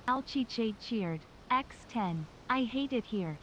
Alchiche cheered. X10. I hate it here.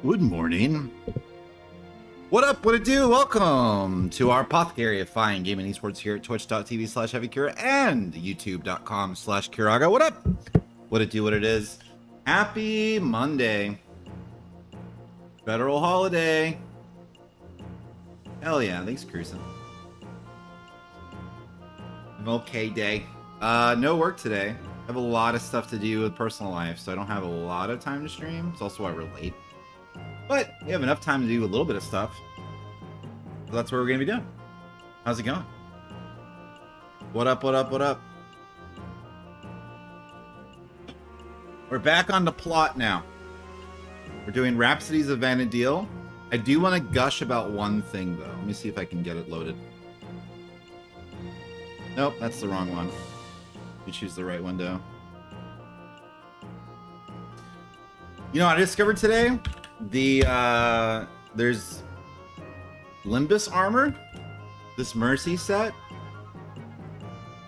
Good morning. What up? What it do? Welcome to our Apothecary of Fine Gaming Esports here at twitch.tv/HeavyCura and youtube.com/Kiraga. What up? What it do? What it is? Happy Monday. Federal holiday. Hell yeah, thanks, Cruising. Okay day. No work today. I have a lot of stuff to do with personal life, so I don't have a lot of time to stream. It's also why we're late. But we have enough time to do a little bit of stuff. So that's what we're going to be doing. How's it going? What up, what up, what up? We're back on the plot now. We're doing Rhapsodies of Vana'Diel. I do want to gush about one thing, though. Let me see if I can get it loaded. Nope, that's the wrong one. You choose the right window. You know what I discovered today? There's Limbus armor. This Mercy set.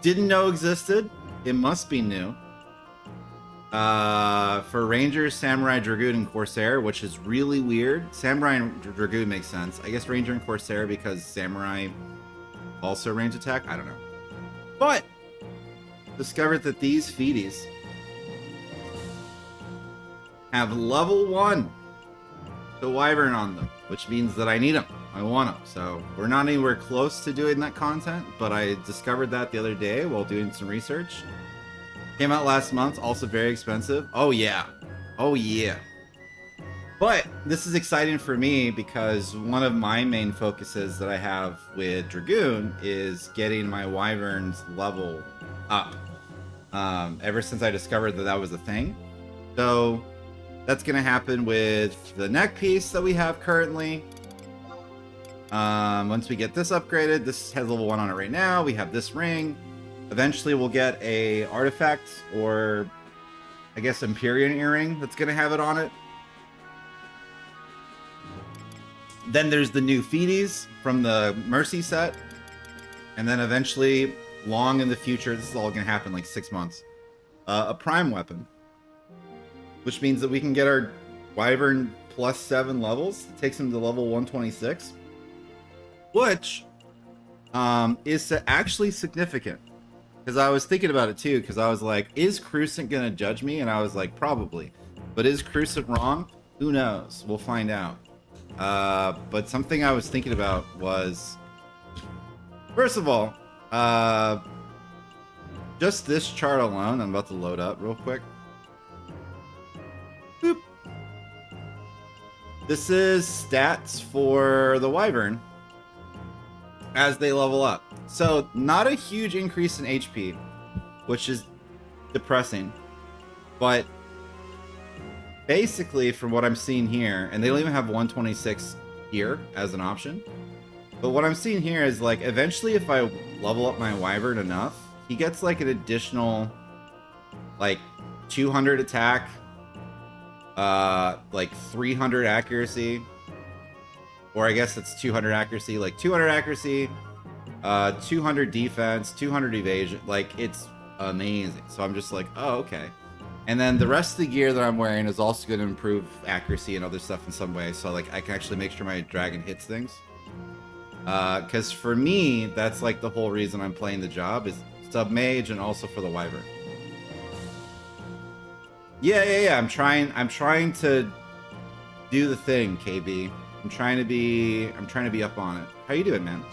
Didn't know existed. It must be new. For Ranger, Samurai, Dragoon, and Corsair, which is really weird. Samurai and Dragoon makes sense. I guess Ranger and Corsair because Samurai also range attack. I don't know. But discovered that these feeties have level 1 the Wyvern on them, which means that I need them. I want them. So we're not anywhere close to doing that content, but I discovered that the other day while doing some research. Came out last month, also very expensive. Oh yeah. Oh yeah. But this is exciting for me because one of my main focuses that I have with Dragoon is getting my Wyverns level up. Ever since I discovered that that was a thing. So that's going to happen with the neck piece that we have currently. Once we get this upgraded, this has level 1 on it right now. We have this ring. Eventually we'll get a artifact or I guess Empyrean earring that's going to have it on it. Then there's the new feeties from the Mercy set. And then eventually, long in the future, this is all going to happen in like 6 months, a prime weapon. Which means that we can get our Wyvern plus 7 levels. It takes him to level 126. Which is actually significant. Because I was thinking about it too, because I was like, is Cruisant going to judge me? And I was like, probably. But is Cruisant wrong? Who knows? We'll find out. But something I was thinking about was, first of all, just this chart alone, I'm about to load up real quick. Boop. This is stats for the Wyvern as they level up. So not a huge increase in HP, which is depressing, but basically from what I'm seeing here, and they don't even have 126 here as an option, but what I'm seeing here is like eventually if I level up my Wyvern enough, he gets like an additional like 200 attack, like 300 accuracy, or I guess it's 200 accuracy, like 200 accuracy, 200 defense, 200 evasion. Like it's amazing. So I'm just like, oh, okay. And then the rest of the gear that I'm wearing is also going to improve accuracy and other stuff in some way. So like I can actually make sure my dragon hits things. Because for me, that's like the whole reason I'm playing the job is sub mage and also for the Wyvern. Yeah. I'm trying to do the thing, KB. I'm trying to be up on it. How you doing, man?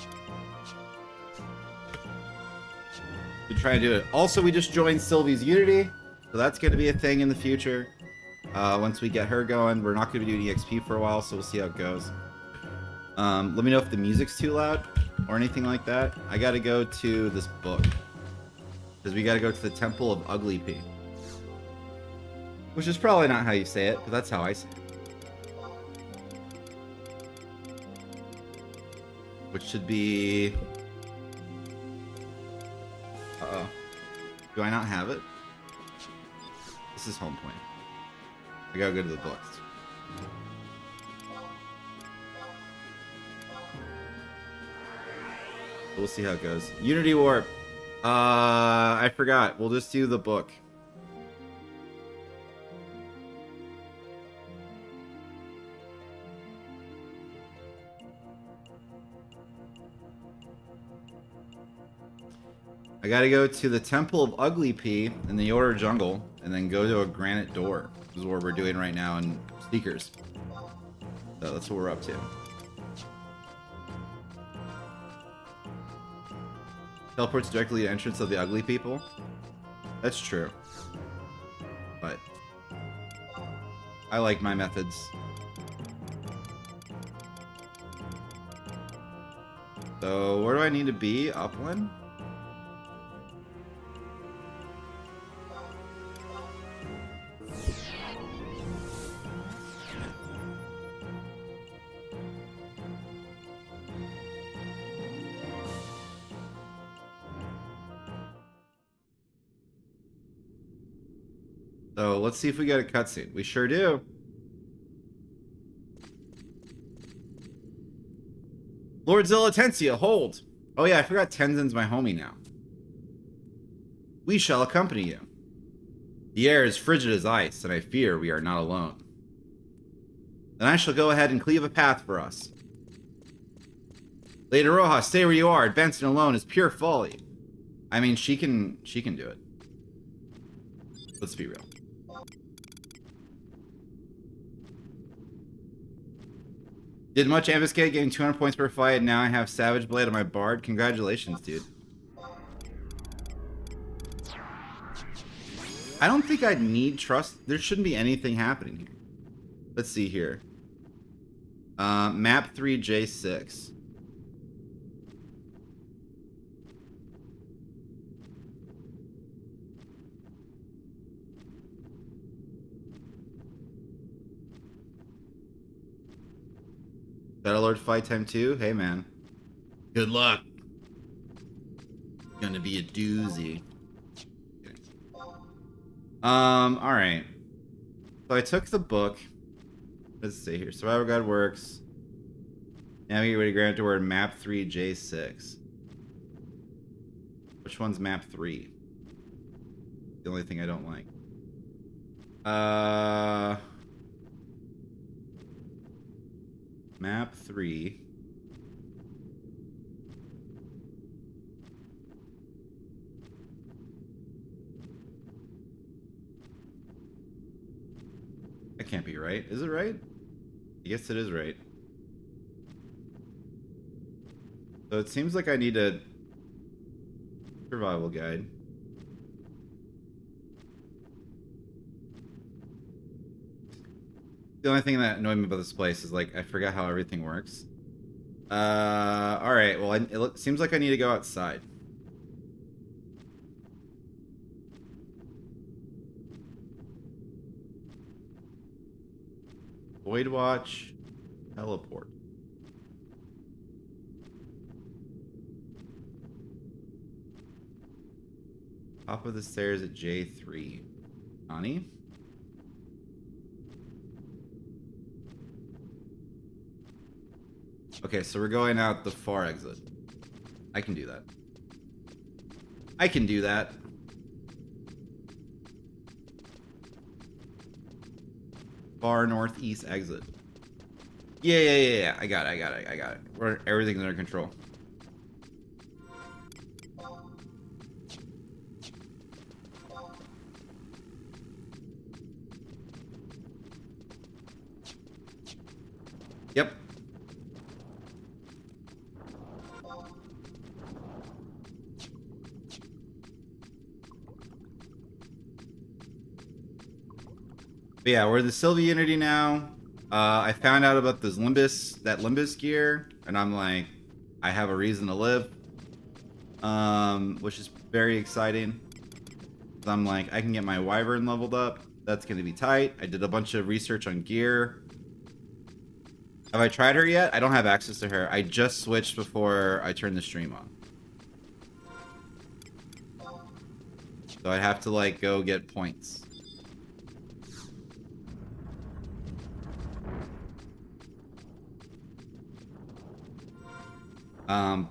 We try to do it. Also, we just joined Sylvie's Unity, so that's going to be a thing in the future. Once we get her going, we're not going to be doing EXP for a while, so we'll see how it goes. Let me know if the music's too loud or anything like that. I got to go to this book because we got to go to the Temple of Ugly P, which is probably not how you say it, but that's how I say it. Which should be... Uh-oh. Do I not have it? This is home point. I gotta go to the books. We'll see how it goes. Unity Warp. I forgot. We'll just do the book. I gotta go to the Temple of Ugly P in the Order Jungle, and then go to a granite door. This is what we're doing right now in Seekers. So that's what we're up to. Teleports directly to the entrance of the ugly people. That's true. But I like my methods. So where do I need to be? Upland? So let's see if we get a cutscene. We sure do. Lord Zillatensia, hold. Oh yeah, I forgot Tenzin's my homie now. We shall accompany you. The air is frigid as ice, and I fear we are not alone. Then I shall go ahead and cleave a path for us. Lady Roja, stay where you are. Advancing alone is pure folly. I mean, she can do it. Let's be real. Did much ambuscade, getting 200 points per fight, and now I have Savage Blade on my Bard. Congratulations, dude. I don't think I'd need trust. There shouldn't be anything happening here. Let's see here. Map 3, J6. Battlelord fight time 2? Hey, man. Good luck. Gonna be a doozy. Alright. So I took the book. Let's see here. Survival Guide works. Navigate way to grant to word map 3, J6. Which one's map 3? The only thing I don't like. Map 3. That can't be right. Is it right? I guess it is right. So it seems like I need a survival guide. The only thing that annoyed me about this place is, like, I forgot how everything works. Alright, well, it seems like I need to go outside. Void Watch. Teleport. Top of the stairs at J3. Nani? Okay, so we're going out the far exit. I can do that. I can do that. Far northeast exit. Yeah. I got it. Everything's under control. Yep. But yeah, we're the Sylvia Unity now. I found out about this that Limbus gear, and I'm like, I have a reason to live. Which is very exciting. I'm like, I can get my Wyvern leveled up. That's gonna be tight. I did a bunch of research on gear. Have I tried her yet? I don't have access to her. I just switched before I turned the stream on. So I'd have to, like, go get points.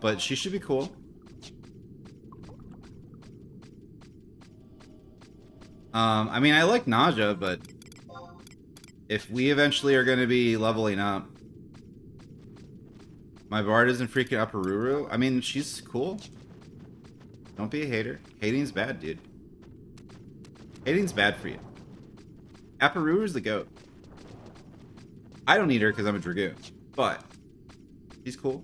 But she should be cool. I mean, I like Naja, but if we eventually are going to be leveling up, my Bard isn't freaking Upper Ruru. I mean, she's cool. Don't be a hater. Hating's bad, dude. Hating's bad for you. Aparuru's the goat. I don't need her because I'm a Dragoon, but she's cool.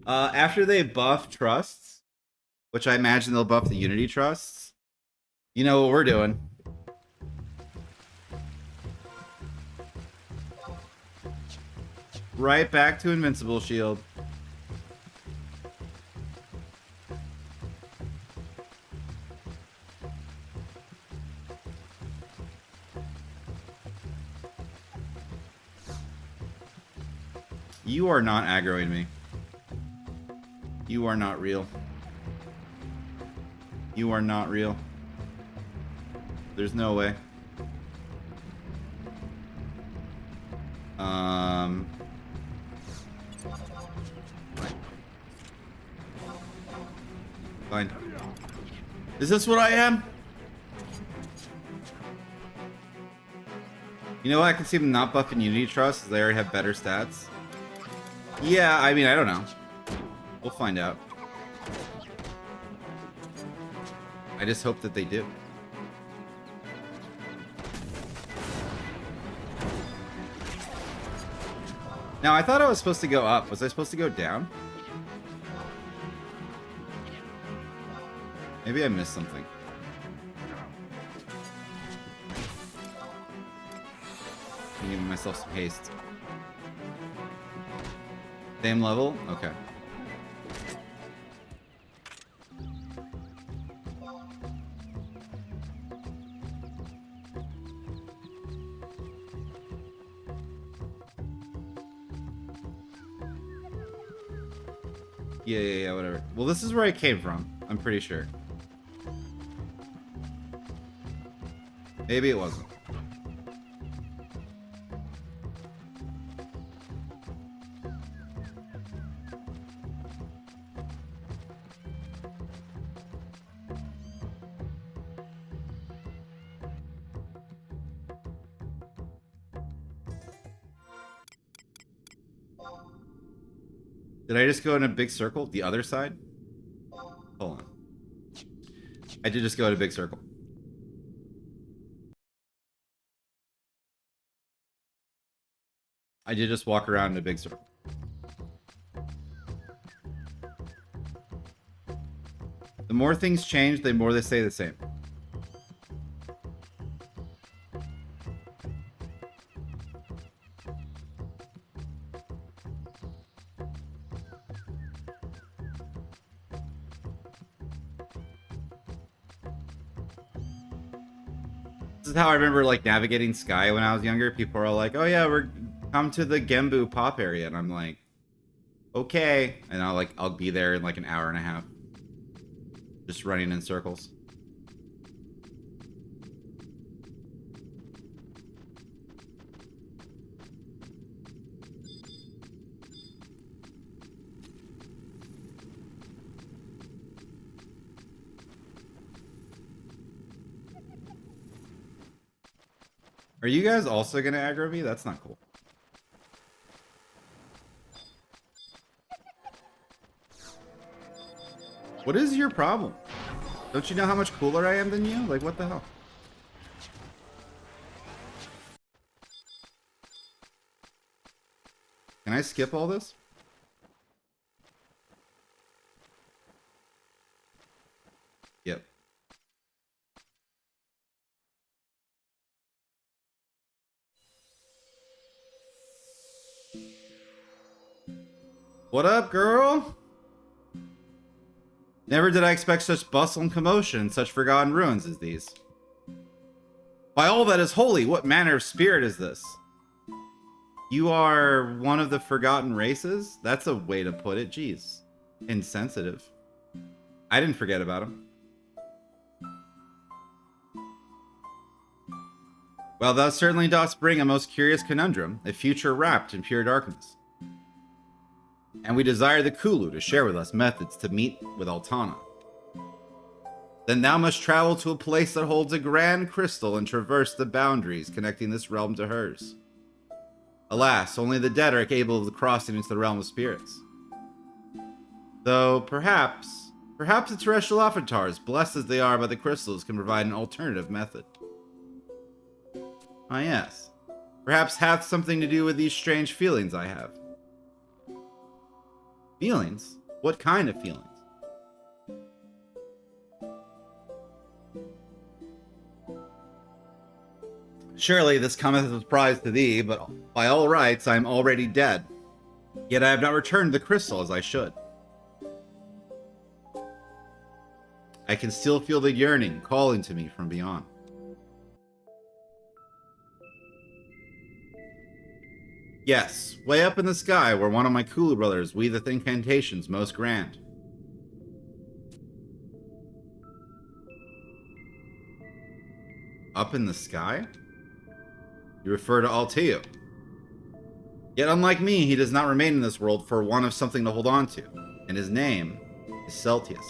After they buff trusts, which I imagine they'll buff the Unity trusts, you know what we're doing. Right back to Invincible Shield. You are not aggroing me. You are not real. You are not real. There's no way. Fine. Is this what I am? You know what? I can see them not buffing Unity Trust, as they already have better stats. Yeah, I mean, I don't know. We'll find out. I just hope that they do. Now, I thought I was supposed to go up. Was I supposed to go down? Maybe I missed something. I'm giving myself some haste. Same level? Okay. Yeah, whatever. Well, this is where I came from. I'm pretty sure. Maybe it wasn't. Did I just go in a big circle? The other side? Hold on. I did just go in a big circle. I did just walk around in a big circle. The more things change, the more they stay the same. This is how I remember like navigating Sky when I was younger. People are all like, "Oh yeah, we're come to the Gembu pop area," and I'm like, "Okay," and I'll be there in like an hour and a half, just running in circles. Are you guys also gonna aggro me? That's not cool. What is your problem? Don't you know how much cooler I am than you? Like, what the hell? Can I skip all this? Yep. What up, girl? Never did I expect such bustle and commotion in such forgotten ruins as these. By all that is holy, what manner of spirit is this? You are one of the forgotten races? That's a way to put it. Jeez. Insensitive. I didn't forget about him. Well, thou certainly dost bring a most curious conundrum, a future wrapped in pure darkness. And we desire the Kulu to share with us methods to meet with Altana. Then thou must travel to a place that holds a grand crystal and traverse the boundaries connecting this realm to hers. Alas, only the dead are capable of crossing into the realm of spirits. Though perhaps the terrestrial avatars, blessed as they are by the crystals, can provide an alternative method. Ah, yes. Perhaps hath something to do with these strange feelings I have. Feelings? What kind of feelings? Surely this cometh as a surprise to thee, but by all rights I am already dead. Yet I have not returned the crystal as I should. I can still feel the yearning calling to me from beyond. Yes, way up in the sky where one of my Kulu brothers weaveth incantations most grand. Up in the sky? You refer to Alteo. Yet unlike me, he does not remain in this world for want of something to hold on to, and his name is Celtius.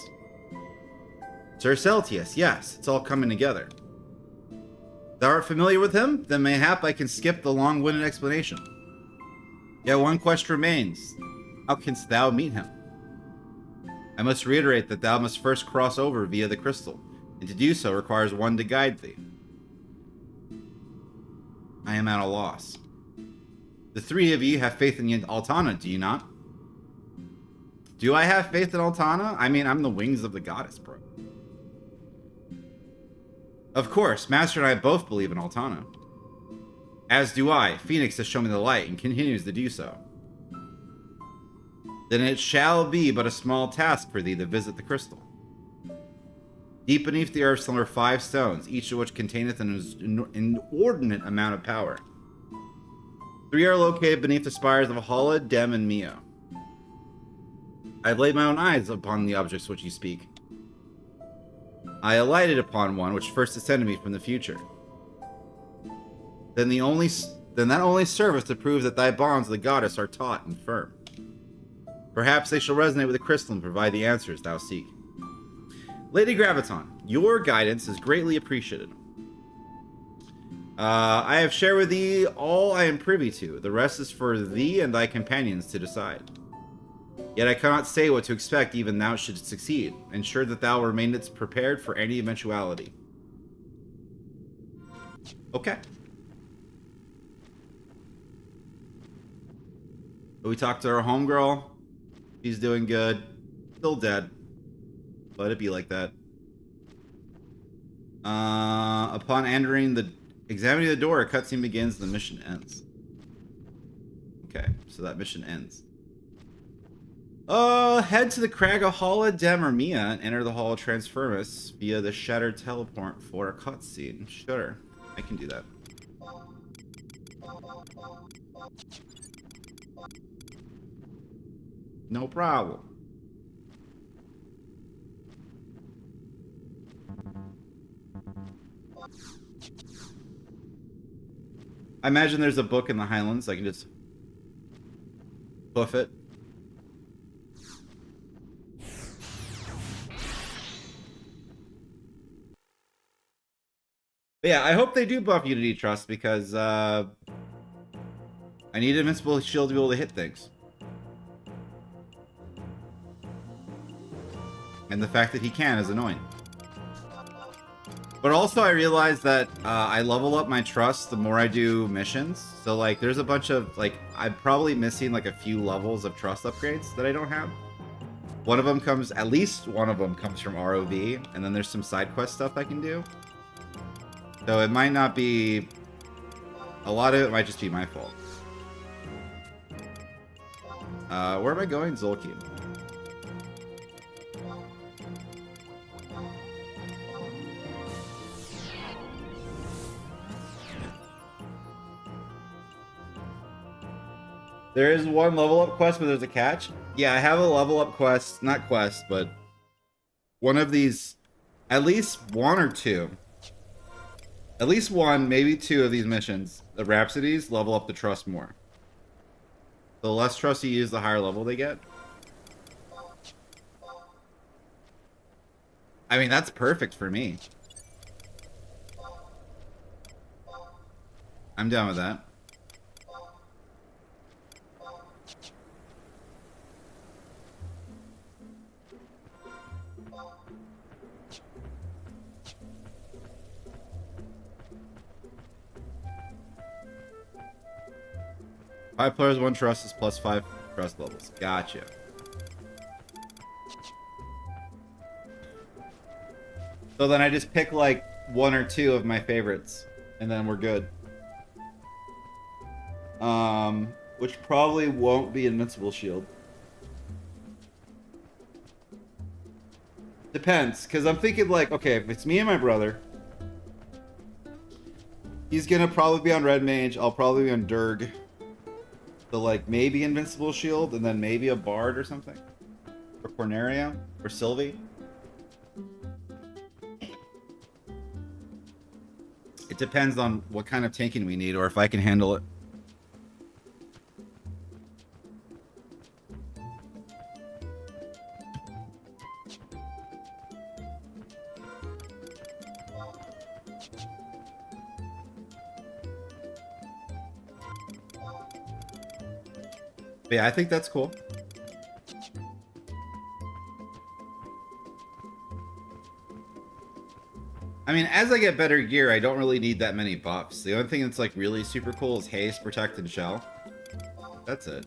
Sir Celtius, yes, it's all coming together. Thou art familiar with him? Then mayhap I can skip the long-winded explanation. Yet one question remains. How canst thou meet him? I must reiterate that thou must first cross over via the crystal, and to do so requires one to guide thee. I am at a loss. The three of you have faith in Altana, do you not? Do I have faith in Altana? I mean, I'm the wings of the goddess, bro. Of course, Master and I both believe in Altana. As do I. Phoenix has shown me the light and continues to do so. Then it shall be but a small task for thee to visit the crystal. Deep beneath the earth slumber 5 stones, each of which containeth an inordinate amount of power. 3 are located beneath the spires of Hala, Dem, and Mio. I have laid my own eyes upon the objects which you speak. I alighted upon one which first descended me from the future. Then that only serveth to prove that thy bonds with the goddess are taut and firm. Perhaps they shall resonate with the crystal and provide the answers thou seek. Lady Graviton, your guidance is greatly appreciated. I have shared with thee all I am privy to. The rest is for thee and thy companions to decide. Yet I cannot say what to expect even thou shouldst succeed. Ensure that thou remainest prepared for any eventuality. Okay. We talked to our homegirl. She's doing good. Still dead. Let it be like that. Upon examining the door, a cutscene begins and the mission ends. Okay, so that mission ends. Head to the Crag of Hala Demermia and enter the Hall of Transformus via the Shattered Teleport for a cutscene. Sure, I can do that. No problem. I imagine there's a book in the Highlands. I can just hoof it. But yeah, I hope they do buff Unity Trust because I need Invincible Shield to be able to hit things. And the fact that he can is annoying. But also I realized that I level up my trust the more I do missions. So like there's a bunch of like I'm probably missing like a few levels of trust upgrades that I don't have. At least one of them comes from ROV, and then there's some side quest stuff I can do. So it might not be a lot of it might just be my fault. Where am I going? Zolkeen. There is one level up quest, but there's a catch. Yeah, I have a level up quest, not quest, but one of these, at least one or two, at least one, maybe two of these missions, the Rhapsodies, level up the trust more. The less trust you use, the higher level they get. I mean, that's perfect for me. I'm down with that. 5 players, 1 trust is plus 5 trust levels. Gotcha. So then I just pick like 1 or 2 of my favorites, and then we're good. Which probably won't be Invincible Shield. Depends, because I'm thinking like, okay, if it's me and my brother, he's gonna probably be on Red Mage, I'll probably be on Durg. So like maybe Invincible Shield, and then maybe a Bard or something. Or Corneria, or Sylvie. It depends on what kind of tanking we need, or if I can handle it. But yeah, I think that's cool. I mean, as I get better gear, I don't really need that many buffs. The only thing that's like really super cool is Haste, Protect, and Shell. That's it.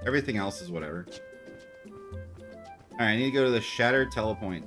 Everything else is whatever. Alright, I need to go to the Shattered Telepoint.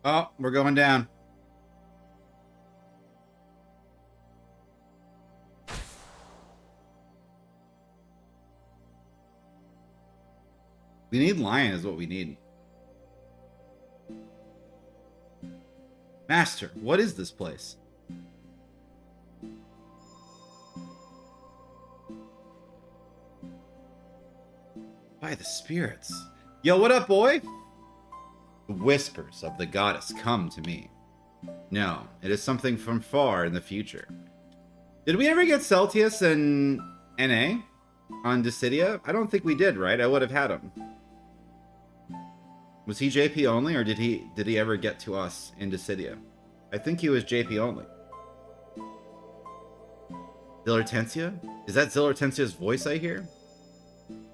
Oh, we're going down. We need Lion is what we need. Master, what is this place? By the spirits. Yo, what up, boy? The whispers of the goddess come to me. No, it is something from far in the future. Did we ever get Celtius and NA on Dissidia? I don't think we did, right? I would have had him. Was he JP only, or did he ever get to us in Dissidia? I think he was JP only. Zillertensia? Is that Zillertensia's voice I hear?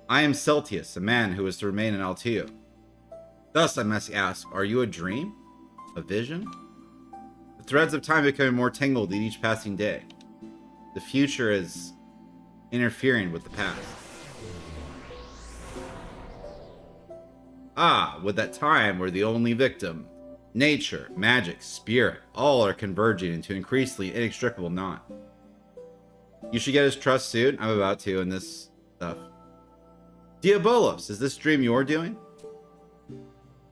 I am Celtius, a man who is to remain in Altea. Thus, I must ask, are you a dream? A vision? The threads of time becoming more tangled with each passing day. The future is interfering with the past. Ah, with that time we're the only victim. Nature, magic, spirit, all are converging into an increasingly inextricable knot. You should get his trust soon. I'm about to in this stuff. Diabolos, is this dream you're doing?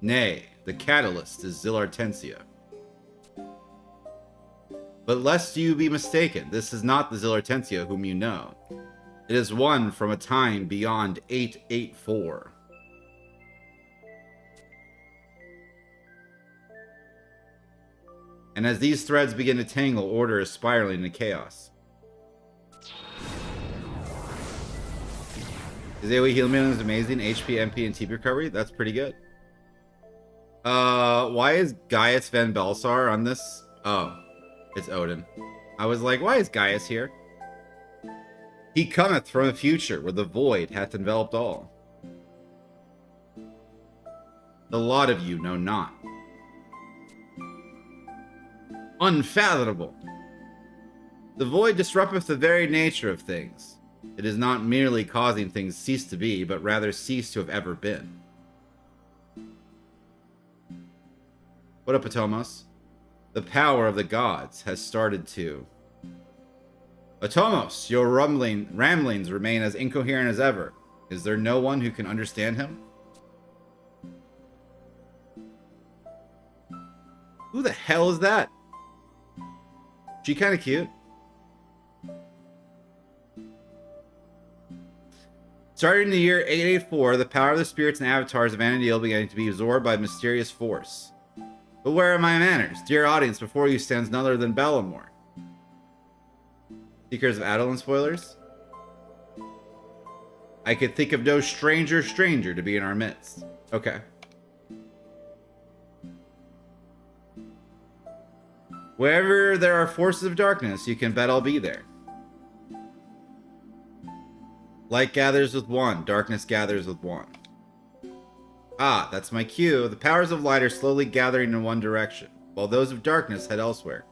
Nay, the catalyst is Zillertensia. But lest you be mistaken, this is not the Zillertensia whom you know. It is one from a time beyond 884. And as these threads begin to tangle, order is spiraling into chaos. His AoE heal minimum is amazing. HP, MP, and TP recovery. That's pretty good. Why is Gaius Van Belsar on this? Oh, it's Odin. I was like, why is Gaius here? He cometh from a future where the void hath enveloped all. The lot of you know not. Unfathomable. The void disrupteth the very nature of things. It is not merely causing things cease to be, but rather cease to have ever been. What up, Atomos? The power of the gods has started to... Atomos, your ramblings remain as incoherent as ever. Is there no one who can understand him? Who the hell is that? She kind of cute. Starting in the year 884, the power of the spirits and avatars of Vana'Diel began to be absorbed by a mysterious force. But where are my manners? Dear audience, before you stands none other than Bellamore. Seekers of Adeline spoilers? I could think of no stranger to be in our midst. Okay. Wherever there are forces of darkness, you can bet I'll be there. Light gathers with one, darkness gathers with one. Ah, that's my cue. The powers of light are slowly gathering in one direction, while those of darkness head elsewhere.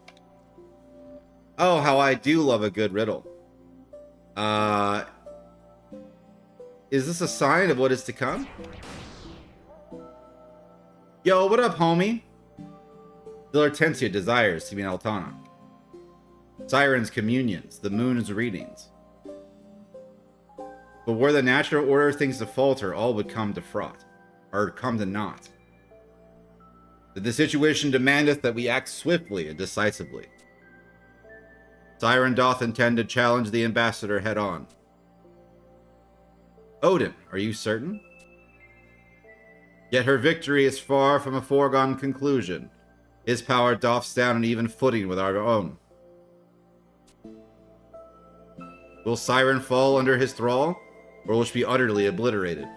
Oh, how I do love a good riddle. Is this a sign of what is to come? Yo, what up, homie? Dilartentia desires to be an Altana. Sirens communions, the moon's readings. But were the natural order of things to falter, all would come to fraught, or come to naught. That the situation demandeth that we act swiftly and decisively. Siren doth intend to challenge the ambassador head on. Odin, are you certain? Yet her victory is far from a foregone conclusion. His power doth stand on even footing with our own. Will Siren fall under his thrall, or will she be utterly obliterated?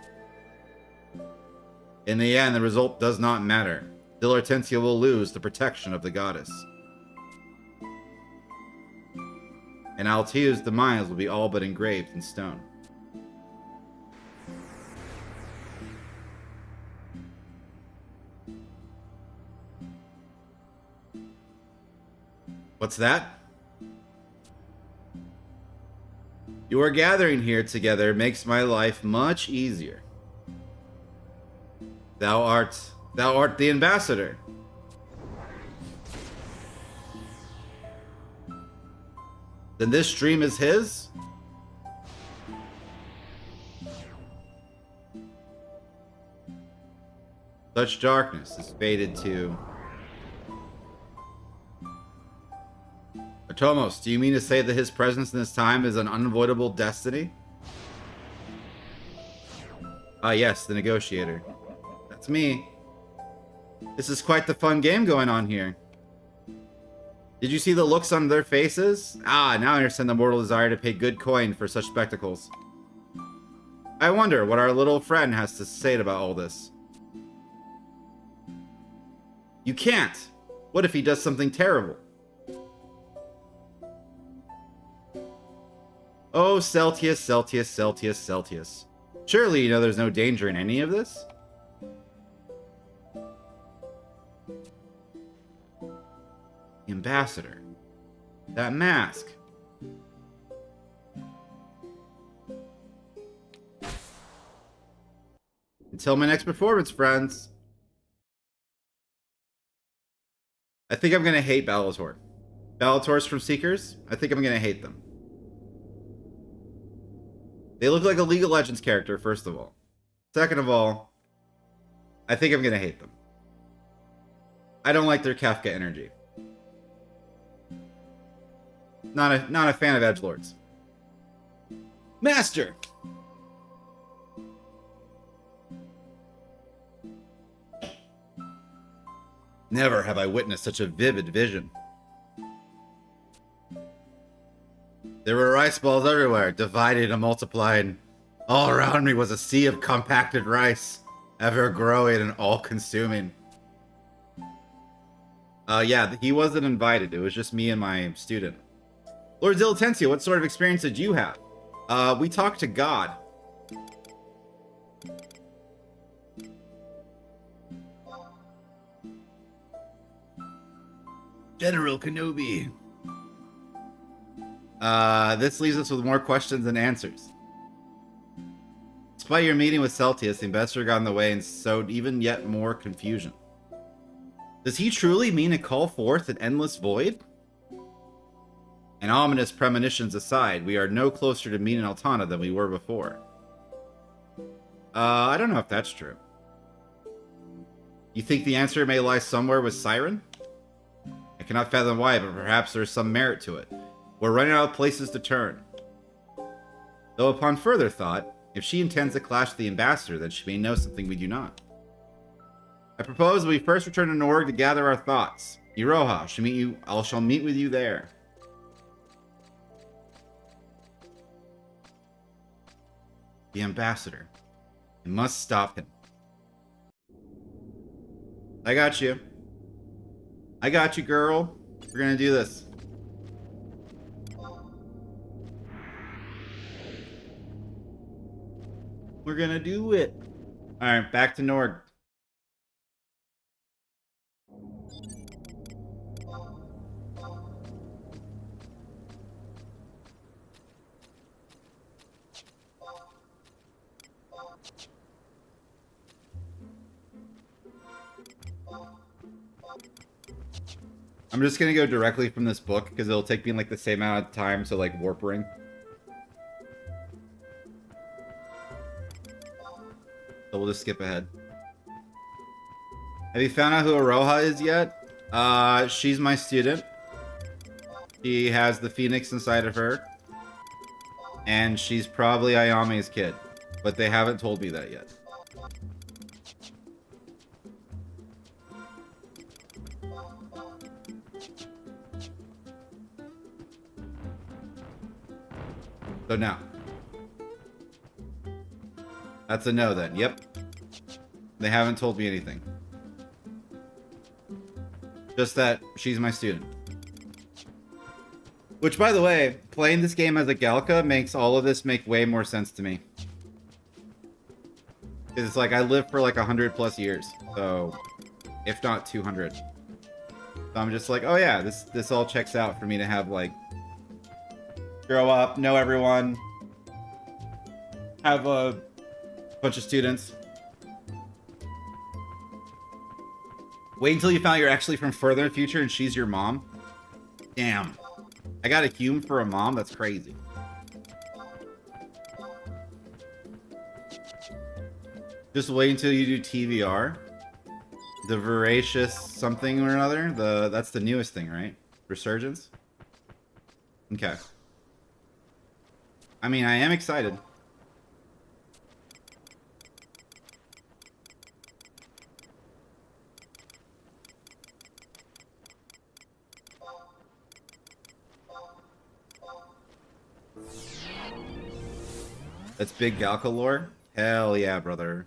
In the end, the result does not matter. Dilartentia will lose the protection of the goddess. And Altia's demise will be all but engraved in stone. What's that? Your gathering here together makes my life much easier. Thou art the ambassador. Then this stream is his? Such darkness is fated to... Atomos, do you mean to say that his presence in this time is an unavoidable destiny? Ah, yes, the negotiator. That's me. This is quite the fun game going on here. Did you see the looks on their faces? Ah, now I understand the mortal desire to pay good coin for such spectacles. I wonder what our little friend has to say about all this. You can't. What if he does something terrible? Oh, Celtius, Celtius, Celtius, Celtius. Surely you know there's no danger in any of this? The ambassador. That mask. Until my next performance, friends. I think I'm gonna hate Bellator. Bellator's from Seekers? I think I'm gonna hate them. They look like a League of Legends character, first of all. Second of all, I think I'm gonna hate them. I don't like their Kafka energy. Not a fan of edgelords. Master! Never have I witnessed such a vivid vision. There were rice balls everywhere, divided and multiplied. All around me was a sea of compacted rice, ever growing and all-consuming. Yeah, he wasn't invited. It was just me and my student. Lord Dilatentia, what sort of experience did you have? We talked to God. General Kenobi. This leaves us with more questions than answers. Despite your meeting with Celtius, the ambassador got in the way and sowed even yet more confusion. Does he truly mean to call forth an endless void? And ominous premonitions aside, we are no closer to meeting Altana than we were before. I don't know if that's true. You think the answer may lie somewhere with Siren? cannot fathom why, but perhaps there is some merit to it. We're running out of places to turn. Though upon further thought, if she intends to clash with the ambassador, then she may know something we do not. I propose we first return to Norg to gather our thoughts. Iroha, I shall meet with you there. The ambassador. I must stop him. I got you. I got you, girl. We're gonna do this. We're gonna do it. Alright, back to Norg. I'm just gonna go directly from this book because it'll take me like the same amount of time to like warp ring. So we'll just skip ahead. Have you found out who Aroha is yet? She's my student. She has the phoenix inside of her. And she's probably Ayame's kid. But they haven't told me that yet. So now. That's a no then. Yep. They haven't told me anything. Just that she's my student. Which, by the way, playing this game as a Galka makes all of this make way more sense to me. Because it's like I lived for like 100+ years. So, if not 200. So I'm just like, oh yeah, this all checks out for me to have like grow up, know everyone, have a bunch of students. Wait until you found out you're actually from further in the future and she's your mom. Damn. I got a hume for a mom? That's crazy. Just wait until you do TVR. The voracious something or another. That's the newest thing, right? Resurgence? Okay. I mean, I am excited. That's big Galka lore? Hell yeah, brother.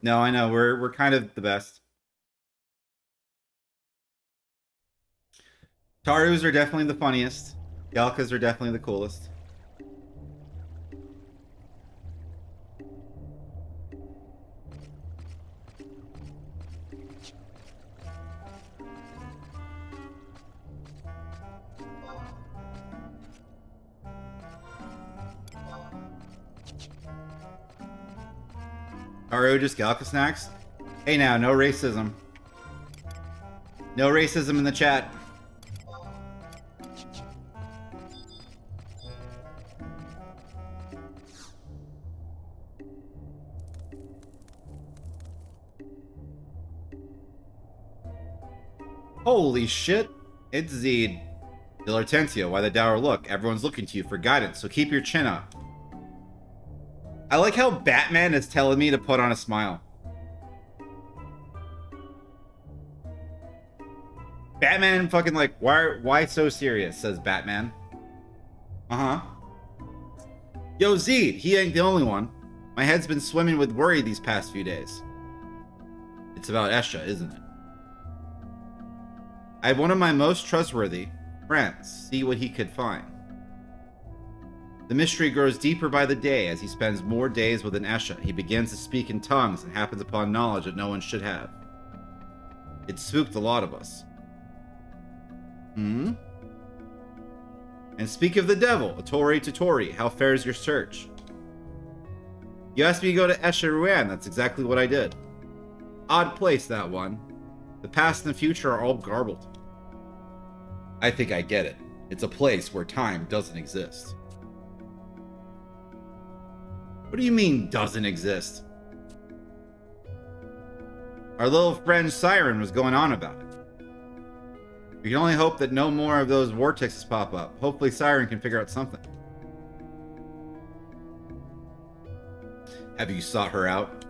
No, I know. We're kind of the best. Tarus are definitely the funniest. Galkas are definitely the coolest. Are just Galka snacks? Hey now, no racism. No racism in the chat. Holy shit. It's Zed. Dilartentia, why the dour look? Everyone's looking to you for guidance, so keep your chin up. I like how Batman is telling me to put on a smile. Batman fucking like, why so serious, says Batman. Uh-huh. Yo, Zed, he ain't the only one. My head's been swimming with worry these past few days. It's about Esha, isn't it? I have one of my most trustworthy friends see what he could find. The mystery grows deeper by the day as he spends more days with an Esha. He begins to speak in tongues and happens upon knowledge that no one should have. It spooked a lot of us. Hmm? And speak of the devil, Atori Totori, how fares your search? You asked me to go to Esha Ruan, that's exactly what I did. Odd place, that one. The past and the future are all garbled. I think I get it. It's a place where time doesn't exist. What do you mean, doesn't exist? Our little friend Siren was going on about it. We can only hope that no more of those vortexes pop up. Hopefully Siren can figure out something. Have you sought her out?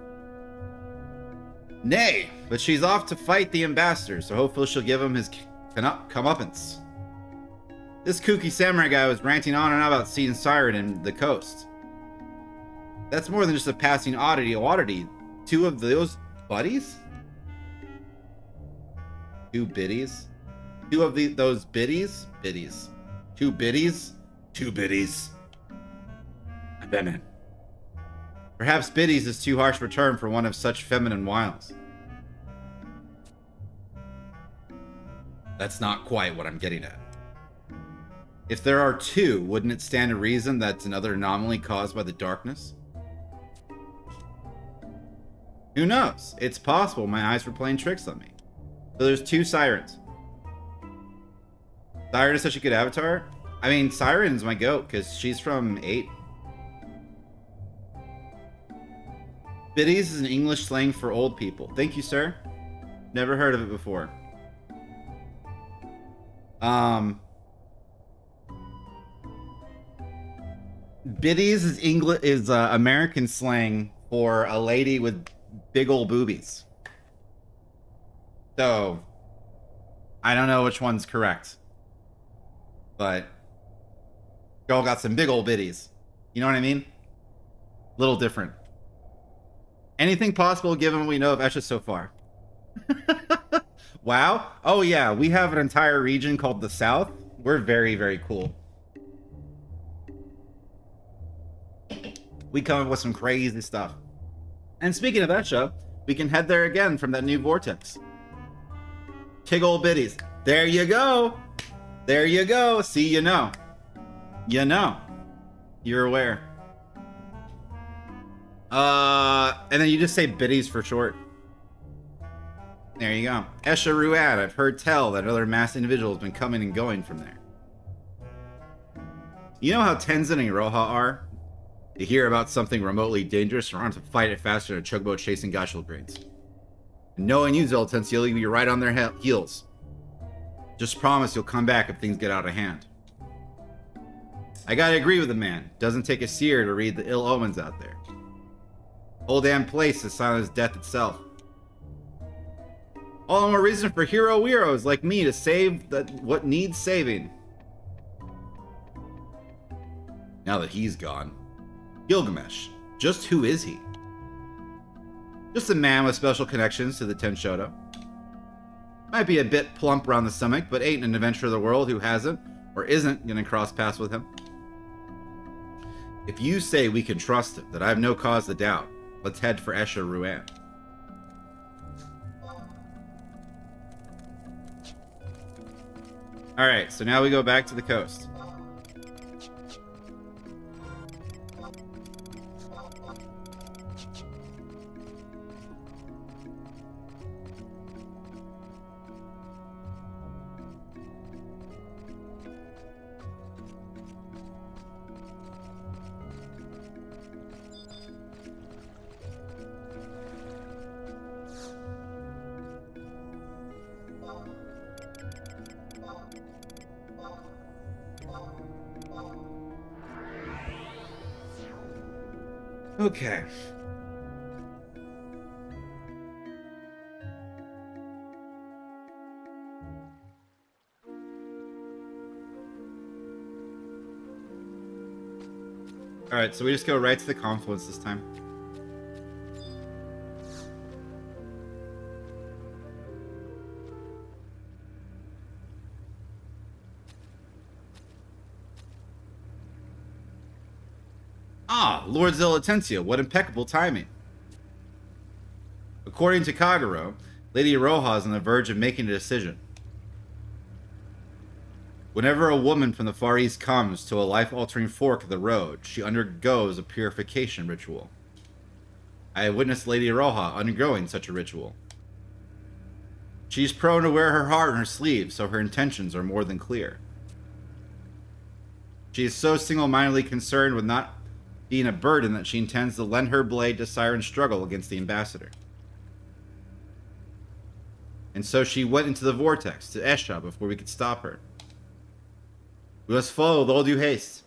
Nay, but she's off to fight the ambassador, so hopefully she'll give him his comeuppance. This kooky samurai guy was ranting on and on about seeing Siren in the coast. That's more than just a passing oddity. Two of those buddies? Two biddies? Two of those biddies? Biddies. Two biddies? Two biddies. I've been in. Perhaps biddies is too harsh a term for one of such feminine wiles. That's not quite what I'm getting at. If there are two, wouldn't it stand to reason that's another anomaly caused by the darkness? Who knows? It's possible my eyes were playing tricks on me. So there's two Sirens. Siren is such a good avatar. I mean, Siren's my goat because she's from 8. Biddies is an English slang for old people. Thank you, sir. Never heard of it before. Biddies is American slang for a lady with big old boobies. So, I don't know which one's correct. But, girl got some big old biddies. You know what I mean? Little different. Anything possible given what we know of Esha so far. Wow. Oh yeah, we have an entire region called the South. We're very, very cool. We come up with some crazy stuff. And speaking of Esha, we can head there again from that new vortex. Big old biddies. There you go. There you go. See, you know. You know. You're aware. And then you just say biddies for short. There you go. Esha Ruad, I've heard tell that other masked individuals have been coming and going from there. You know how Tenzin and Iroha are? They hear about something remotely dangerous and run to fight it faster than a chocobo chasing gashel grains. And knowing you, Zoltensia, you'll be right on their heels. Just promise you'll come back if things get out of hand. I gotta agree with the man. Doesn't take a seer to read the ill omens out there. Whole damn place is silent as death itself. All the more reason for hero weirdos like me to save what needs saving. Now that he's gone. Gilgamesh. Just who is he? Just a man with special connections to the Tenshoto. Might be a bit plump around the stomach, but ain't an adventurer of the world who hasn't or isn't gonna cross paths with him. If you say we can trust him, that I have no cause to doubt, let's head for Esha Ruan. Alright, so now we go back to the coast. Okay. Alright, so we just go right to the confluence this time. Ah, Lord Zelatensia, what impeccable timing. According to Kagero, Lady Iroha is on the verge of making a decision. Whenever a woman from the Far East comes to a life-altering fork of the road, she undergoes a purification ritual. I have witnessed Lady Iroha undergoing such a ritual. She's prone to wear her heart on her sleeve, so her intentions are more than clear. She is so single-mindedly concerned with not being a burden that she intends to lend her blade to Siren's struggle against the ambassador. And so she went into the vortex to Esha before we could stop her. We must follow with all due haste.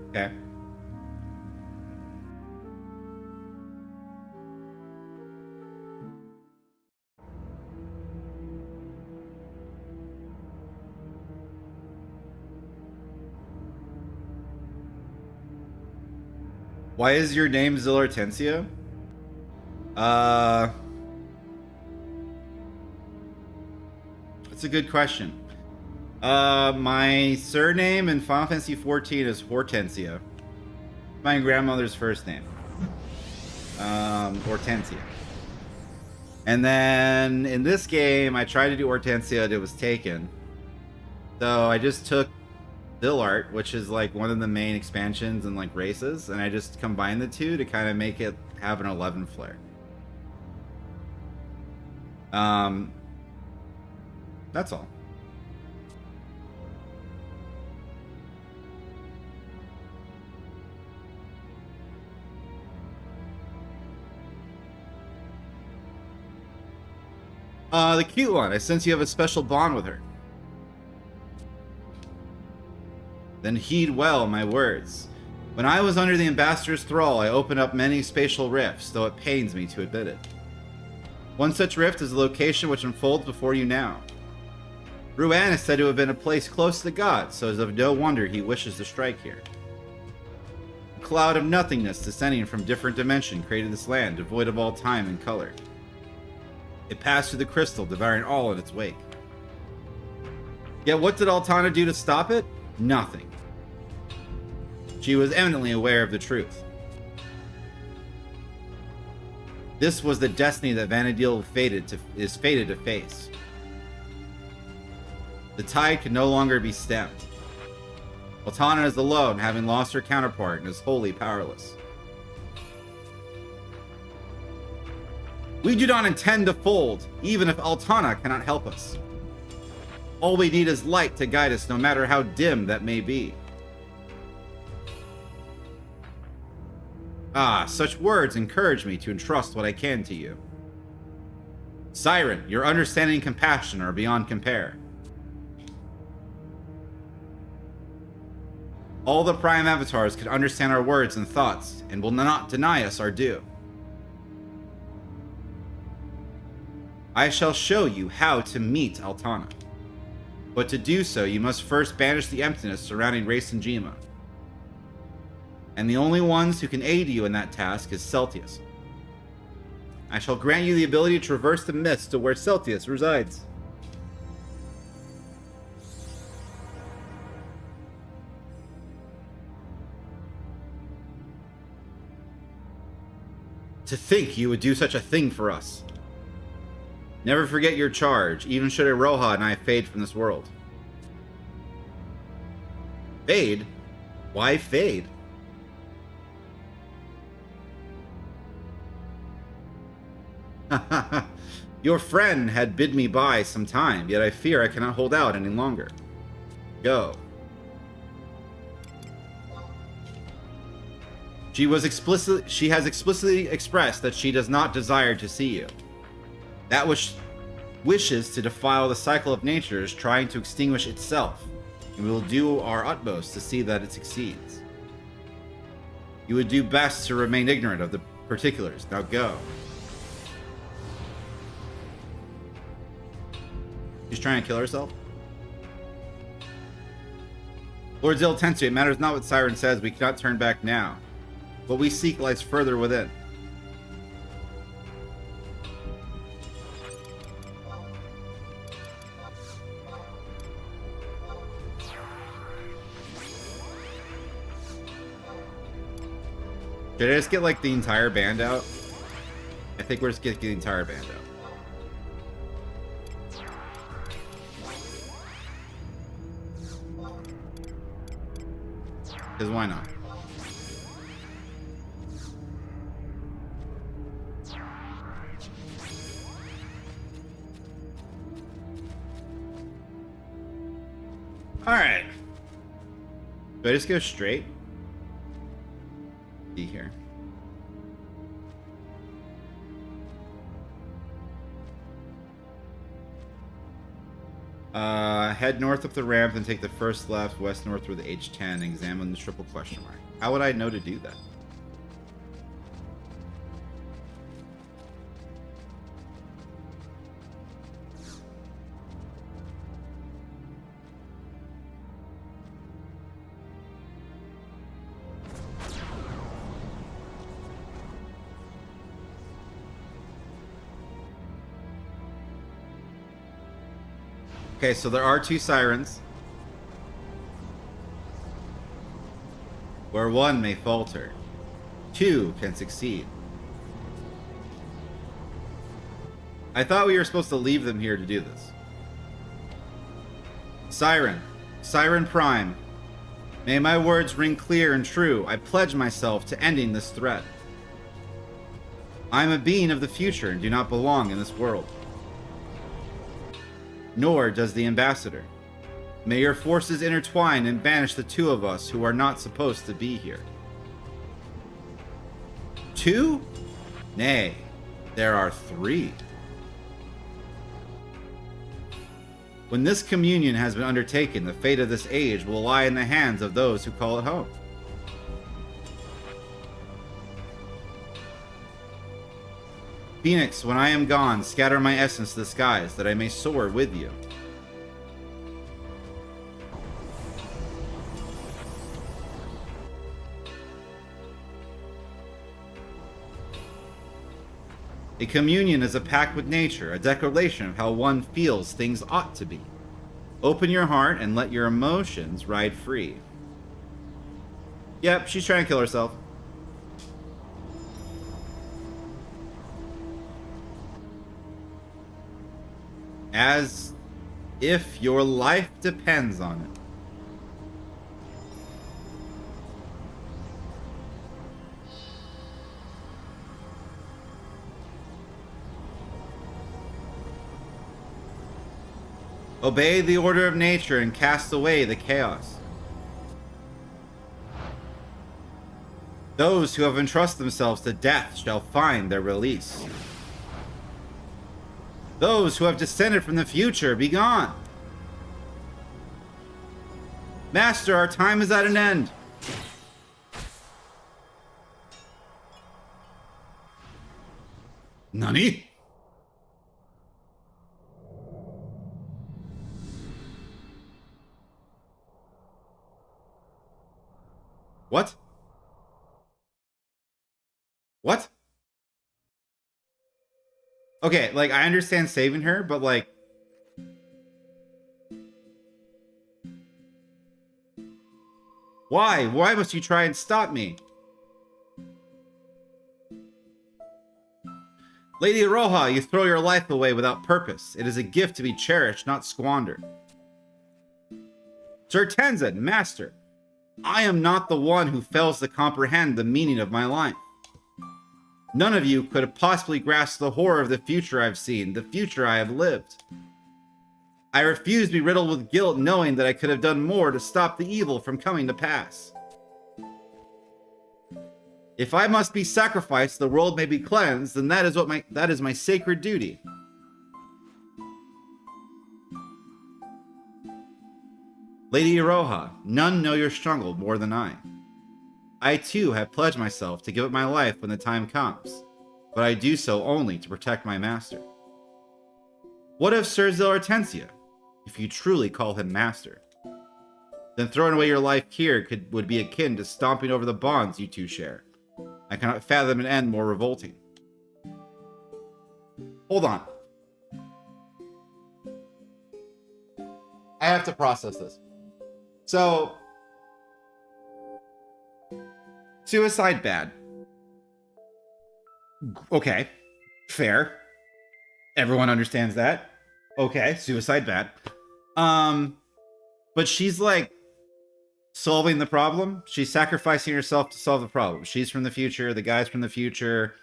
Okay. Why is your name Zillartensia? That's a good question. My surname in Final Fantasy XIV is Hortensia. My grandmother's first name. Hortensia. And then in this game, I tried to do Hortensia and it was taken. So I just took Dillart, which is like one of the main expansions and like races, and I just combined the two to kind of make it have an 11 flare. That's all. The cute one. I sense you have a special bond with her. Then heed well my words. When I was under the ambassador's thrall, I opened up many spatial rifts, though it pains me to admit it. One such rift is the location which unfolds before you now. Ruan is said to have been a place close to the gods, so it is of no wonder he wishes to strike here. A cloud of nothingness descending from different dimension created this land, devoid of all time and color. It passed through the crystal, devouring all in its wake. Yet what did Altana do to stop it? Nothing. She was eminently aware of the truth. This was the destiny that Vana'Diel is fated to face. The tide can no longer be stemmed. Altana is alone, having lost her counterpart, and is wholly powerless. We do not intend to fold, even if Altana cannot help us. All we need is light to guide us, no matter how dim that may be. Ah, such words encourage me to entrust what I can to you. Siren, your understanding and compassion are beyond compare. All the Prime Avatars can understand our words and thoughts, and will not deny us our due. I shall show you how to meet Altana. But to do so, you must first banish the emptiness surrounding Race and Jima. And the only ones who can aid you in that task is Celtius. I shall grant you the ability to traverse the mist to where Celtius resides. To think you would do such a thing for us. Never forget your charge, even should Iroha and I fade from this world. Fade? Why fade? Your friend had bid me by some time, yet I fear I cannot hold out any longer. Go. She has explicitly expressed that she does not desire to see you. That which wishes to defile the cycle of nature is trying to extinguish itself, and we will do our utmost to see that it succeeds. You would do best to remain ignorant of the particulars. Now go. She's trying to kill herself? Lord Zillartensia, it matters not what Siren says, we cannot turn back now. What we seek lies further within. Should I just get like the entire band out? I think we're just getting the entire band out. Because why not? Alright. Do I just go straight? See here. Head north up the ramp and take the first left, west north through the H10 and examine the triple question mark. How would I know to do that? Okay, so there are 2 sirens. Where 1 may falter, 2 can succeed. I thought we were supposed to leave them here to do this. Siren. Siren Prime. May my words ring clear and true. I pledge myself to ending this threat. I am a being of the future and do not belong in this world. Nor does the ambassador. May your forces intertwine and banish the 2 of us who are not supposed to be here. 2? Nay, there are 3. When this communion has been undertaken, the fate of this age will lie in the hands of those who call it home. Phoenix, when I am gone, scatter my essence to the skies, that I may soar with you. A communion is a pact with nature, a declaration of how one feels things ought to be. Open your heart and let your emotions ride free. Yep, she's trying to kill herself. As if your life depends on it. Obey the order of nature and cast away the chaos. Those who have entrusted themselves to death shall find their release. Those who have descended from the future, be gone. Master, our time is at an end. Nani? What? What? Okay, like, I understand saving her, but, like... Why? Why must you try and stop me? Lady Aroha, you throw your life away without purpose. It is a gift to be cherished, not squandered. Sir Tenzin, Master, I am not the one who fails to comprehend the meaning of my life. None of you could have possibly grasped the horror of the future I've seen, the future I have lived. I refuse to be riddled with guilt, knowing that I could have done more to stop the evil from coming to pass. If I must be sacrificed, the world may be cleansed, then that is my sacred duty. Lady Iroha, none know your struggle more than I. I too have pledged myself to give up my life when the time comes, but I do so only to protect my master. What of Sir Zillartensia, if you truly call him master? Then throwing away your life here would be akin to stomping over the bonds you two share. I cannot fathom an end more revolting. Hold on. I have to process this. So, suicide bad. Okay, fair. Everyone understands that. Okay, suicide bad. But she's like solving the problem. She's sacrificing herself to solve the problem. She's from the future. The guy's from the future.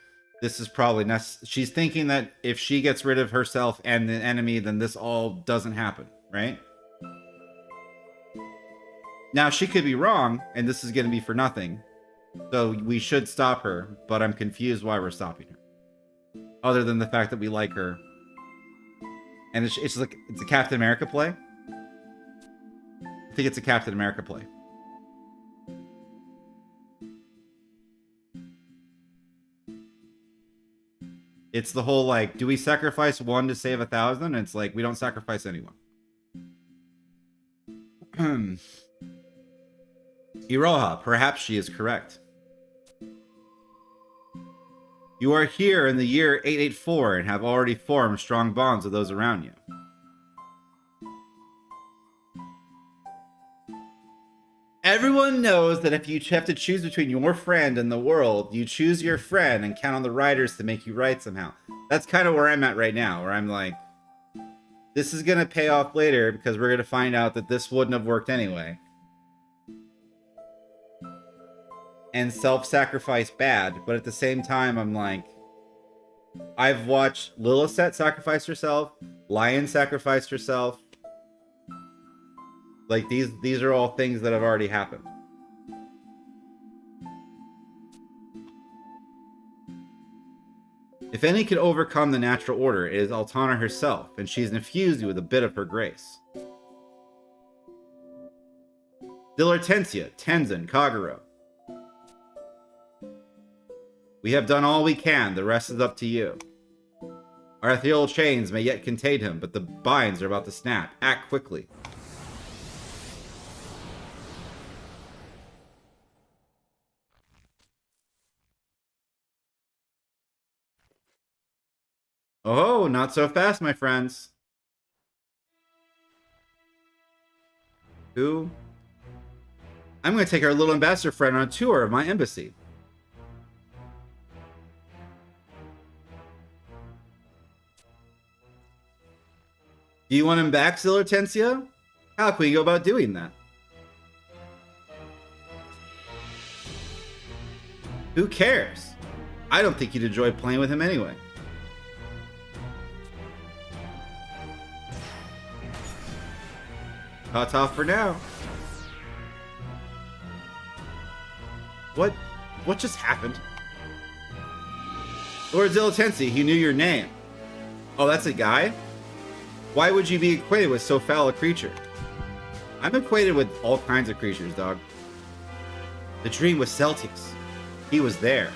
This is probably she's thinking that if she gets rid of herself and the enemy, then this all doesn't happen, right? Now, she could be wrong, and this is going to be for nothing. So we should stop her, but I'm confused why we're stopping her. Other than the fact that we like her. And it's like, it's a Captain America play? I think it's a Captain America play. It's the whole, like, do we sacrifice one to save 1,000? It's like, we don't sacrifice anyone. Iroha, perhaps she is correct. You are here in the year 884 and have already formed strong bonds with those around you. Everyone knows that if you have to choose between your friend and the world, you choose your friend and count on the writers to make you right somehow. That's kind of where I'm at right now, where I'm like, this is going to pay off later because we're going to find out that this wouldn't have worked anyway. And self-sacrifice bad, but at the same time, I'm like, I've watched Lilith sacrifice herself, Lion sacrificed herself. Like, these are all things that have already happened. If any can overcome the natural order, it is Altana herself, and she's infused you with a bit of her grace. Dilortensia, Tenzin, Kagero. We have done all we can, the rest is up to you. Our ethereal chains may yet contain him, but the binds are about to snap. Act quickly. Oh, not so fast, my friends. Who? I'm going to take our little ambassador friend on a tour of my embassy. Do you want him back, Zillertensia? How can we go about doing that? Who cares? I don't think you'd enjoy playing with him anyway. Cut off for now. What just happened? Lord Zillertensia, he knew your name. Oh, that's a guy? Why would you be acquainted with so foul a creature? I'm acquainted with all kinds of creatures, dog. The dream was Celtius. He was there.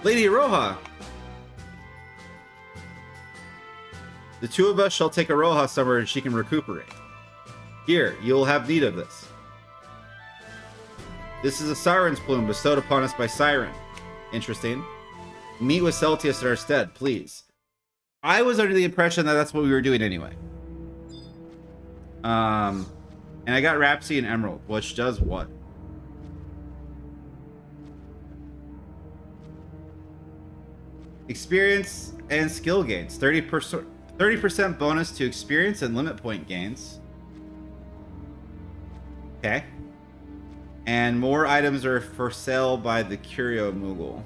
Lady Aroha! The two of us shall take Aroha somewhere and she can recuperate. Here, you will have need of this. This is a siren's plume bestowed upon us by Siren. Interesting. Meet with Celtius in our stead, please. I was under the impression that that's what we were doing anyway. And I got Rhapsody and Emerald, which does what? Experience and skill gains. 30% bonus to experience and limit point gains. Okay. And more items are for sale by the Curio Moogle.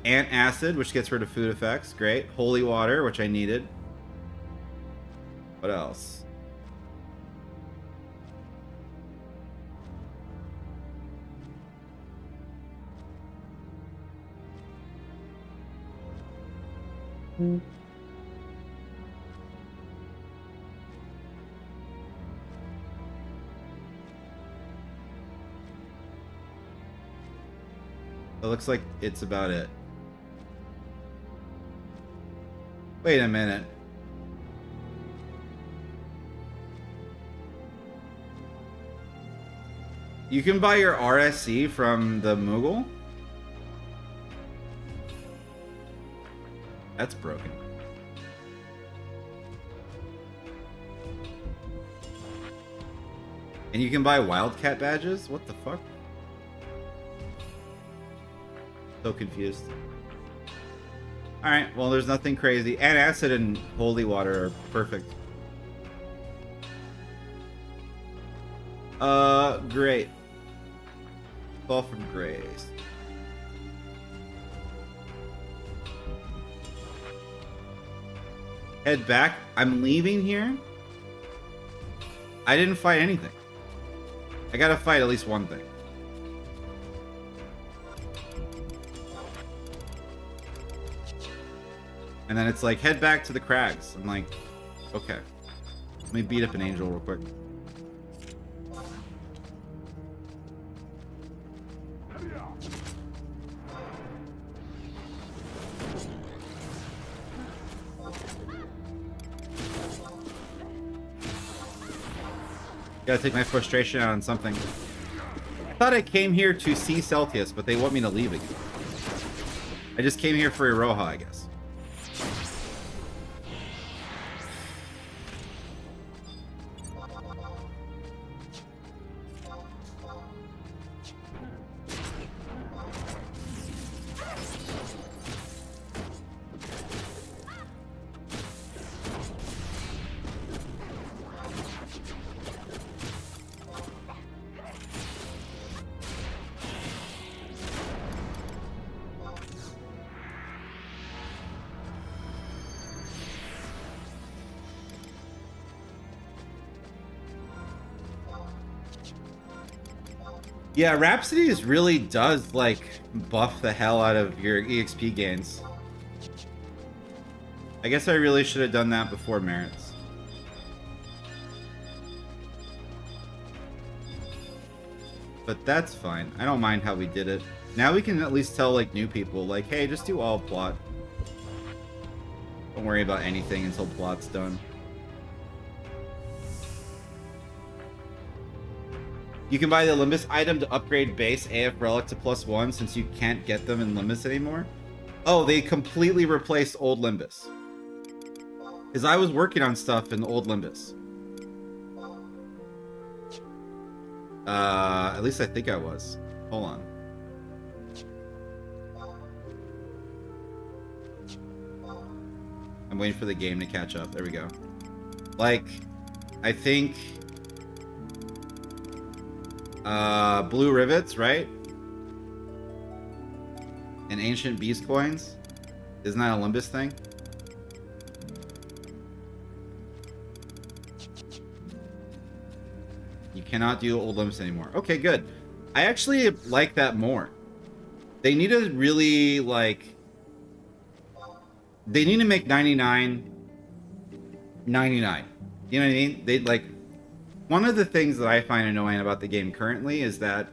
Antacid, which gets rid of food effects. Great. Holy water, which I needed. What else? It looks like it's about it. Wait a minute. You can buy your RSC from the Moogle? That's broken. And you can buy Wildcat badges? What the fuck? So confused. Alright, well there's nothing crazy. And acid and holy water are perfect. Great. Fall from grace. Head back. I'm leaving here. I didn't fight anything. I gotta fight at least one thing. And then it's like, head back to the crags. I'm like, okay. Let me beat up an angel real quick. Gotta take my frustration out on something. I thought I came here to see Celtius, but they want me to leave again. I just came here for Iroha, I guess. Yeah, Rhapsodies really does, like, buff the hell out of your EXP gains. I guess I really should have done that before Merits. But that's fine. I don't mind how we did it. Now we can at least tell, like, new people, like, hey, just do all plot. Don't worry about anything until plot's done. You can buy the Limbus item to upgrade base AF Relic to +1 since you can't get them in Limbus anymore. Oh, they completely replaced old Limbus. Because I was working on stuff in the old Limbus. At least I think I was. Hold on. I'm waiting for the game to catch up. There we go. Like, I think... Blue Rivets, right? And Ancient Beast Coins. Isn't that a Limbus thing? You cannot do old Limbus anymore. Okay, good. I actually like that more. They need to really, like... They need to make 99... 99. You know what I mean? They, like... One of the things that I find annoying about the game currently is that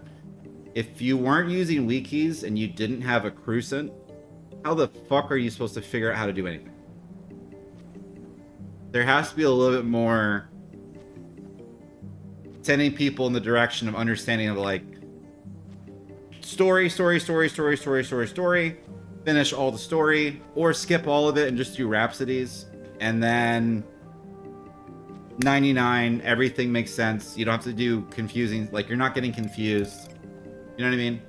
if you weren't using wikis and you didn't have a crucent, how the fuck are you supposed to figure out how to do anything? There has to be a little bit more sending people in the direction of understanding of, like, story, finish all the story, or skip all of it and just do Rhapsodies, and then 99, everything makes sense. You don't have to do confusing, like, you're not getting confused. You know what I mean?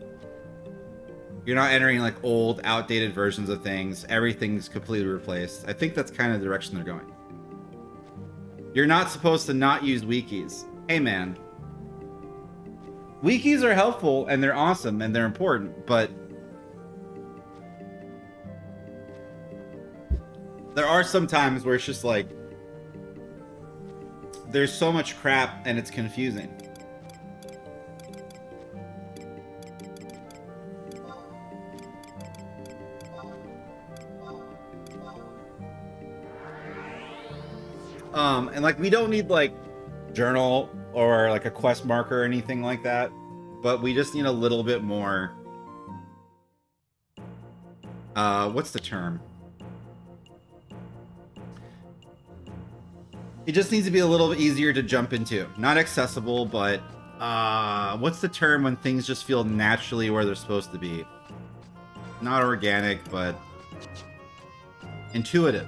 You're not entering, like, old, outdated versions of things. Everything's completely replaced. I think that's kind of the direction they're going. You're not supposed to not use wikis. Hey, man. Wikis are helpful, and they're awesome, and they're important, but there are some times where it's just like, there's so much crap and it's confusing. And like, we don't need like journal or like a quest marker or anything like that, but we just need a little bit more, what's the term? It just needs to be a little bit easier to jump into. Not accessible, but what's the term when things just feel naturally where they're supposed to be? Not organic, but intuitive.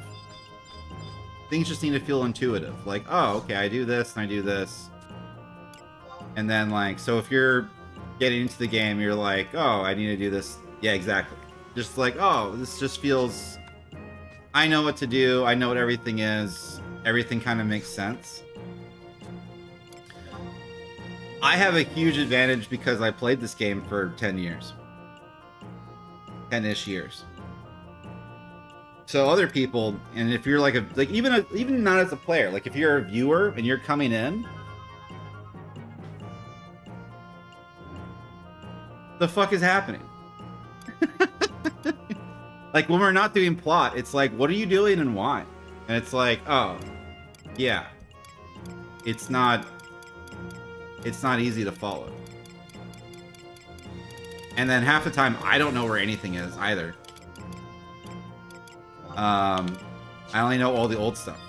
Things just need to feel intuitive. Like, oh, okay, I do this and I do this. And then, like, so if you're getting into the game, you're like, oh, I need to do this. Yeah, exactly. Just like, oh, this just feels... I know what to do. I know what everything is. Everything kind of makes sense. I have a huge advantage because I played this game for 10 years. 10-ish years. So other people, and if you're like even not as a player, like if you're a viewer and you're coming in, the fuck is happening? Like when we're not doing plot, it's like, what are you doing and why? And it's like, oh, yeah, it's not easy to follow. And then half the time, I don't know where anything is either. I only know all the old stuff.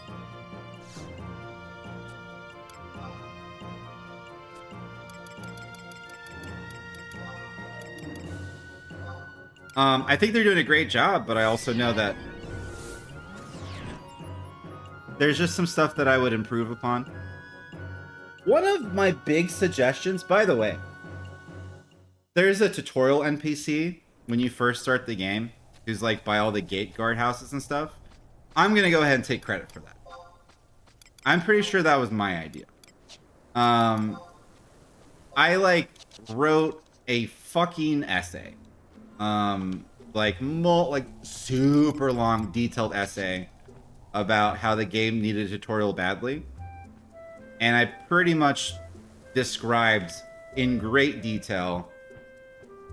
I think they're doing a great job, but I also know that there's just some stuff that I would improve upon. One of my big suggestions, by the way, there's a tutorial NPC when you first start the game who's like by all the gate guard houses and stuff. I'm gonna go ahead and take credit for that. I'm pretty sure that was my idea. I like wrote a fucking essay. Like super long, detailed essay about how the game needed a tutorial badly. And I pretty much described in great detail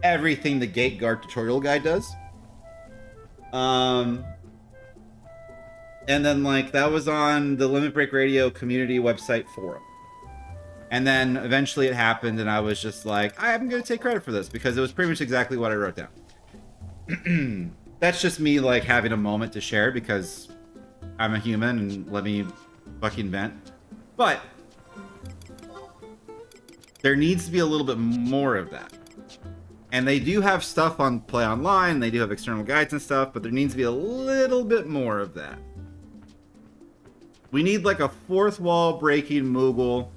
everything the gate guard tutorial guide does. And then like that was on the Limit Break Radio community website forum. And then eventually it happened and I was just like, I'm going to take credit for this because it was pretty much exactly what I wrote down. That's just me like having a moment to share because I'm a human and let me fucking vent. But there needs to be a little bit more of that. And they do have stuff on Play Online, they do have external guides and stuff, but there needs to be a little bit more of that. We need like a fourth wall breaking Moogle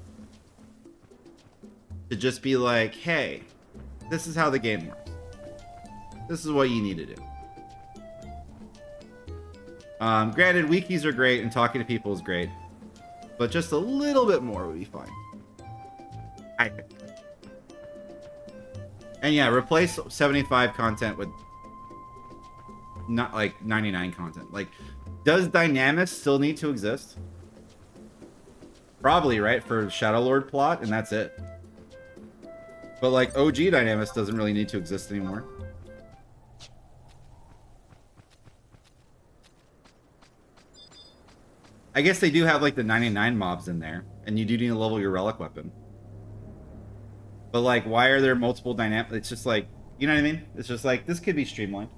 to just be like, hey, this is how the game works. This is what you need to do. Granted, wikis are great and talking to people is great, but just a little bit more would be fine. I think. And yeah, replace 75 content with not like 99 content. Like, does Dynamis still need to exist? Probably, right? For Shadow Lord plot, and that's it. But like OG Dynamis doesn't really need to exist anymore. I guess they do have like the 99 mobs in there, and you do need to level your relic weapon. But like, why are there multiple dynamic? It's just like, you know what I mean? It's just like, this could be streamlined.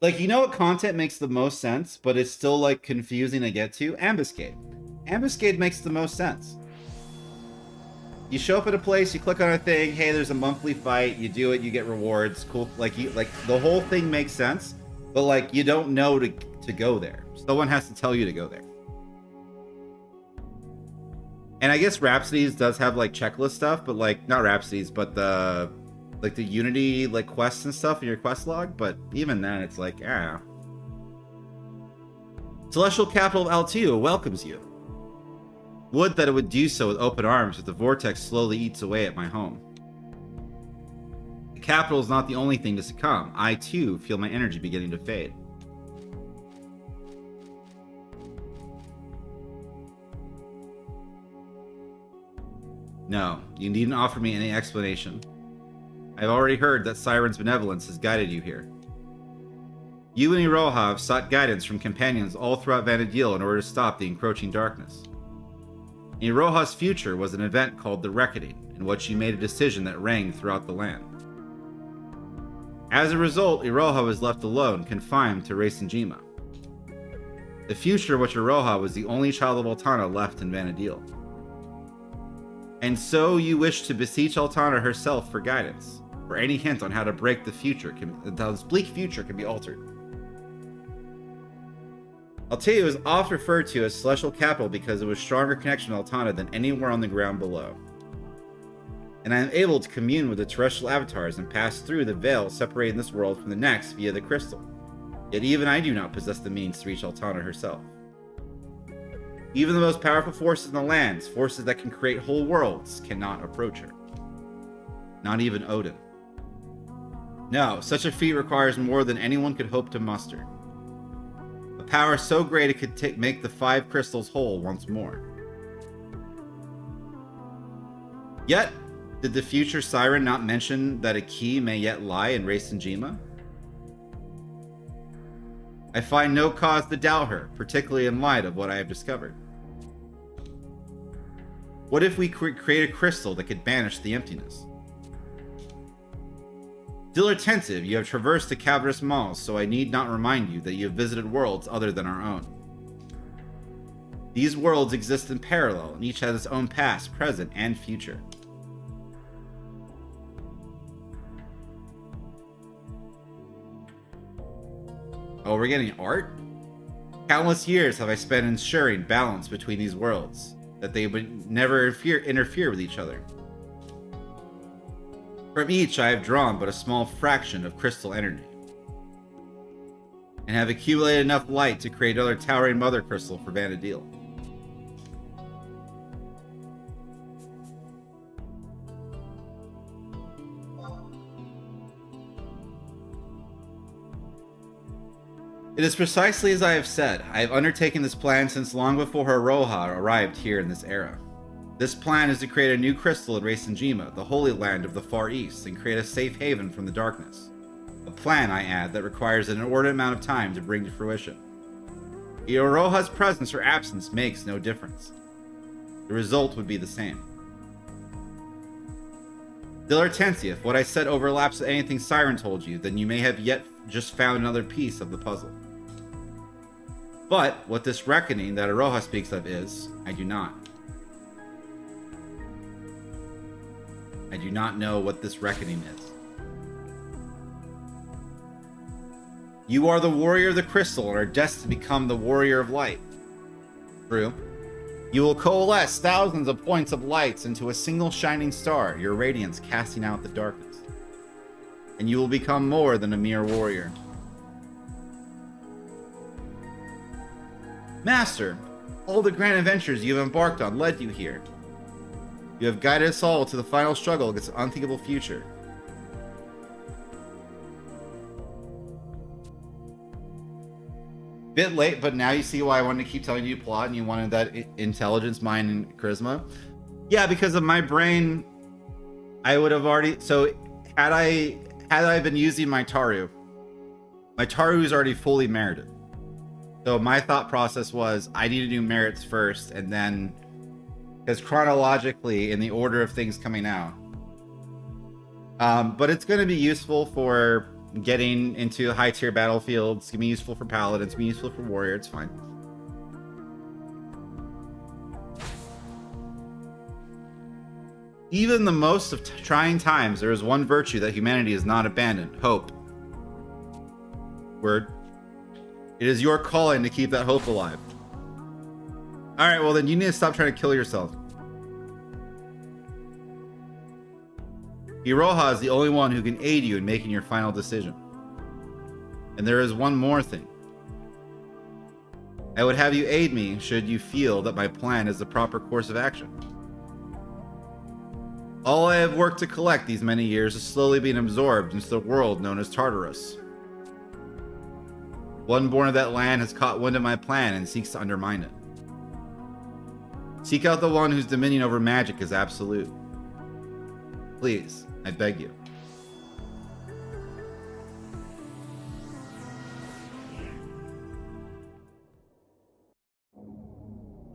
Like, you know what content makes the most sense, but it's still like confusing to get to? Ambuscade. Ambuscade makes the most sense. You show up at a place, you click on a thing, hey, there's a monthly fight, you do it, you get rewards, cool. Like the whole thing makes sense, but like you don't know to go there. Someone has to tell you to go there. And I guess Rhapsodies does have like checklist stuff, but like not Rhapsodies, but the like the Unity like quests and stuff in your quest log, but even then it's like, ah. Celestial Capital of Altea welcomes you. Would that it would do so with open arms, but the vortex slowly eats away at my home. The capital is not the only thing to succumb. I too feel my energy beginning to fade. No, you needn't offer me any explanation. I've already heard that Siren's benevolence has guided you here. You and Iroha have sought guidance from companions all throughout Vana'Diel in order to stop the encroaching darkness. Iroha's future was an event called the Reckoning, in which she made a decision that rang throughout the land. As a result, Iroha was left alone, confined to Reisenjima. The future of which Iroha was the only child of Altana left in Vana'Diel. And so you wish to beseech Altana herself for guidance, for any hint on how to break the future, how this bleak future can be altered. Altea is oft referred to as Celestial Capital because it was stronger connection with Altana than anywhere on the ground below. And I am able to commune with the terrestrial avatars and pass through the veil separating this world from the next via the crystal. Yet even I do not possess the means to reach Altana herself. Even the most powerful forces in the lands, forces that can create whole worlds, cannot approach her. Not even Odin. No, such a feat requires more than anyone could hope to muster. A power so great it could make the 5 crystals whole once more. Yet, did the future Siren not mention that a key may yet lie in Raisenjima? I find no cause to doubt her, particularly in light of what I have discovered. What if we create a crystal that could banish the emptiness? Still attentive, you have traversed the cavernous malls, so I need not remind you that you have visited worlds other than our own. These worlds exist in parallel, and each has its own past, present, and future. Oh, we're getting art? Countless years have I spent ensuring balance between these worlds, that they would never interfere with each other. From each I have drawn but a small fraction of crystal energy, and have accumulated enough light to create another towering mother crystal for Vana'Diel. It is precisely as I have said. I have undertaken this plan since long before Roha arrived here in this era. This plan is to create a new crystal in Raisenjima, the Holy Land of the Far East, and create a safe haven from the darkness. A plan, I add, that requires an inordinate amount of time to bring to fruition. Roha's presence or absence makes no difference. The result would be the same. Dilartensia, if what I said overlaps with anything Siren told you, then you may have yet just found another piece of the puzzle. But what this reckoning that Roha speaks of is, I do not. I do not know what this reckoning is. You are the warrior of the crystal and are destined to become the warrior of light. True. You will coalesce thousands of points of lights into a single shining star, your radiance casting out the darkness. And you will become more than a mere warrior. Master, all the grand adventures you have embarked on led you here. You have guided us all to the final struggle against an unthinkable future. Bit late, but now you see why I wanted to keep telling you plot and you wanted that intelligence, mind, and charisma. Yeah, because of my brain, I would have already... So, had I been using my Taru is already fully merited. So my thought process was, I need to do merits first, and then... Because chronologically, in the order of things coming out. But it's going to be useful for getting into high-tier battlefields. It's going to be useful for paladins. It's going to be useful for warrior. It's fine. Even the most of trying times, there is one virtue that humanity has not abandoned. Hope. Word. It is your calling to keep that hope alive. Alright, well then you need to stop trying to kill yourself. Iroha is the only one who can aid you in making your final decision. And there is one more thing. I would have you aid me should you feel that my plan is the proper course of action. All I have worked to collect these many years is slowly being absorbed into the world known as Tartarus. One born of that land has caught wind of my plan and seeks to undermine it. Seek out the one whose dominion over magic is absolute. Please, I beg you.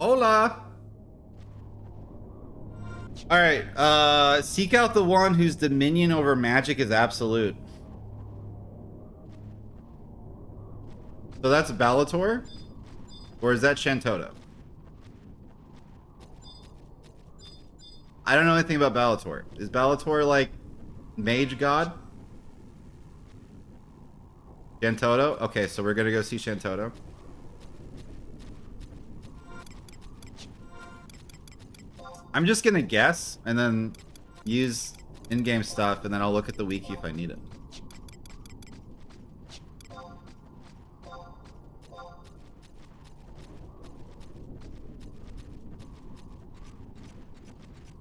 Hola! Alright, seek out the one whose dominion over magic is absolute. So that's Balator? Or is that Shantotto? I don't know anything about Balator. Is Balator like Mage God? Shantotto? Okay, so we're gonna go see Shantotto. I'm just gonna guess and then use in-game stuff, and then I'll look at the wiki if I need it.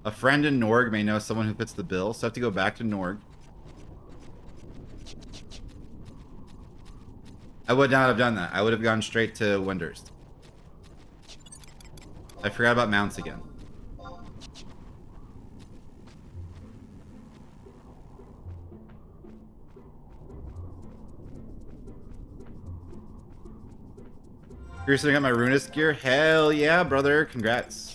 A friend in Norg may know someone who fits the bill, so I have to go back to Norg. I would not have done that. I would have gone straight to Windhurst. I forgot about mounts again. You're sitting on my Runist gear? Hell yeah, brother. Congrats.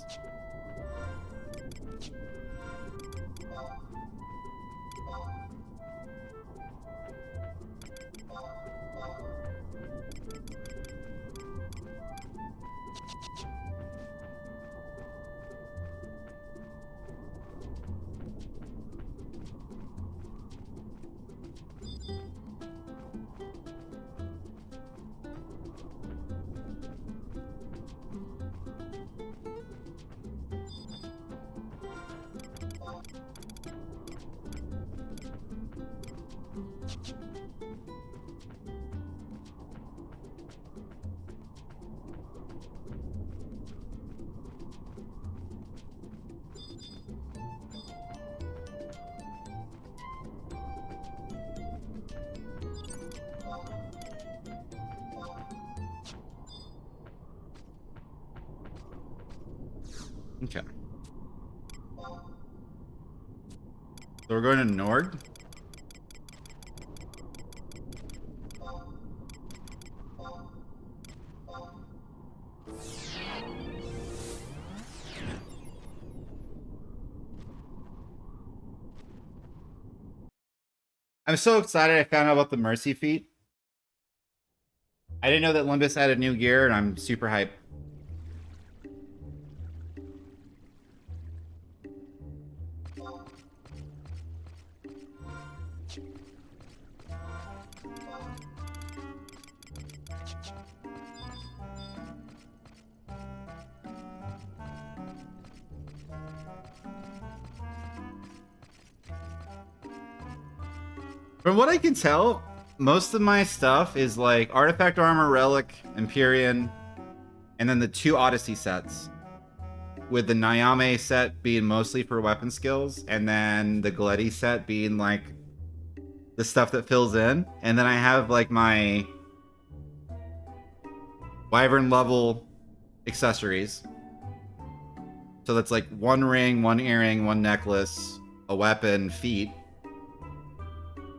Okay. So we're going to Norg. I'm so excited I found out about the Mercy feat. I didn't know that Limbus added new gear, and I'm super hyped. From what I can tell, most of my stuff is like Artifact Armor, Relic, Empyrean, and then the 2 Odyssey sets. With the Nyame set being mostly for weapon skills, and then the Gleddy set being like the stuff that fills in. And then I have like my Wyvern level accessories. So that's like 1 ring, 1 earring, 1 necklace, a weapon, feet.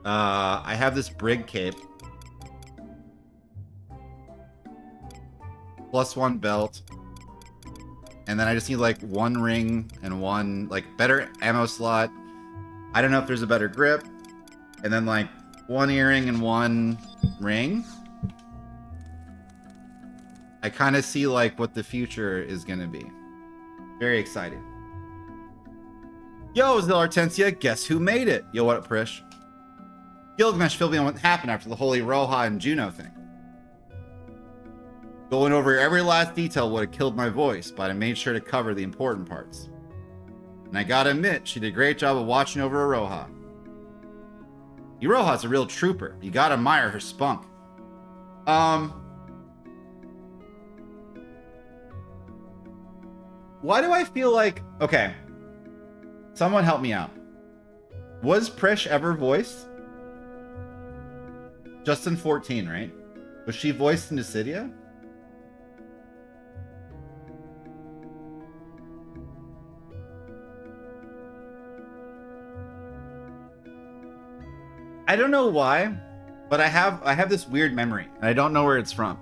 I have this Brig cape. +1 belt. And then I just need like 1 ring and 1 like better ammo slot. I don't know if there's a better grip. And then like 1 earring and 1 ring. I kind of see like what the future is going to be. Very exciting. Yo, Zil Artensia, guess who made it? Yo, what up, Prish? Gilgamesh filled me on what happened after the Holy Roja and Juno thing. Going over every last detail would have killed my voice, but I made sure to cover the important parts. And I gotta admit, she did a great job of watching over Roja. Roja's a real trooper. You gotta admire her spunk. Why do I feel like... Okay. Someone help me out. Was Prish ever voiced? Just in 14, right? Was she voiced in Dissidia? I don't know why, but I have this weird memory, and I don't know where it's from.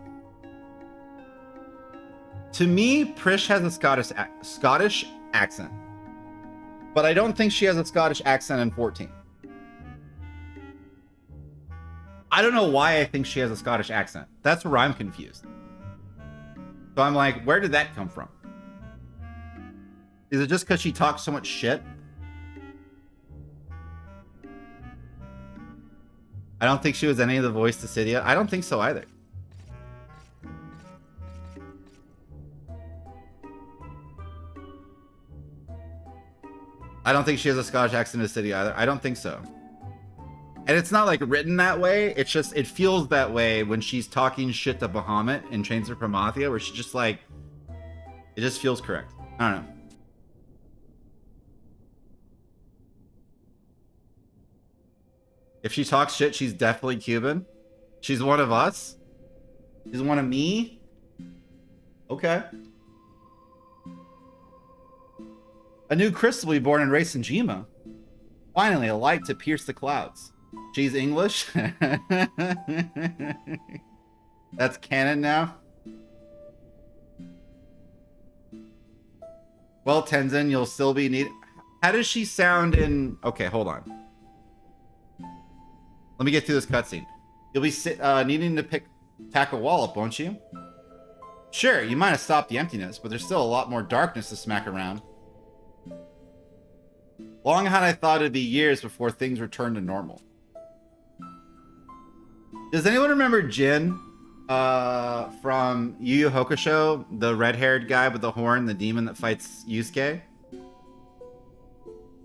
To me, Prish has a Scottish accent, but I don't think she has a Scottish accent in 14. I don't know why I think she has a Scottish accent. That's where I'm confused. So I'm like, where did that come from? Is it just because she talks so much shit? I don't think she was any of the voice to Cydia. I don't think so either. I don't think she has a Scottish accent to Cydia either. I don't think so. And it's not like written that way. It's just, it feels that way when she's talking shit to Bahamut in Chains of Promathia, where she's just like, it just feels correct. I don't know. If she talks shit, she's definitely Cuban. She's one of us. She's one of me. Okay. A new crystal will be born in Racingima. Finally, a light to pierce the clouds. She's English? That's canon now? Well, Tenzin, you'll still be needed. How does she sound in... Okay, hold on. Let me get through this cutscene. You'll be needing to pack a wallop, won't you? Sure, you might have stopped the emptiness, but there's still a lot more darkness to smack around. Long had I thought it'd be years before things returned to normal. Does anyone remember Jin from Yu Yu Hakusho? The red-haired guy with the horn, the demon that fights Yusuke?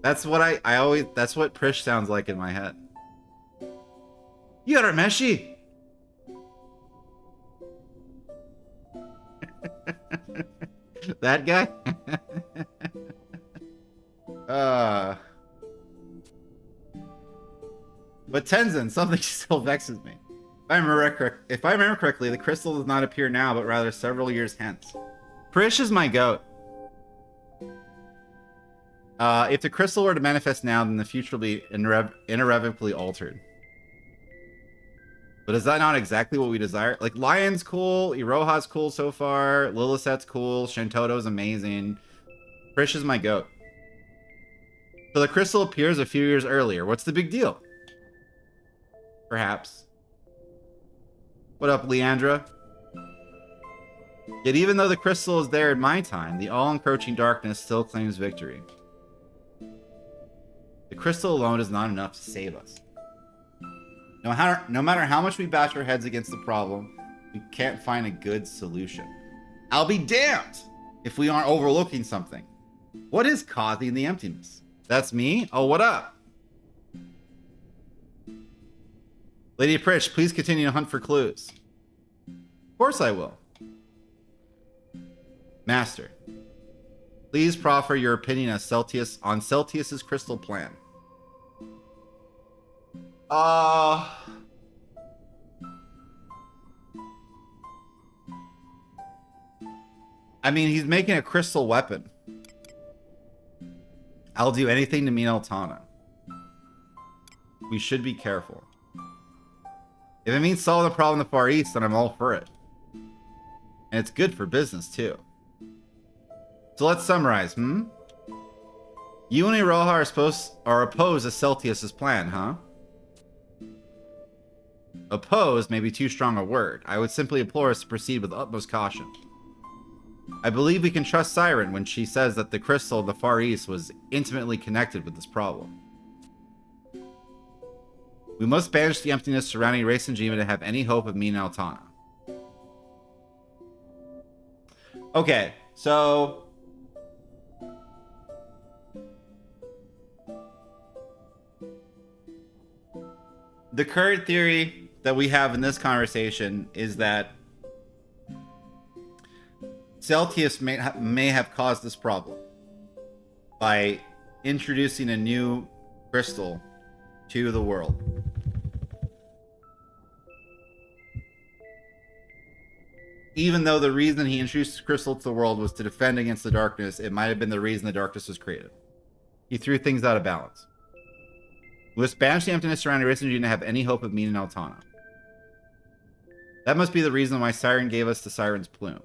That's what I always... That's what Prish sounds like in my head. Yarameshi! That guy? But Tenzin, something still vexes me. If I remember correctly, the crystal does not appear now, but rather several years hence. Prish is my goat. If the crystal were to manifest now, then the future will be irrevocably altered. But is that not exactly what we desire? Like, Lion's cool, Iroha's cool so far, Liliset's cool, Shantoto's amazing. Prish is my goat. So the crystal appears a few years earlier. What's the big deal? Perhaps. What up, Leandra? Yet even though the crystal is there in my time, the all-encroaching darkness still claims victory. The crystal alone is not enough to save us. No matter how much we bash our heads against the problem, we can't find a good solution. I'll be damned if we aren't overlooking something. What is causing the emptiness? That's me? Oh, what up? Lady Prish, please continue to hunt for clues. Of course I will. Master, please proffer your opinion on Celtius's crystal plan. I mean, he's making a crystal weapon. I'll do anything to meet Altana. We should be careful. If it means solving the problem in the Far East, then I'm all for it. And it's good for business, too. So let's summarize, You and Iroha are opposed to Celtius's plan, huh? Opposed may be too strong a word. I would simply implore us to proceed with utmost caution. I believe we can trust Siren when she says that the crystal of the Far East was intimately connected with this problem. We must banish the emptiness surrounding Racingima to have any hope of meeting Altana. Okay, so... the current theory that we have in this conversation is that Celtius may have caused this problem by introducing a new crystal to the world. Even though the reason he introduced the crystal to the world was to defend against the darkness, it might have been the reason the darkness was created. He threw things out of balance. We must banish the emptiness surrounding Racingima to have any hope of meeting Altana. That must be the reason why Siren gave us the Siren's plume.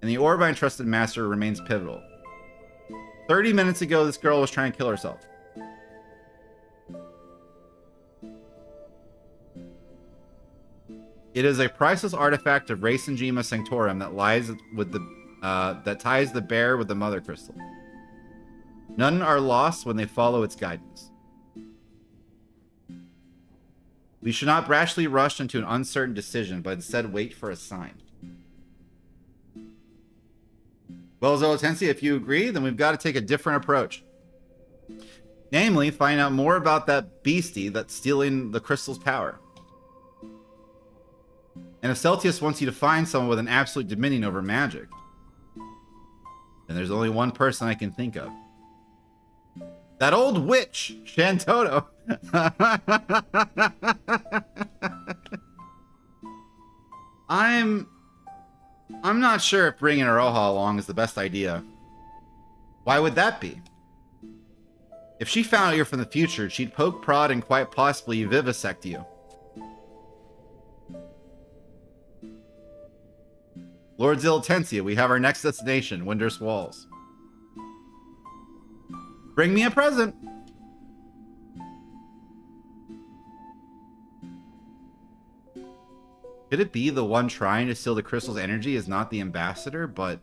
And the orb I entrusted Master remains pivotal. 30 minutes ago, this girl was trying to kill herself. It is a priceless artifact of Racingima Sanctorum that lies with the that ties the bear with the mother crystal. None are lost when they follow its guidance. We should not rashly rush into an uncertain decision, but instead wait for a sign. Well, Zolotensi, if you agree, then we've got to take a different approach. Namely, find out more about that beastie that's stealing the crystal's power. And if Celtius wants you to find someone with an absolute dominion over magic, then there's only one person I can think of. That old witch, Shantoto. I'm not sure if bringing Aroha along is the best idea. Why would that be? If she found out you're from the future, she'd poke, prod, and quite possibly vivisect you. Lord Ziltensia, we have our next destination, Windurst Walls. Bring me a present. Could it be the one trying to steal the crystal's energy is not the ambassador, but...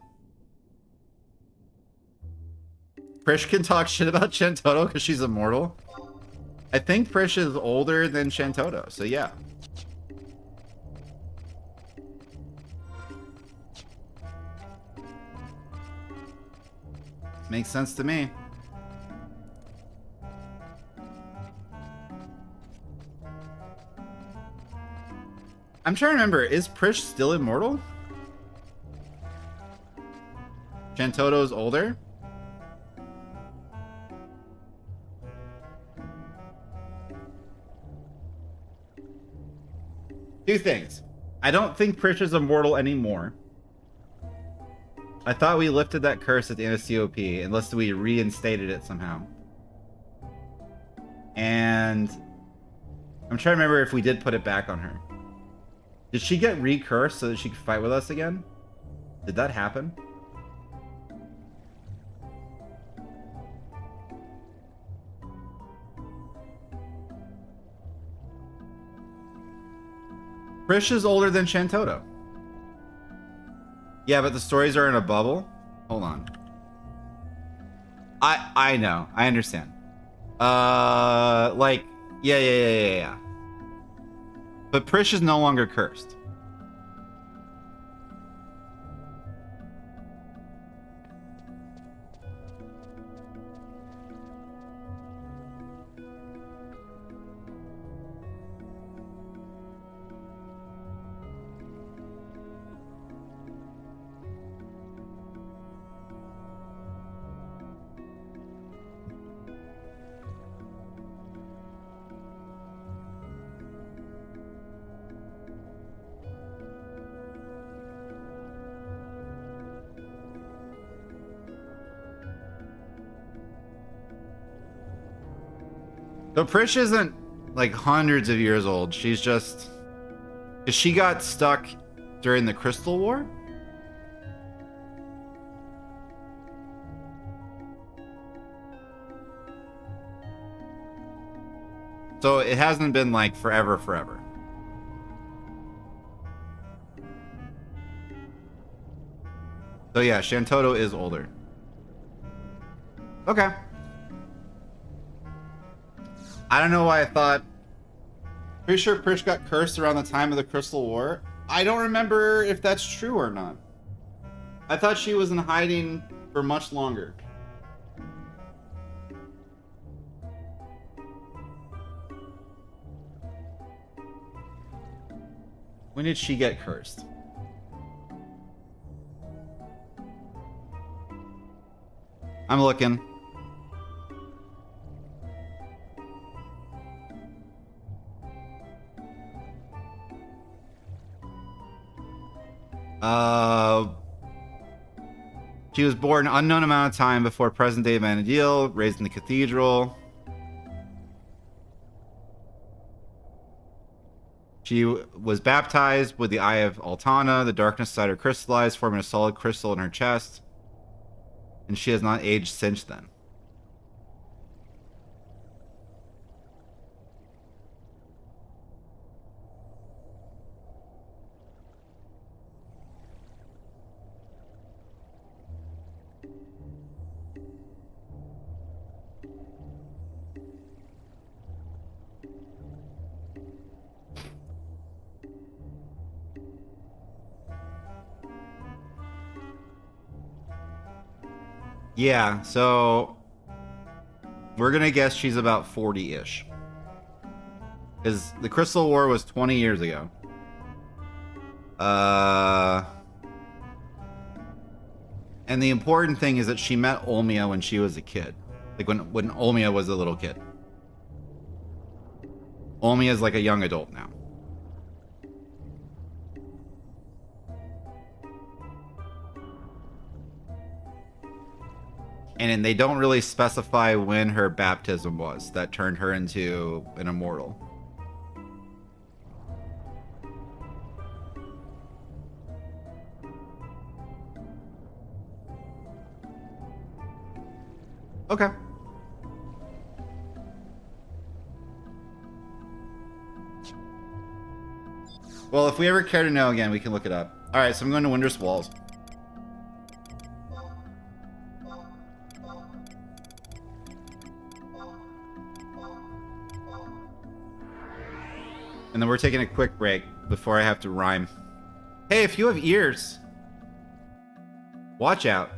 Prish can talk shit about Shantoto because she's immortal? I think Prish is older than Shantoto, so yeah. Makes sense to me. I'm trying to remember, is Prish still immortal? Shantoto's older? Two things. I don't think Prish is immortal anymore. I thought we lifted that curse at the end of COP, unless we reinstated it somehow. And I'm trying to remember if we did put it back on her. Did she get recursed so that she could fight with us again? Did that happen? Prish is older than Shantoto. Yeah, but the stories are in a bubble. Hold on. I know. I understand. Like, yeah. But Prish is no longer cursed. So Prish isn't like hundreds of years old. She's just... She got stuck during the Crystal War? So it hasn't been like forever. So yeah, Shantoto is older. Okay. I don't know why I thought... Pretty sure Prish got cursed around the time of the Crystal War. I don't remember if that's true or not. I thought she was in hiding for much longer. When did she get cursed? I'm looking. She was born an unknown amount of time before present-day Vana'Diel, raised in the cathedral. She was baptized with the Eye of Altana. The darkness inside her crystallized, forming a solid crystal in her chest. And she has not aged since then. Yeah, so we're gonna guess she's about 40-ish. Because the Crystal War was 20 years ago. And the important thing is that she met Olmia when she was a kid. Like when Olmia was a little kid. Omi is like a young adult now. And they don't really specify when her baptism was that turned her into an immortal. Okay. Well, if we ever care to know again, we can look it up. All right, so I'm going to Windrest Walls. And then we're taking a quick break before I have to rhyme. Hey, if you have ears, watch out.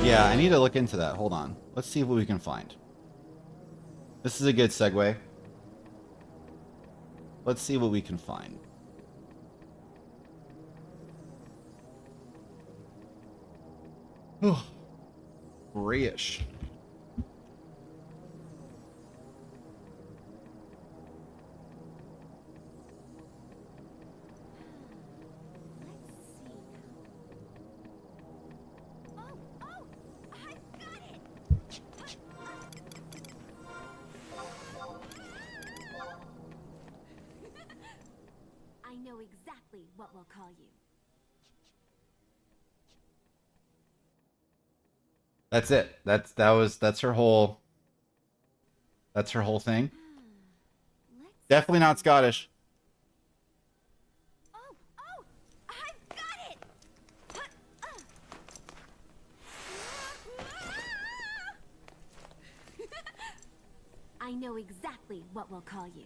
Yeah, I need to look into that. Hold on. Let's see what we can find. This is a good segue. Let's see what we can find. Grayish. I know exactly what we'll call you. That's it. That's her whole thing. Definitely not Scottish. Oh, I've got it. I know exactly what we'll call you.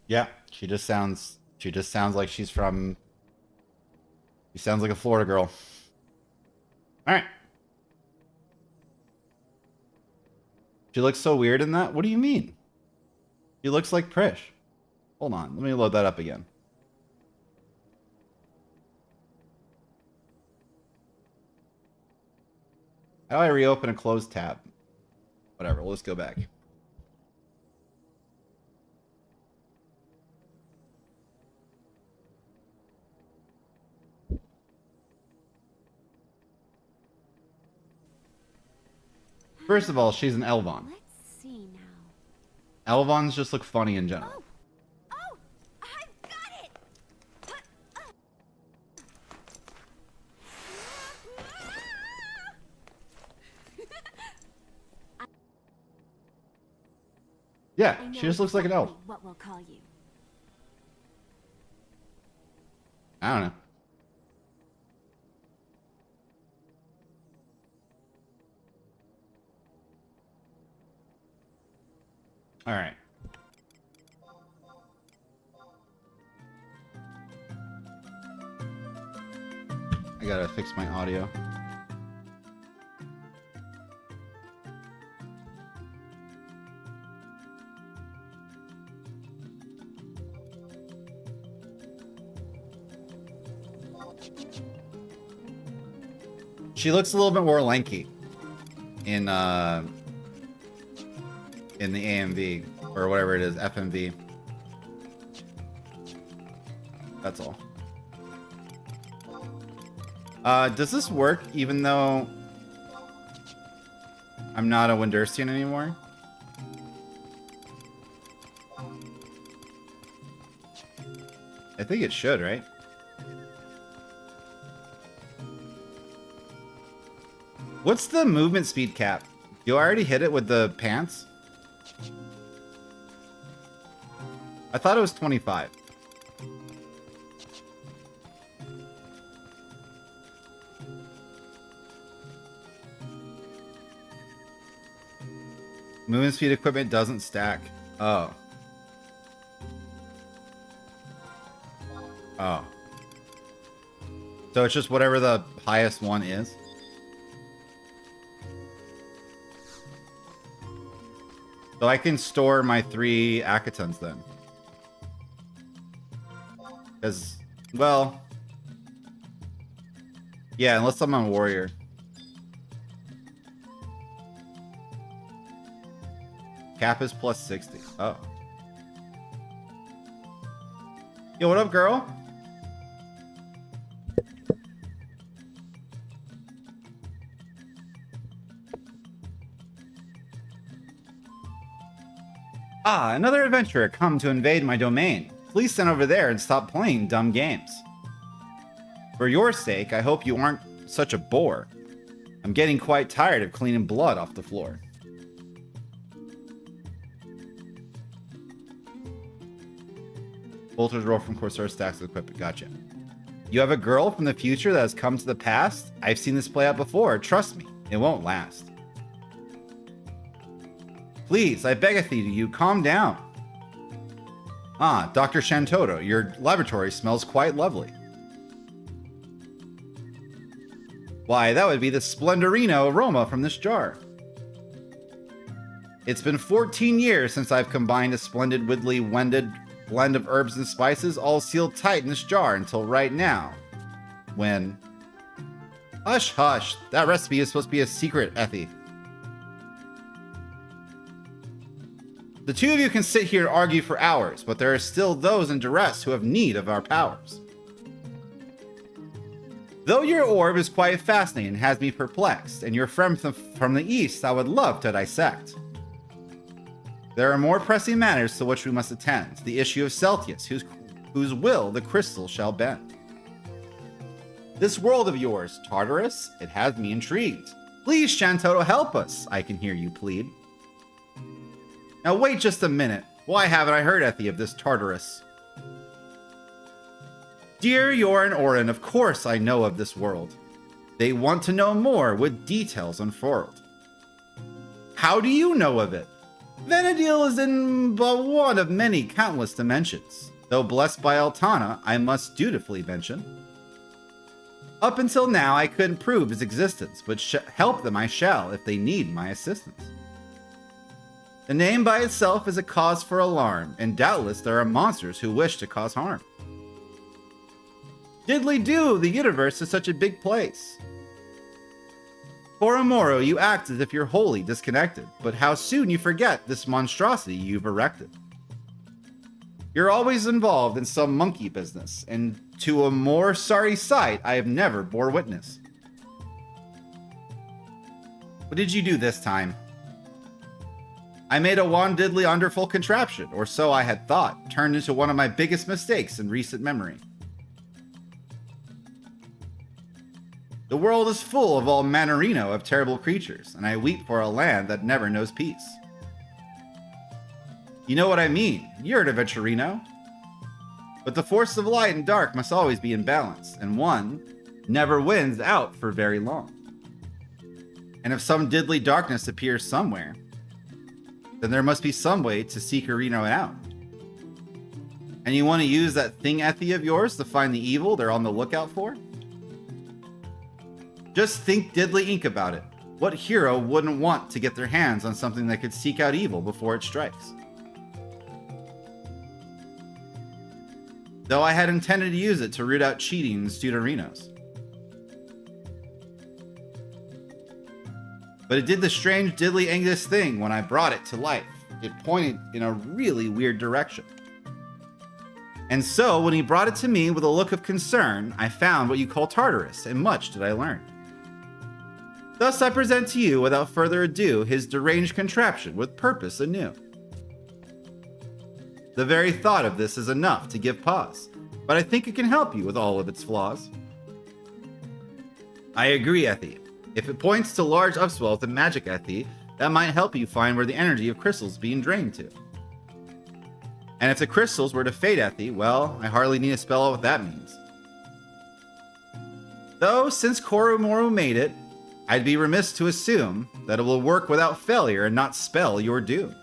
Yeah, she just sounds like she sounds like a Florida girl. All right. She looks so weird in that. What do you mean? She looks like Prish. Hold on, let me load that up again. How do I reopen a closed tab? Whatever, let's go back. First of all, she's an Elvon. Let's see now. Elvons just look funny in general. Oh, I've got it. Yeah, I know she just looks like an elf. exactly what we'll call you. I don't know. All right. I gotta fix my audio. She looks a little bit more lanky in the AMV or whatever it is, FMV. That's all. Does this work even though I'm not a Windurstian anymore? I think it should, right? What's the movement speed cap? You already hit it with the pants? I thought it was 25. Movement speed equipment doesn't stack. Oh. Oh. So it's just whatever the highest one is? So I can store my 3 Akatons then. Because, well... yeah, unless I'm on warrior. Cap is plus 60. Oh. Yo, what up, girl? Ah, another adventurer come to invade my domain. Please send over there and stop playing dumb games. For your sake, I hope you aren't such a bore. I'm getting quite tired of cleaning blood off the floor. Bolter's roll from Corsair stacks of equipment. Gotcha. You have a girl from the future that has come to the past? I've seen this play out before. Trust me, it won't last. Please, I beg of you, calm down. Ah, Dr. Shantoto, your laboratory smells quite lovely. Why, that would be the Splendorino aroma from this jar. It's been 14 years since I've combined a splendid, widdly, wended blend of herbs and spices, all sealed tight in this jar until right now. When... Hush, hush. That recipe is supposed to be a secret, Effie. The two of you can sit here and argue for hours, but there are still those in duress who have need of our powers. Though your orb is quite fascinating and has me perplexed, and your friend from the east I would love to dissect. There are more pressing matters to which we must attend. The issue of Celtius, whose will the crystal shall bend. This world of yours, Tartarus, it has me intrigued. Please, Shantotto, help us, I can hear you plead. Now wait just a minute. Why haven't I heard, Effie, of this Tartarus? Dear Yorin Orin, of course I know of this world. They want to know more with details unfurled. How do you know of it? Vana'Diel is in but one of many countless dimensions. Though blessed by Altana, I must dutifully mention. Up until now, I couldn't prove his existence, but help them I shall if they need my assistance. The name by itself is a cause for alarm, and doubtless there are monsters who wish to cause harm. Diddly do, the universe is such a big place. Koromoro, you act as if you're wholly disconnected, but how soon you forget this monstrosity you've erected. You're always involved in some monkey business, and to a more sorry sight I have never bore witness. What did you do this time? I made a wandidly wonderful contraption, or so I had thought, turned into one of my biggest mistakes in recent memory. The world is full of all mannerino of terrible creatures, and I weep for a land that never knows peace. You know what I mean, you're an adventurino. But the force of light and dark must always be in balance, and one never wins out for very long. And if some diddly darkness appears somewhere, then there must be some way to seek Reno out. And you want to use that thing Effie of yours to find the evil they're on the lookout for? Just think diddly ink about it. What hero wouldn't want to get their hands on something that could seek out evil before it strikes? Though I had intended to use it to root out cheating in Studerinos. But it did the strange diddly Angus thing when I brought it to life. It pointed in a really weird direction. And so, when he brought it to me with a look of concern, I found what you call Tartarus, and much did I learn. Thus I present to you, without further ado, his deranged contraption with purpose anew. The very thought of this is enough to give pause, but I think it can help you with all of its flaws. I agree, Effie. If it points to large upswells in magic, Effie, that might help you find where the energy of crystals is being drained to. And if the crystals were to fade, Effie, well, I hardly need to spell out what that means. Though, since Koromoro made it, I'd be remiss to assume that it will work without failure and not spell your doom.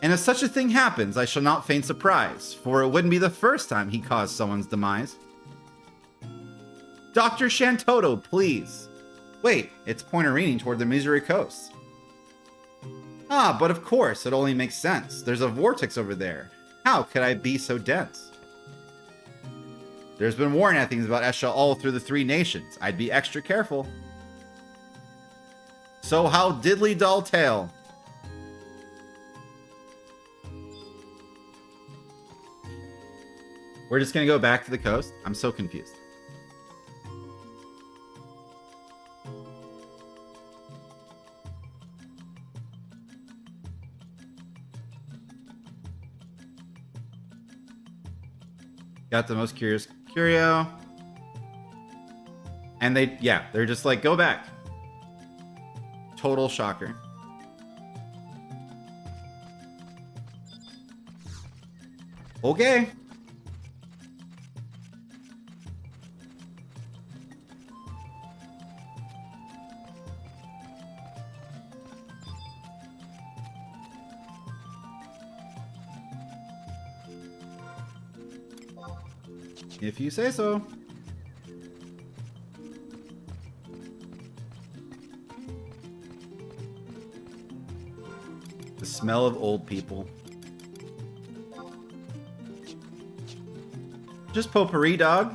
And if such a thing happens, I shall not feign surprise, for it wouldn't be the first time he caused someone's demise. Dr. Shantotto, please. Wait, it's pointerine toward the Misery Coast. Ah, but of course, it only makes sense. There's a vortex over there. How could I be so dense? There's been war and things about Esha all through the three nations. I'd be extra careful. So how diddly dull tale. We're just gonna go back to the coast? I'm so confused. Got the most curious curio. And they're just like, go back. Total shocker. Okay. If you say so. The smell of old people. Just potpourri, dog.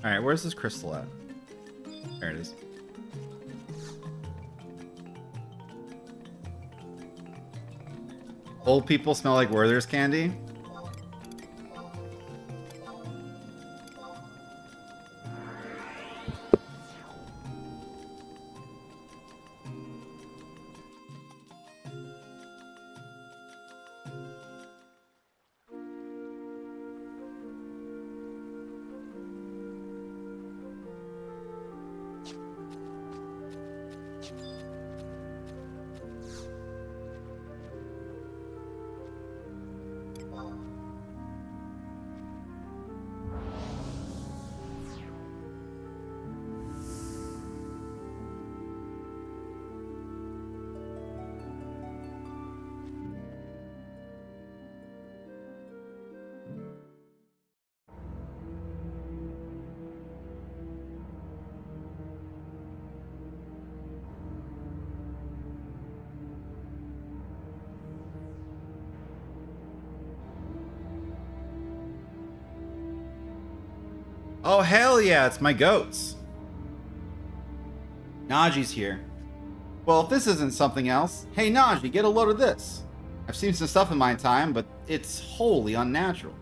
Alright, where's this crystal at? There it is. Old people smell like Werther's candy? Oh, hell yeah, it's my goats. Naji's here. Well, if this isn't something else, hey Naji, get a load of this. I've seen some stuff in my time, but it's wholly unnatural.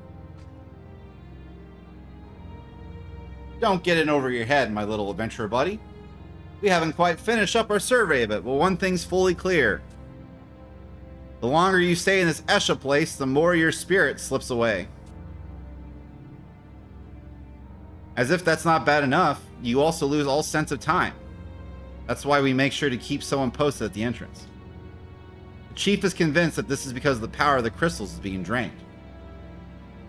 Don't get in over your head, my little adventurer buddy. We haven't quite finished up our survey of it, but one thing's fully clear. The longer you stay in this Esha place, the more your spirit slips away. As if that's not bad enough, you also lose all sense of time. That's why we make sure to keep someone posted at the entrance. The chief is convinced that this is because the power of the crystals is being drained.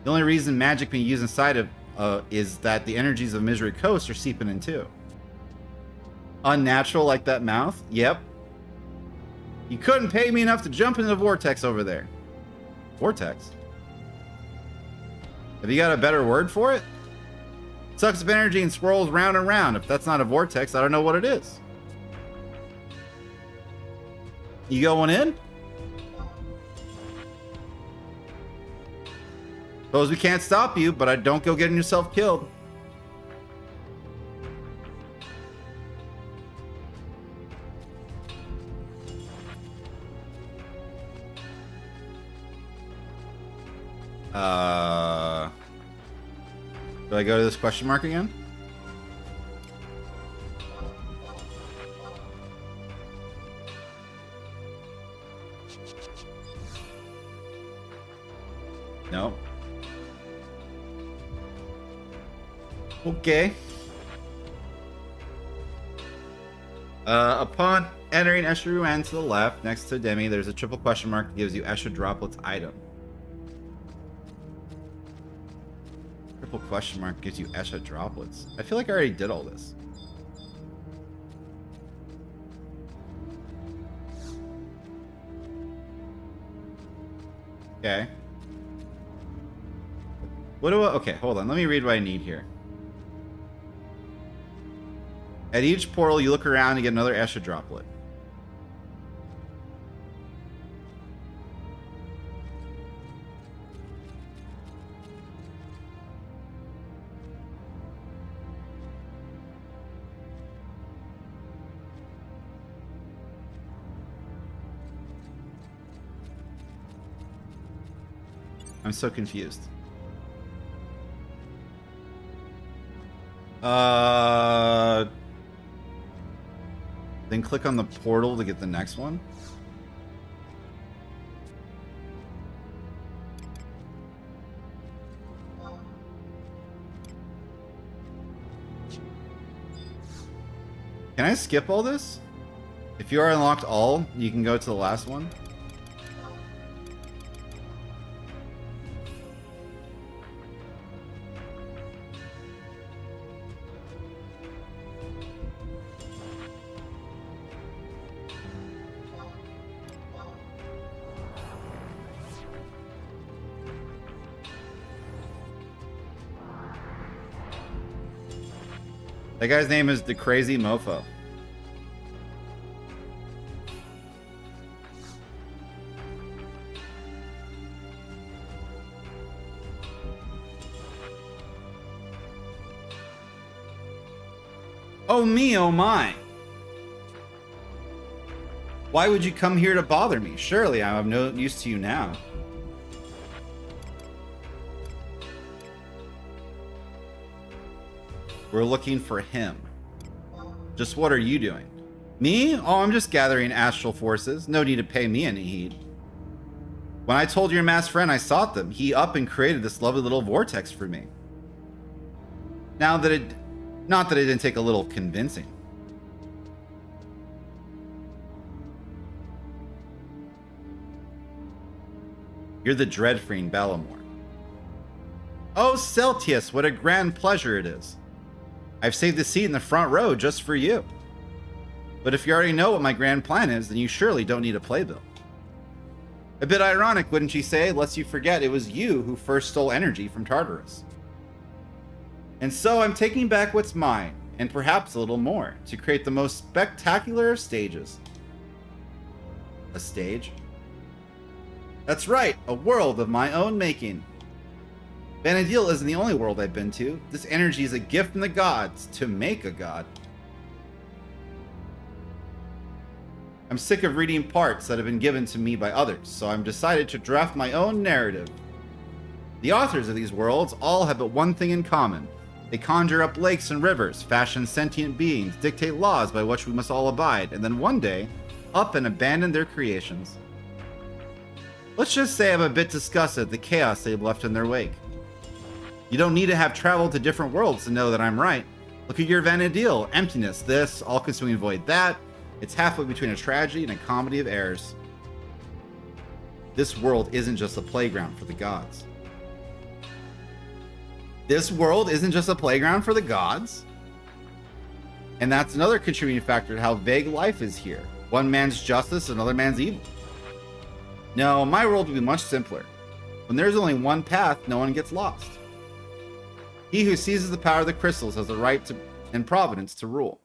The only reason magic being used inside of is that the energies of Misery Coast are seeping in too. Unnatural like that mouth? Yep. You couldn't pay me enough to jump into the vortex over there. Vortex? Have you got a better word for it? Sucks up energy and swirls round and round. If that's not a vortex, I don't know what it is. You going in? Suppose we can't stop you, but don't go getting yourself killed. Do I go to this question mark again? No. Okay. Upon entering Esha Ruan to the left, next to Demi, there's a triple question mark that gives you Esha Droplets item. Triple question mark gives you Esha Droplets. I feel like I already did all this. Okay. What do I... Okay, hold on. Let me read what I need here. At each portal, you look around and get another Esha Droplet. I'm so confused. Then click on the portal to get the next one. Can I skip all this? If you are unlocked all, you can go to the last one. That guy's name is the Crazy Mofo. Oh me, oh my. Why would you come here to bother me? Surely I am no use to you now. We're looking for him. Just what are you doing? Me? Oh, I'm just gathering astral forces. No need to pay me any heed. When I told your masked friend I sought them, he up and created this lovely little vortex for me. Not that it didn't take a little convincing. You're the Dreadfiend Balamor. Oh, Celtius, what a grand pleasure it is. I've saved a seat in the front row just for you. But if you already know what my grand plan is, then you surely don't need a playbill. A bit ironic, wouldn't you say, lest you forget it was you who first stole energy from Tartarus. And so I'm taking back what's mine, and perhaps a little more, to create the most spectacular of stages. A stage? That's right, a world of my own making. Vana'Diel isn't the only world I've been to. This energy is a gift from the gods to make a god. I'm sick of reading parts that have been given to me by others, so I've decided to draft my own narrative. The authors of these worlds all have but one thing in common. They conjure up lakes and rivers, fashion sentient beings, dictate laws by which we must all abide, and then one day, up and abandon their creations. Let's just say I'm a bit disgusted at the chaos they've left in their wake. You don't need to have traveled to different worlds to know that I'm right. Look at your Vana'Diel. Emptiness, this, all-consuming void, that. It's halfway between a tragedy and a comedy of errors. This world isn't just a playground for the gods. This world isn't just a playground for the gods? And that's another contributing factor to how vague life is here. One man's justice, another man's evil. No, my world would be much simpler. When there's only one path, no one gets lost. He who seizes the power of the crystals has the right to, and providence to rule.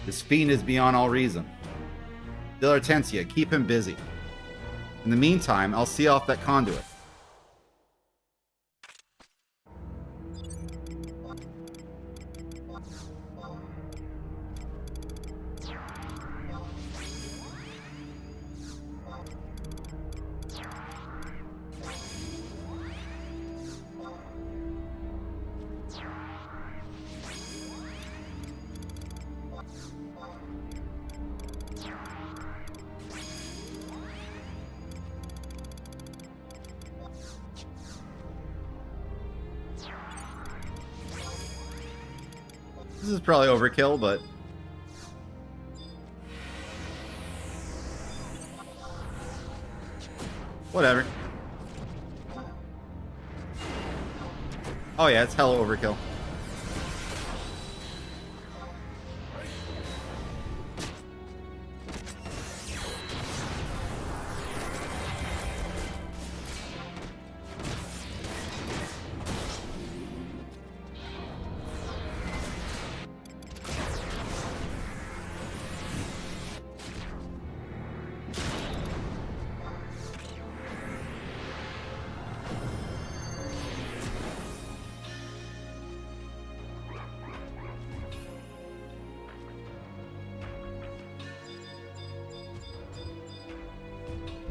This fiend is beyond all reason. Dilartensia, keep him busy. In the meantime, I'll see off that conduit. This is probably overkill, but whatever. Oh yeah, it's hella overkill.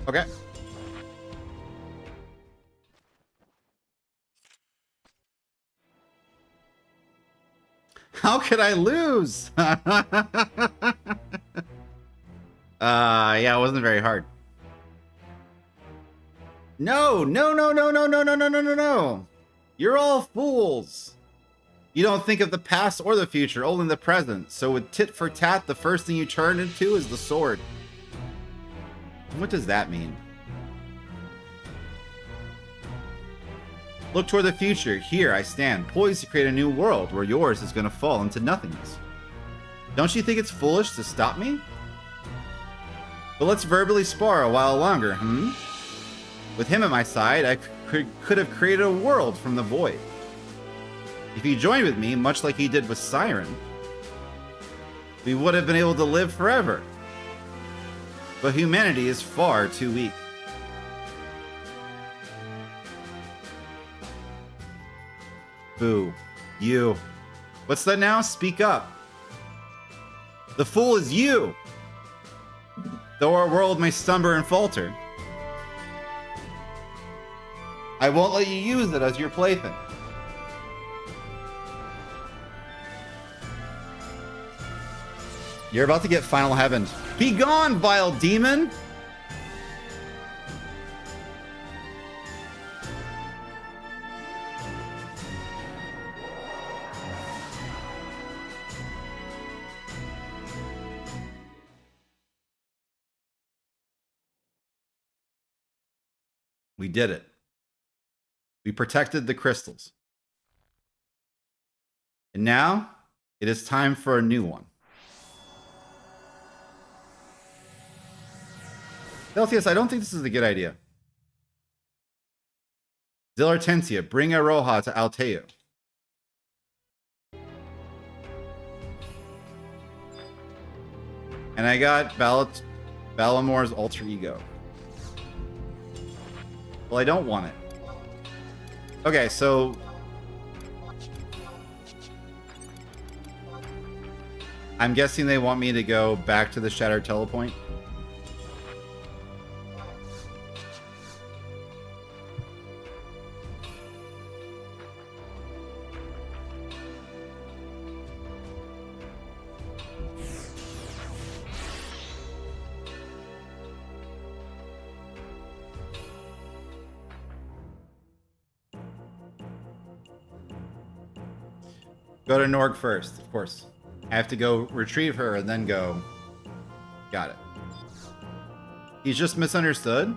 Okay. How could I lose? Yeah, it wasn't very hard. No, no, no, no, no, no, no, no, no, no, no. You're all fools. You don't think of the past or the future, only the present. So with tit for tat, the first thing you turn into is the sword. What does that mean? Look toward the future. Here I stand, poised to create a new world where yours is going to fall into nothingness. Don't you think it's foolish to stop me? But let's verbally spar a while longer, hmm? With him at my side, I could have created a world from the void. If you joined with me, much like he did with Siren, we would have been able to live forever. But humanity is far too weak. Boo. You. What's that now? Speak up. The fool is you! Though our world may stumble and falter, I won't let you use it as your plaything. You're about to get final heaven. Be gone, vile demon! We did it. We protected the crystals. And now, it is time for a new one. Celsius, I don't think this is a good idea. Zillartensia, bring Aroha to Alteo. And I got Balamore's alter ego. Well, I don't want it. Okay, so I'm guessing they want me to go back to the Shattered Telepoint. Go to Norg first, of course. I have to go retrieve her and then go. Got it. He's just misunderstood?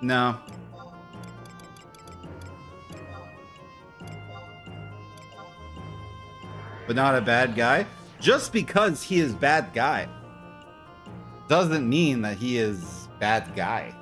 No. But not a bad guy? Just because he is bad guy doesn't mean that he is bad guy.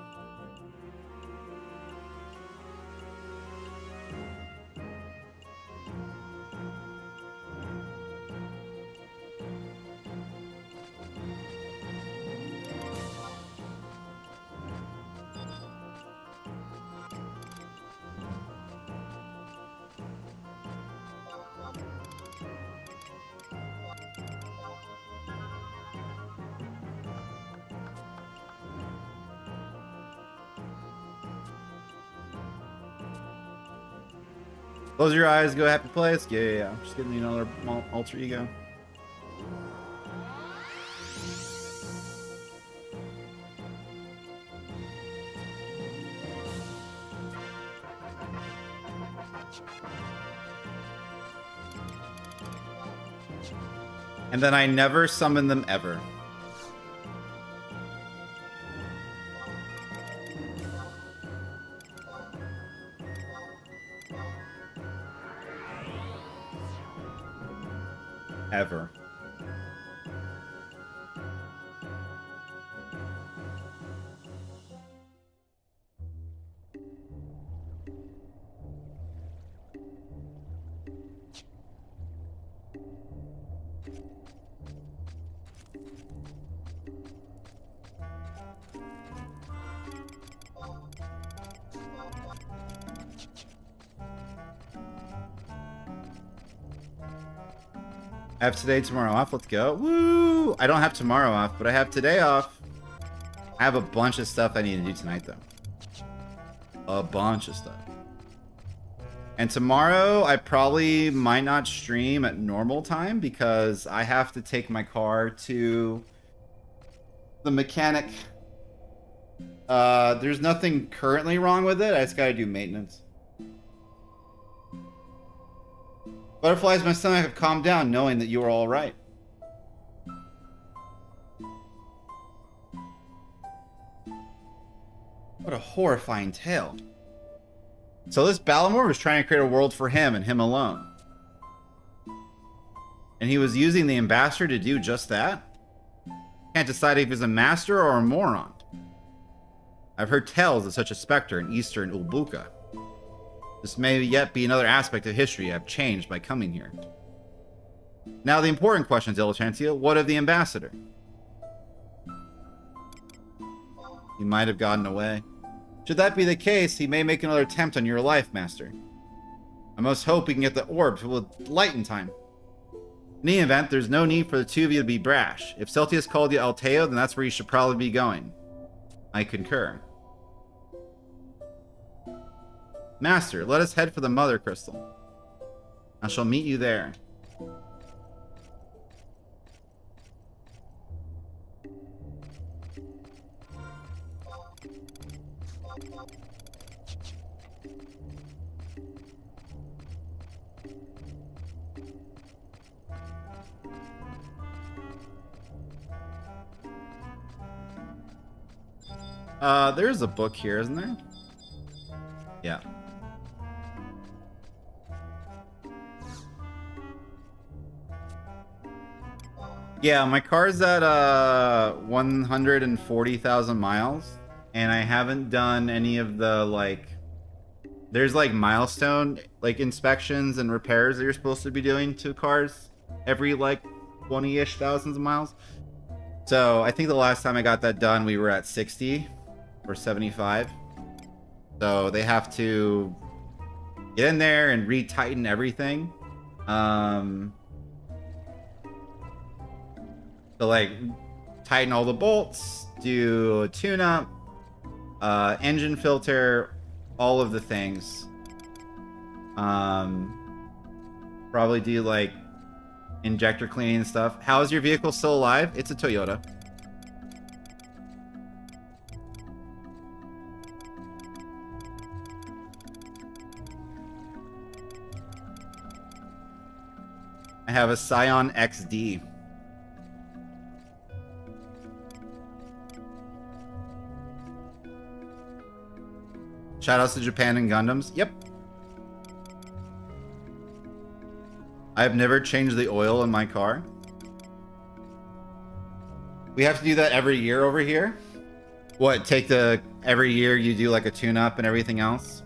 Close your eyes, go happy place. Yeah. I'm just getting another alter ego. And then I never summon them ever. Ever. I have today, tomorrow off. Let's go. Woo! I don't have tomorrow off, but I have today off. I have a bunch of stuff I need to do tonight, though. A bunch of stuff. And tomorrow, I probably might not stream at normal time because I have to take my car to the mechanic. There's nothing currently wrong with it. I just gotta do maintenance. Butterflies in my stomach have calmed down knowing that you are all right. What a horrifying tale. So this Balamor was trying to create a world for him and him alone. And he was using the ambassador to do just that? Can't decide if he's a master or a moron. I've heard tales of such a specter in eastern Ulbuka. This may yet be another aspect of history I've changed by coming here. Now the important question, Dilettantia, what of the ambassador? He might have gotten away. Should that be the case, he may make another attempt on your life, Master. I must hope we can get the orb filled with light in time. In any event, there's no need for the two of you to be brash. If Celtius called you Alteo, then that's where you should probably be going. I concur. Master, let us head for the Mother Crystal. I shall meet you there. There's a book here, isn't there? Yeah. Yeah, my car's at 140,000 miles, and I haven't done any of the, like, there's like milestone like inspections and repairs that you're supposed to be doing to cars every like 20-ish thousands of miles. So I think the last time I got that done, we were at 60 or 75. So they have to get in there and retighten everything. So like tighten all the bolts, do a tune-up, engine filter, all of the things. Probably do like injector cleaning and stuff. How is your vehicle still alive? It's a Toyota. I have a Scion XD. Shoutouts to Japan and Gundams. Yep. I've never changed the oil in my car. We have to do that every year over here. What, every year you do like a tune-up and everything else?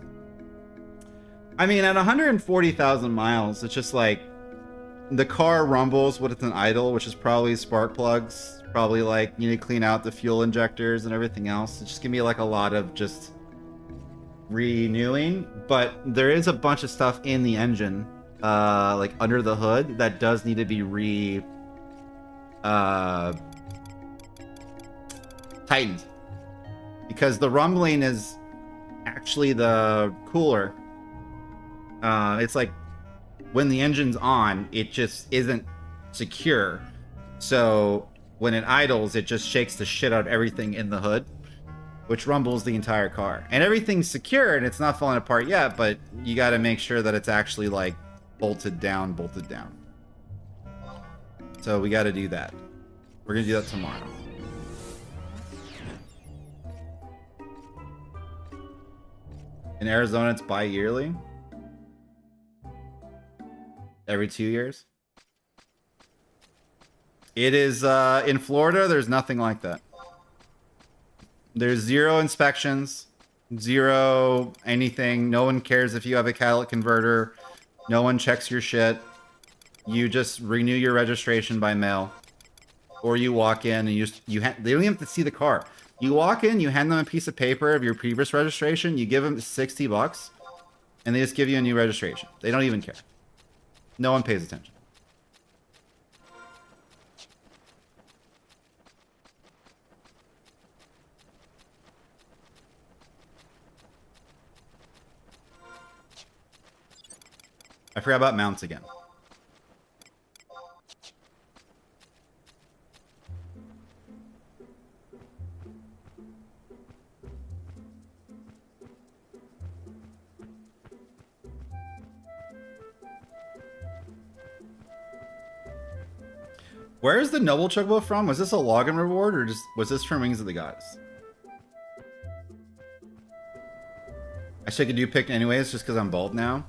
I mean, at 140,000 miles, it's just like, the car rumbles when it's an idle, which is probably spark plugs. Probably like, you need to clean out the fuel injectors and everything else. It's just gonna be like a lot of just renewing. But there is a bunch of stuff in the engine, like under the hood, that does need to be tightened. Because the rumbling is actually the cooler. It's like when the engine's on, it just isn't secure. So when it idles, it just shakes the shit out of everything in the hood, which rumbles the entire car. And everything's secure and it's not falling apart yet, but you got to make sure that it's actually like bolted down. So we got to do that. We're going to do that tomorrow. In Arizona, it's bi-yearly. Every 2 years. It is, in Florida, there's nothing like that. There's 0 inspections, 0 anything. No one cares if you have a catalytic converter. No one checks your shit. You just renew your registration by mail. Or you walk in and they don't even have to see the car. You walk in, you hand them a piece of paper of your previous registration, you give them $60, and they just give you a new registration. They don't even care. No one pays attention. I forgot about mounts again. Where is the noble chocobo from? Was this a login reward or just was this from Wings of the Gods? I should do pick anyways just because I'm bald now.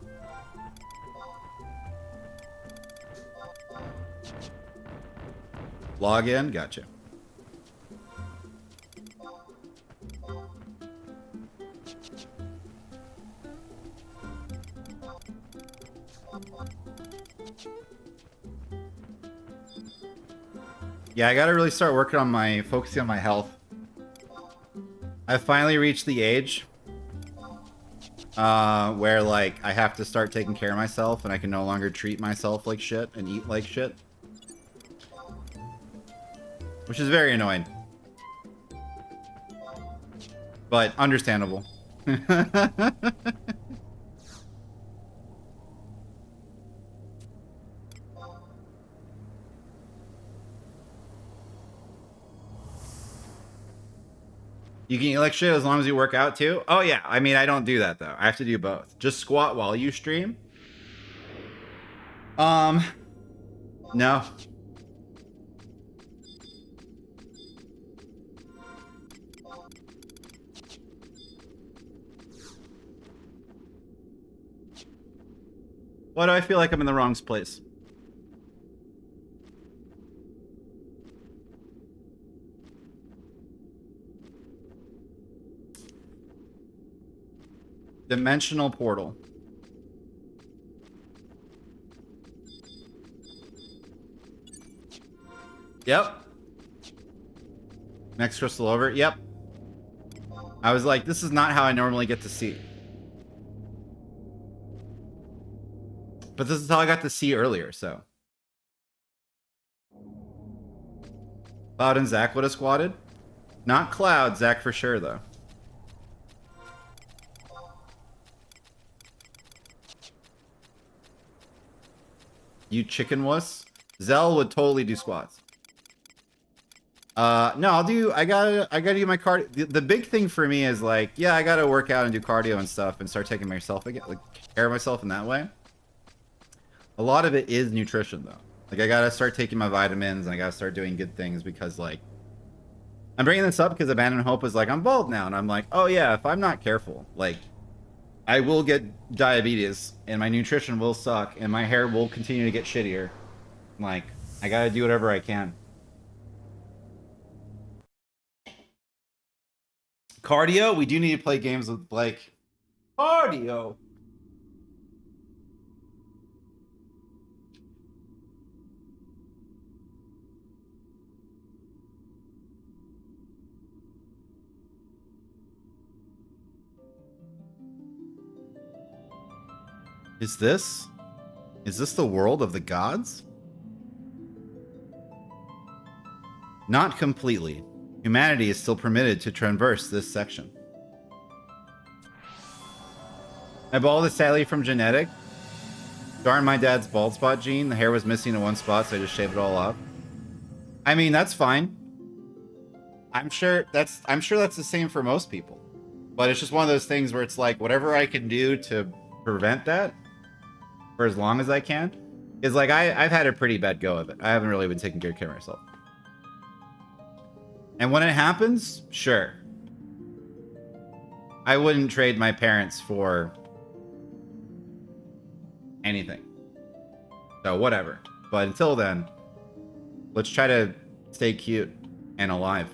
Log in, gotcha. Yeah, I gotta really start working on focusing on my health. I've finally reached the age where like I have to start taking care of myself and I can no longer treat myself like shit and eat like shit. Which is very annoying. But understandable. You can eat like shit as long as you work out too? Oh yeah, I mean I don't do that though. I have to do both. Just squat while you stream? No. Why do I feel like I'm in the wrong place? Dimensional portal. Yep. Next crystal over. Yep. I was like, this is not how I normally get to see. But this is how I got to see earlier, so. Cloud and Zach would have squatted. Not Cloud, Zach for sure, though. You chicken wuss? Zell would totally do squats. No, I gotta do my cardio. The big thing for me is like, yeah, I gotta work out and do cardio and stuff and start taking myself again, like care of myself in that way. A lot of it is nutrition though. Like I gotta start taking my vitamins and I gotta start doing good things because like, I'm bringing this up because Abandoned Hope is like, I'm bald now. And I'm like, oh yeah, if I'm not careful, like I will get diabetes and my nutrition will suck and my hair will continue to get shittier. Like, I gotta do whatever I can. Cardio? We do need to play games with Blake. Cardio! Is this the world of the gods? Not completely. Humanity is still permitted to traverse this section. My bald is sadly from genetic. Darn my dad's bald spot gene. The hair was missing in one spot, so I just shaved it all off. I mean, that's fine. I'm sure that's the same for most people. But it's just one of those things where it's like whatever I can do to prevent that for as long as I can is like I've had a pretty bad go of it. I haven't really been taking good care of myself. And when it happens, sure. I wouldn't trade my parents for anything. So whatever. But until then, let's try to stay cute and alive.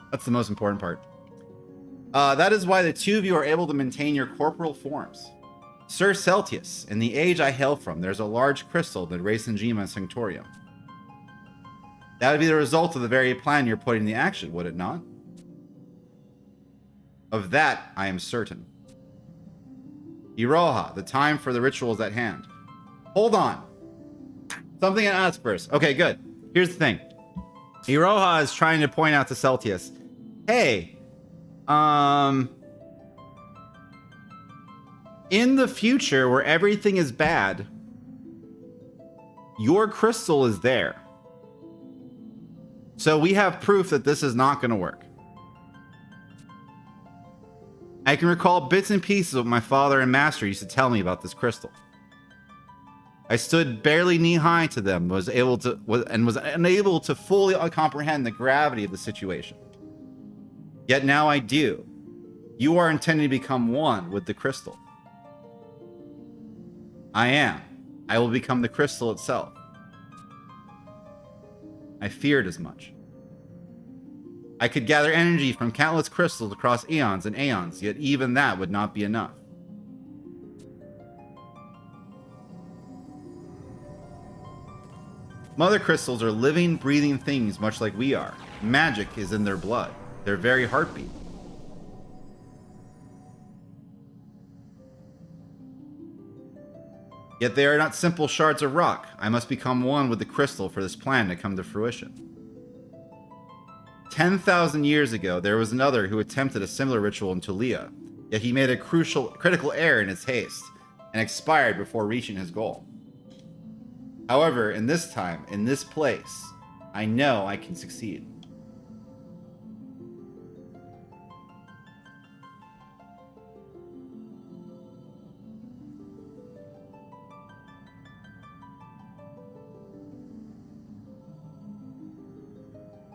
That's the most important part. That is why the two of you are able to maintain your corporal forms. Sir Celtius, in the age I hail from, there's a large crystal that Racingema Sanctorium. That would be the result of the very plan you're putting into action, would it not? Of that, I am certain. Iroha, the time for the ritual is at hand. Hold on. Something to ask first. Okay, good. Here's the thing. Iroha is trying to point out to Celtius, hey, In the future, where everything is bad, your crystal is there. So we have proof that this is not going to work. I can recall bits and pieces of what my father and master used to tell me about this crystal. I stood barely knee-high to them, was unable to fully comprehend the gravity of the situation. Yet now I do. You are intending to become one with the crystal. I am. I will become the crystal itself. I feared as much. I could gather energy from countless crystals across eons and aeons, yet even that would not be enough. Mother crystals are living, breathing things much like we are. Magic is in their blood, their very heartbeat. Yet they are not simple shards of rock. I must become one with the crystal for this plan to come to fruition. 10,000 years ago, there was another who attempted a similar ritual in Tulia, yet he made a critical error in his haste and expired before reaching his goal. However, in this time, in this place, I know I can succeed.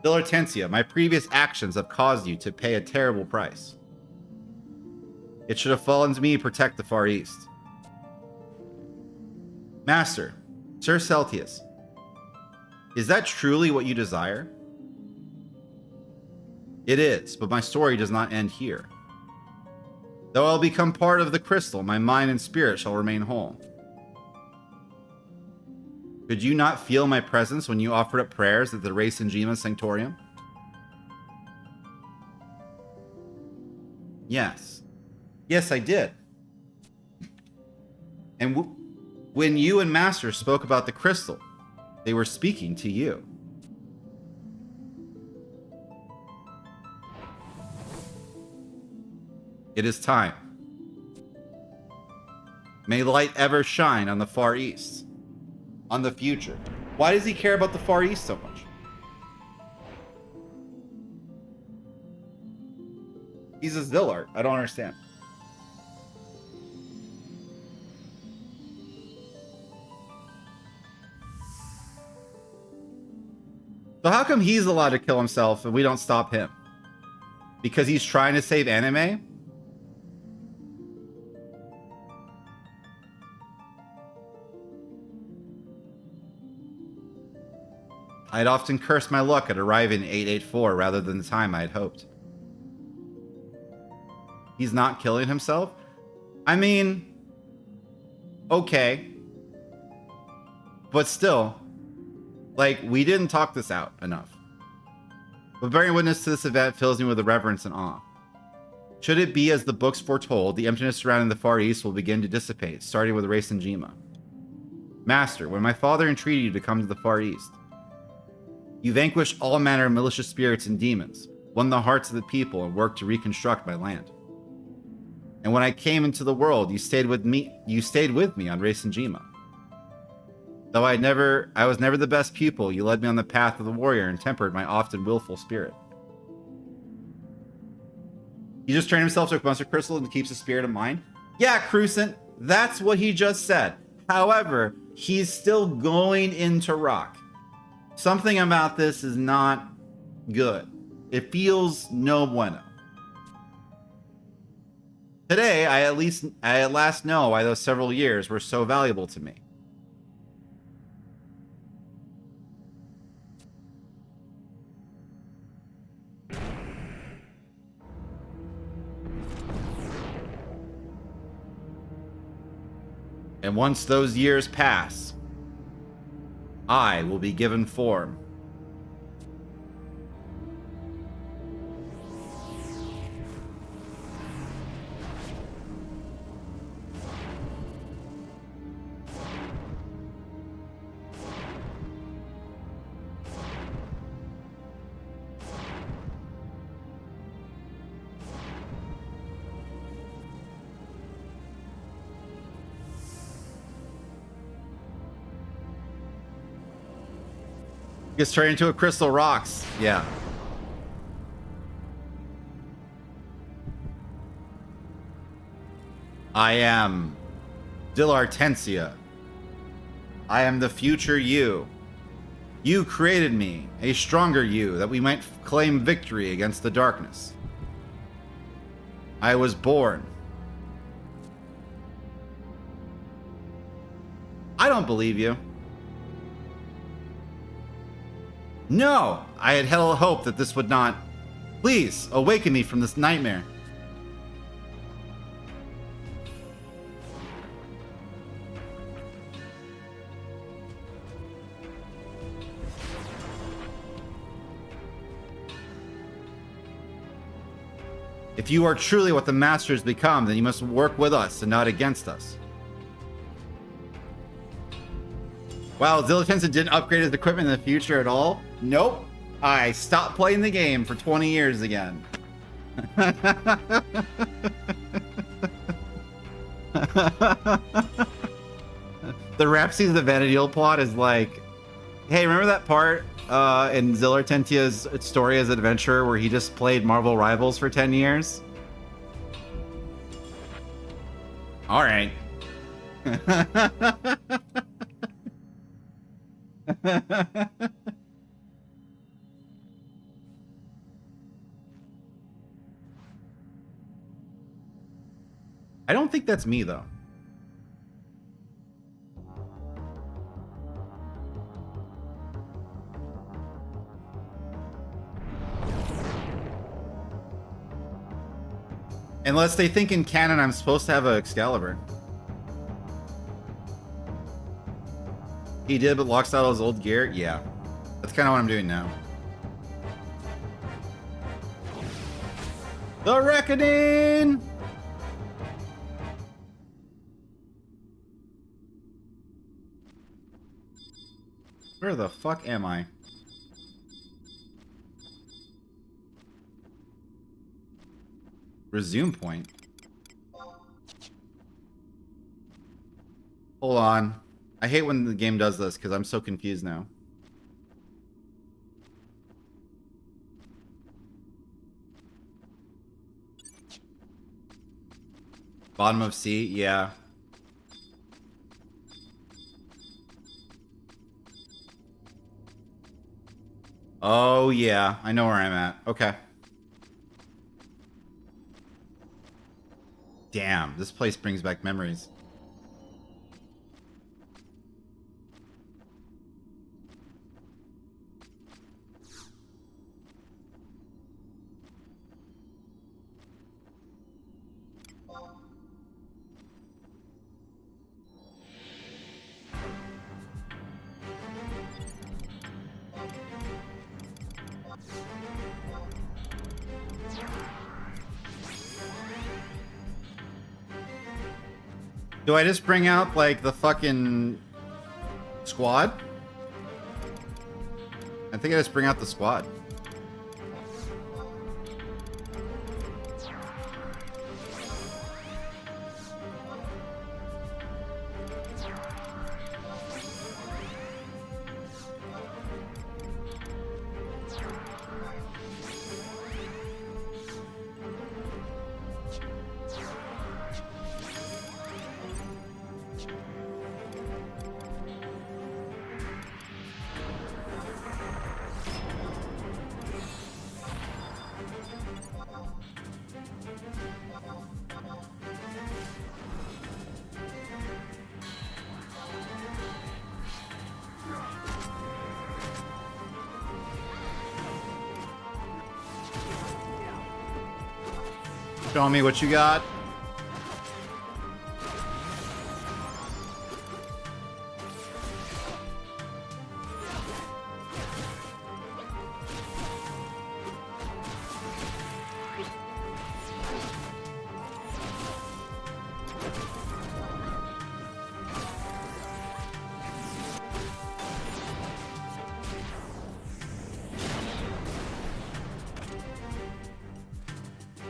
Hortensia, my previous actions have caused you to pay a terrible price. It should have fallen to me to protect the Far East. Master, Sir Celtius, is that truly what you desire? It is, but my story does not end here. Though I'll become part of the crystal, my mind and spirit shall remain whole. Could you not feel my presence when you offered up prayers at the Race and Jima Sanctorium? Yes. Yes, I did. And when you and Master spoke about the crystal, they were speaking to you. It is time. May light ever shine on the Far East. On the future. Why does he care about the Far East so much? He's a Zillart. I don't understand. So how come he's allowed to kill himself and we don't stop him? Because he's trying to save anime? I'd often cursed my luck at arriving at 884 rather than the time I had hoped. He's not killing himself? I mean, okay. But still, like, we didn't talk this out enough. But bearing witness to this event fills me with reverence and awe. Should it be as the books foretold, the emptiness surrounding the Far East will begin to dissipate, starting with Race and Jima. Master, when my father entreated you to come to the Far East, you vanquished all manner of malicious spirits and demons, won the hearts of the people, and worked to reconstruct my land. And when I came into the world, you stayed with me on Race and Jima. Though I was never the best pupil, you led me on the path of the warrior and tempered my often willful spirit. He just trained himself to a monster crystal and keeps the spirit in mind? Yeah, Crucent, that's what he just said. However, he's still going into rock. Something about this is not good. It feels no bueno. Today, I at last know why those several years were so valuable to me. And once those years pass, I will be given form. Gets turned into a crystal rocks. Yeah. I am Dilartensia. I am the future you. You created me, a stronger you, that we might claim victory against the darkness. I was born. I don't believe you. No, I had held hope that this would not. Please, awaken me from this nightmare. If you are truly what the Masters become, then you must work with us and not against us. Wow, Zillitensen didn't upgrade his equipment in the future at all? Nope. I stopped playing the game for 20 years again. The rap season of the Vana'Diel plot is like, hey, remember that part in Zillartentia's story as an adventurer where he just played Marvel Rivals for 10 years? All right. I don't think that's me, though. Unless they think in canon I'm supposed to have an Excalibur. He did, but locks out all his old gear? Yeah. That's kind of what I'm doing now. The Reckoning! Where the fuck am I? Resume point. Hold on. I hate when the game does this because I'm so confused now. Bottom of C, yeah. Oh yeah, I know where I'm at. Okay. Damn, this place brings back memories. Do I just bring out, like, the fucking squad? I think I just bring out the squad. Show me what you got.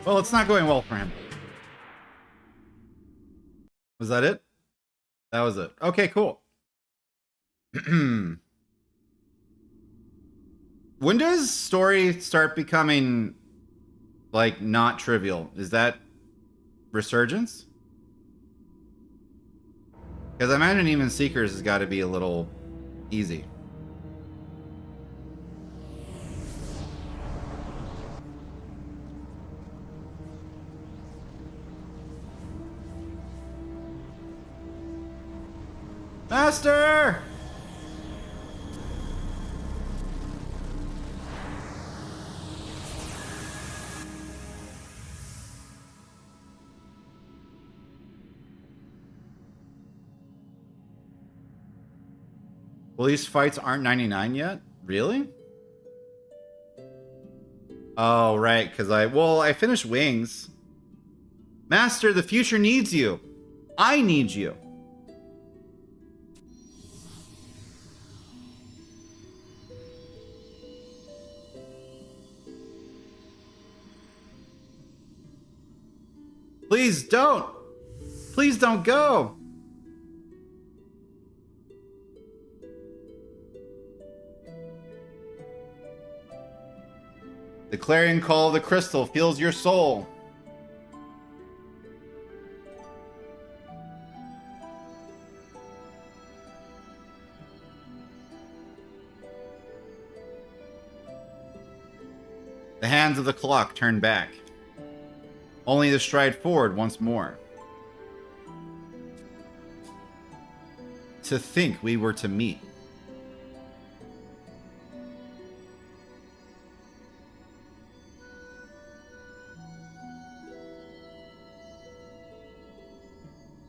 Well, it's not going well for him. Was that it? That was it. Okay, cool. When does story start becoming like not trivial? Is that Resurgence? Because I imagine even Seekers has got to be a little easy. Master! Well, these fights aren't 99 yet? Really? Oh, right, because I finished Wings. Master, the future needs you. I need you. Please don't. Please don't go. The clarion call of the crystal fills your soul. The hands of the clock turn back, only to stride forward once more. To think we were to meet.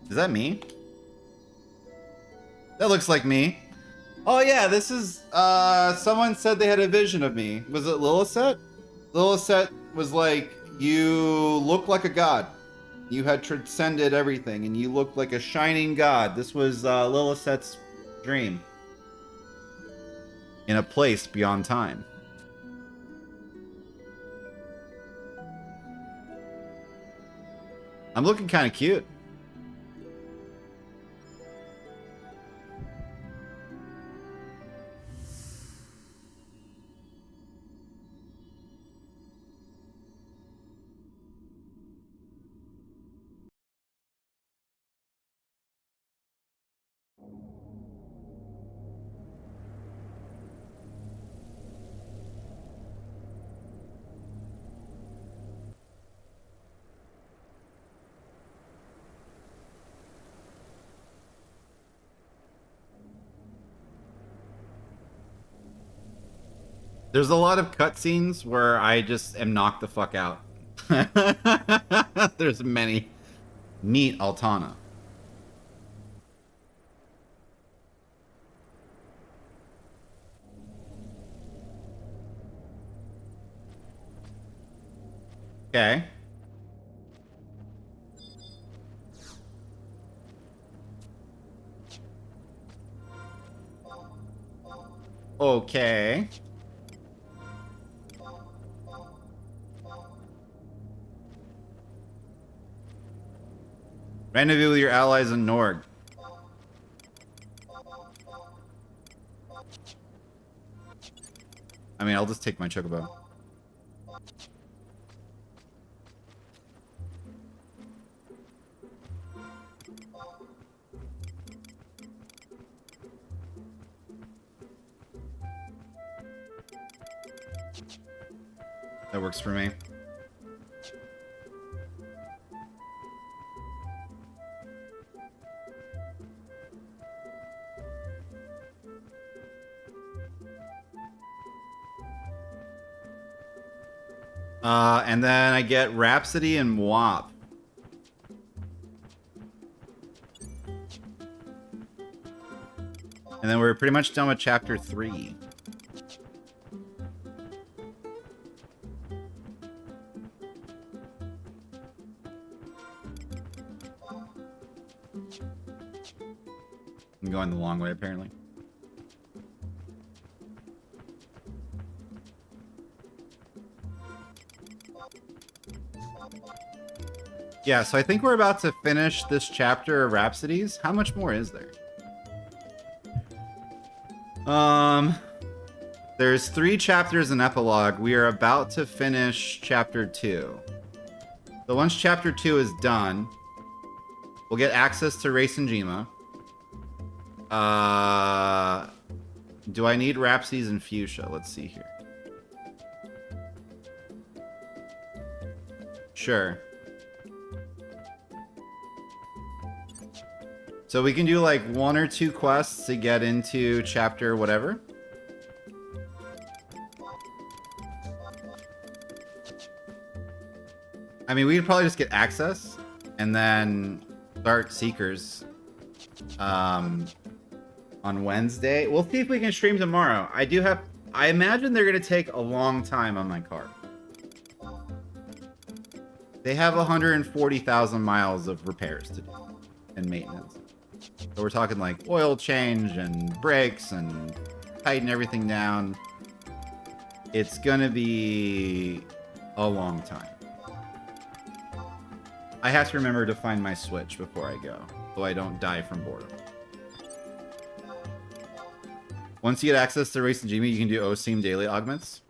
Is that me? That looks like me. Oh yeah, this is, someone said they had a vision of me. Was it Lilithset? Lilithset was like, you look like a god. You had transcended everything, and you looked like a shining god. This was Lilithset's dream. In a place beyond time. I'm looking kind of cute. There's a lot of cutscenes where I just am knocked the fuck out. There's many. Meet Altana. Okay. Okay. Rendezvous with your allies in Norg. I mean, I'll just take my chocobo. That works for me. And then I get Rhapsody and WAP. And then we're pretty much done with chapter 3. I'm going the long way, apparently. Yeah, so I think we're about to finish this chapter of Rhapsodies. How much more is there? There's 3 chapters in epilogue. We are about to finish chapter 2. So once chapter 2 is done, we'll get access to Race and Jima. Do I need Rhapsodies and Fuchsia? Let's see here. Sure. So we can do like 1 or 2 quests to get into chapter whatever. I mean, we could probably just get access and then start Seekers on Wednesday. We'll see if we can stream tomorrow. I imagine they're going to take a long time on my car. They have 140,000 miles of repairs to do and maintenance. So we're talking like oil change and brakes and tighten everything down. It's going to be a long time. I have to remember to find my Switch before I go, so I don't die from boredom. Once you get access to Race and Jimmy, you can do OSEAM daily augments.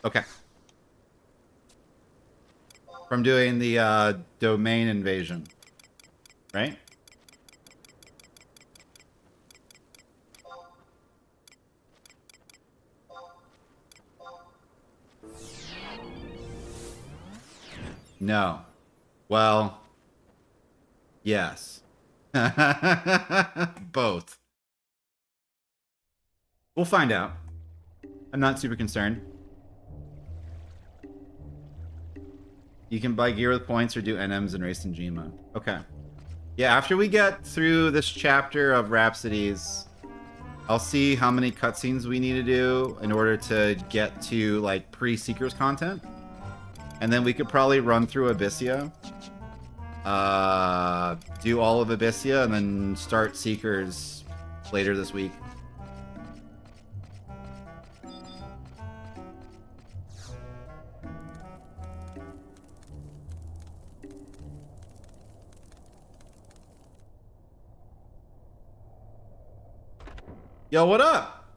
Okay. From doing the domain invasion, right? No. Well, yes. Both. We'll find out. I'm not super concerned. You can buy gear with points or do NMs and Race and Jima. Okay. Yeah, after we get through this chapter of Rhapsodies, I'll see how many cutscenes we need to do in order to get to like pre-Seekers content. And then we could probably run through Abyssia. Do all of Abyssia and then start Seekers later this week. Yo, what up?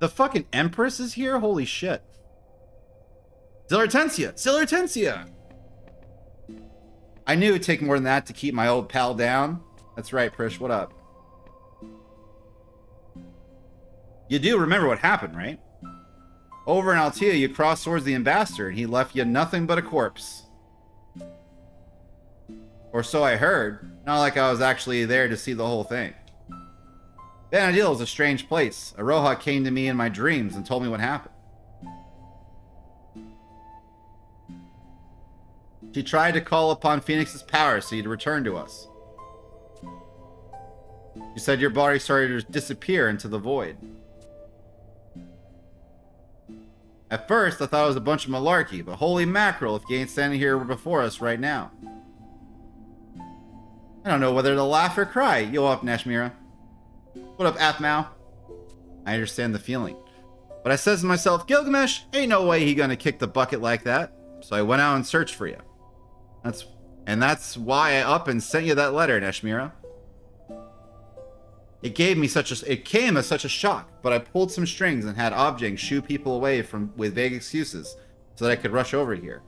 The fucking Empress is here? Holy shit. Zillertensia! Zillertensia! I knew it would take more than that to keep my old pal down. That's right, Prish. What up? You do remember what happened, right? Over in Altea, you crossed towards the ambassador, and he left you nothing but a corpse. Or so I heard. Not like I was actually there to see the whole thing. Vana'Diel is a strange place. Aroha came to me in my dreams and told me what happened. She tried to call upon Phoenix's power so he'd return to us. She said your body started to disappear into the void. At first, I thought it was a bunch of malarkey, but holy mackerel if you ain't standing here before us right now. I don't know whether to laugh or cry. Yo up, Nashmira. What up, Athmau? I understand the feeling. But I says to myself, Gilgamesh, ain't no way he gonna kick the bucket like that. So I went out and searched for you. That's why I up and sent you that letter, Nashmira. It came as such a shock, but I pulled some strings and had Objing shoo people away with vague excuses so that I could rush over here.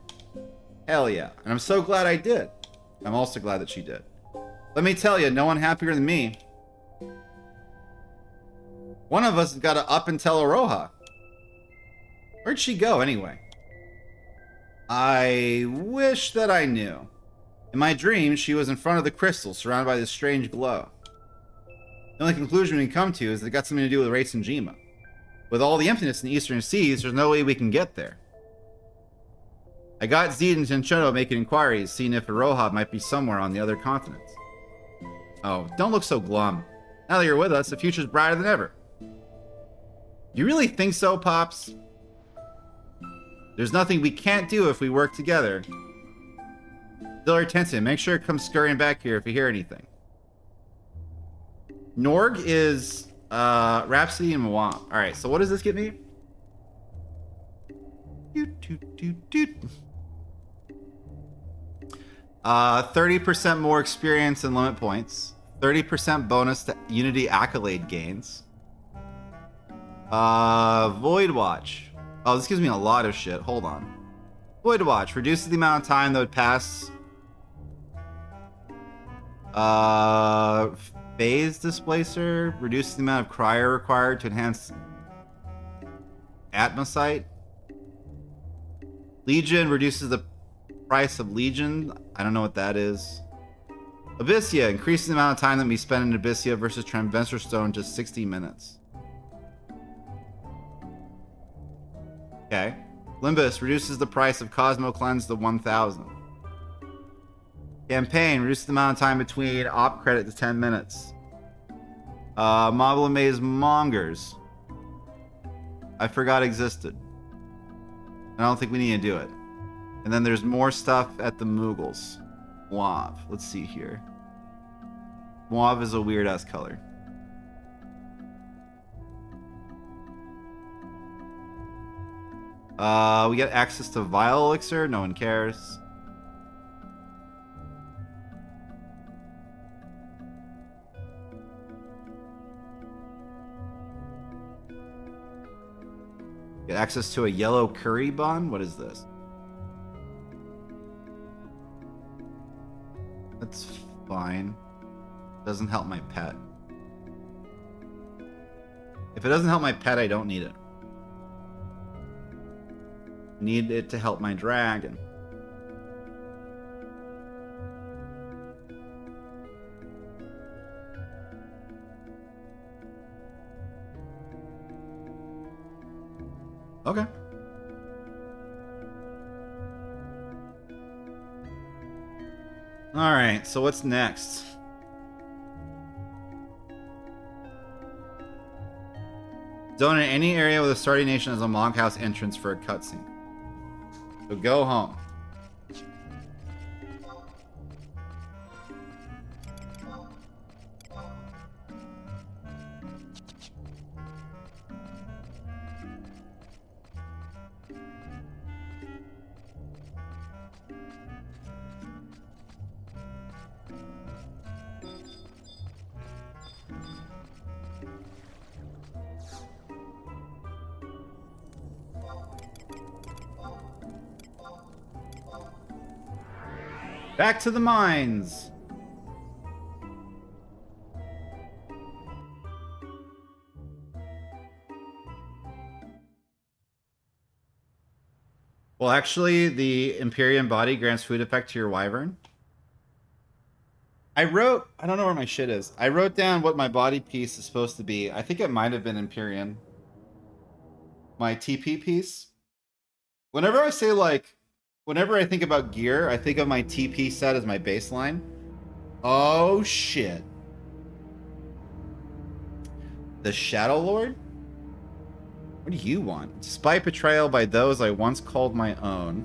Hell yeah. And I'm so glad I did. I'm also glad that she did. Let me tell you, no one happier than me. One of us has got to up and tell Aroha. Where'd she go, anyway? I wish that I knew. In my dream, she was in front of the crystal, surrounded by this strange glow. The only conclusion we can come to is that it got something to do with Race and Jima. With all the emptiness in the eastern seas, there's no way we can get there. I got Zed and Tenchono making inquiries, seeing if Aroha might be somewhere on the other continents. Oh, don't look so glum. Now that you're with us, the future's brighter than ever. Do you really think so, Pops? There's nothing we can't do if we work together. Zillertensia, make sure to come scurrying back here if you hear anything. Norg is Rhapsody and Mwam. Alright, so what does this give me? 30% more experience and limit points. 30% bonus to Unity accolade gains. Void Watch. Oh, this gives me a lot of shit. Hold on. Void Watch reduces the amount of time that would pass. Phase Displacer reduces the amount of cryo required to enhance Atmosite. Legion reduces the price of Legion. I don't know what that is. Abyssia increases the amount of time that we spend in Abyssia versus Transvensor Stone to 60 minutes. Okay. Limbus reduces the price of Cosmo Cleanse to 1,000. Campaign reduces the amount of time between op credit to 10 minutes. Mobile Maze Mongers. I forgot existed. I don't think we need to do it. And then there's more stuff at the Moogles. Mauve. Let's see here. Mauve is a weird ass color. We get access to Vile Elixir. No one cares. Get access to a yellow curry bun. What is this? That's fine. Doesn't help my pet. If it doesn't help my pet, I don't need it. Need it to help my dragon. Okay. Alright, so what's next? Zone in any area with a starting nation as a Monk House entrance for a cutscene. So go home. Back to the mines. Well, actually, the Empyrean body grants food effect to your wyvern. I don't know where my shit is. I wrote down what my body piece is supposed to be. I think it might have been Empyrean. My TP piece. Whenever I say whenever I think about gear, I think of my TP set as my baseline. Oh, shit. The Shadow Lord? What do you want? Despite betrayal by those I once called my own,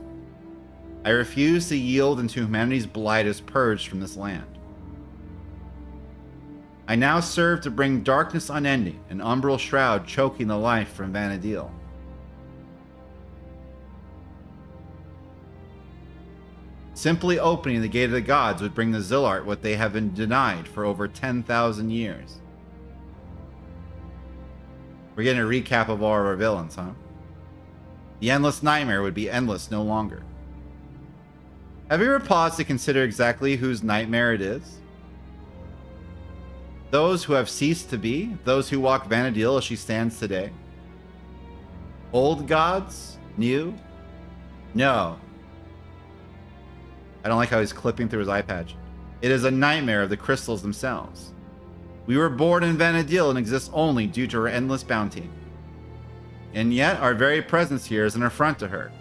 I refuse to yield until humanity's blight is purged from this land. I now serve to bring darkness unending, an umbral shroud choking the life from Vana'Diel. Simply opening the gate of the gods would bring the Zillart what they have been denied for over 10,000 years. We're getting a recap of all of our villains, huh? The endless nightmare would be endless no longer. Have you ever paused to consider exactly whose nightmare it is? Those who have ceased to be? Those who walk Vana'Diel as she stands today? Old gods? New? No. I don't like how he's clipping through his eye patch. It is a nightmare of the crystals themselves. We were born in Vana'Diel and exist only due to her endless bounty. And yet, our very presence here is an affront to her.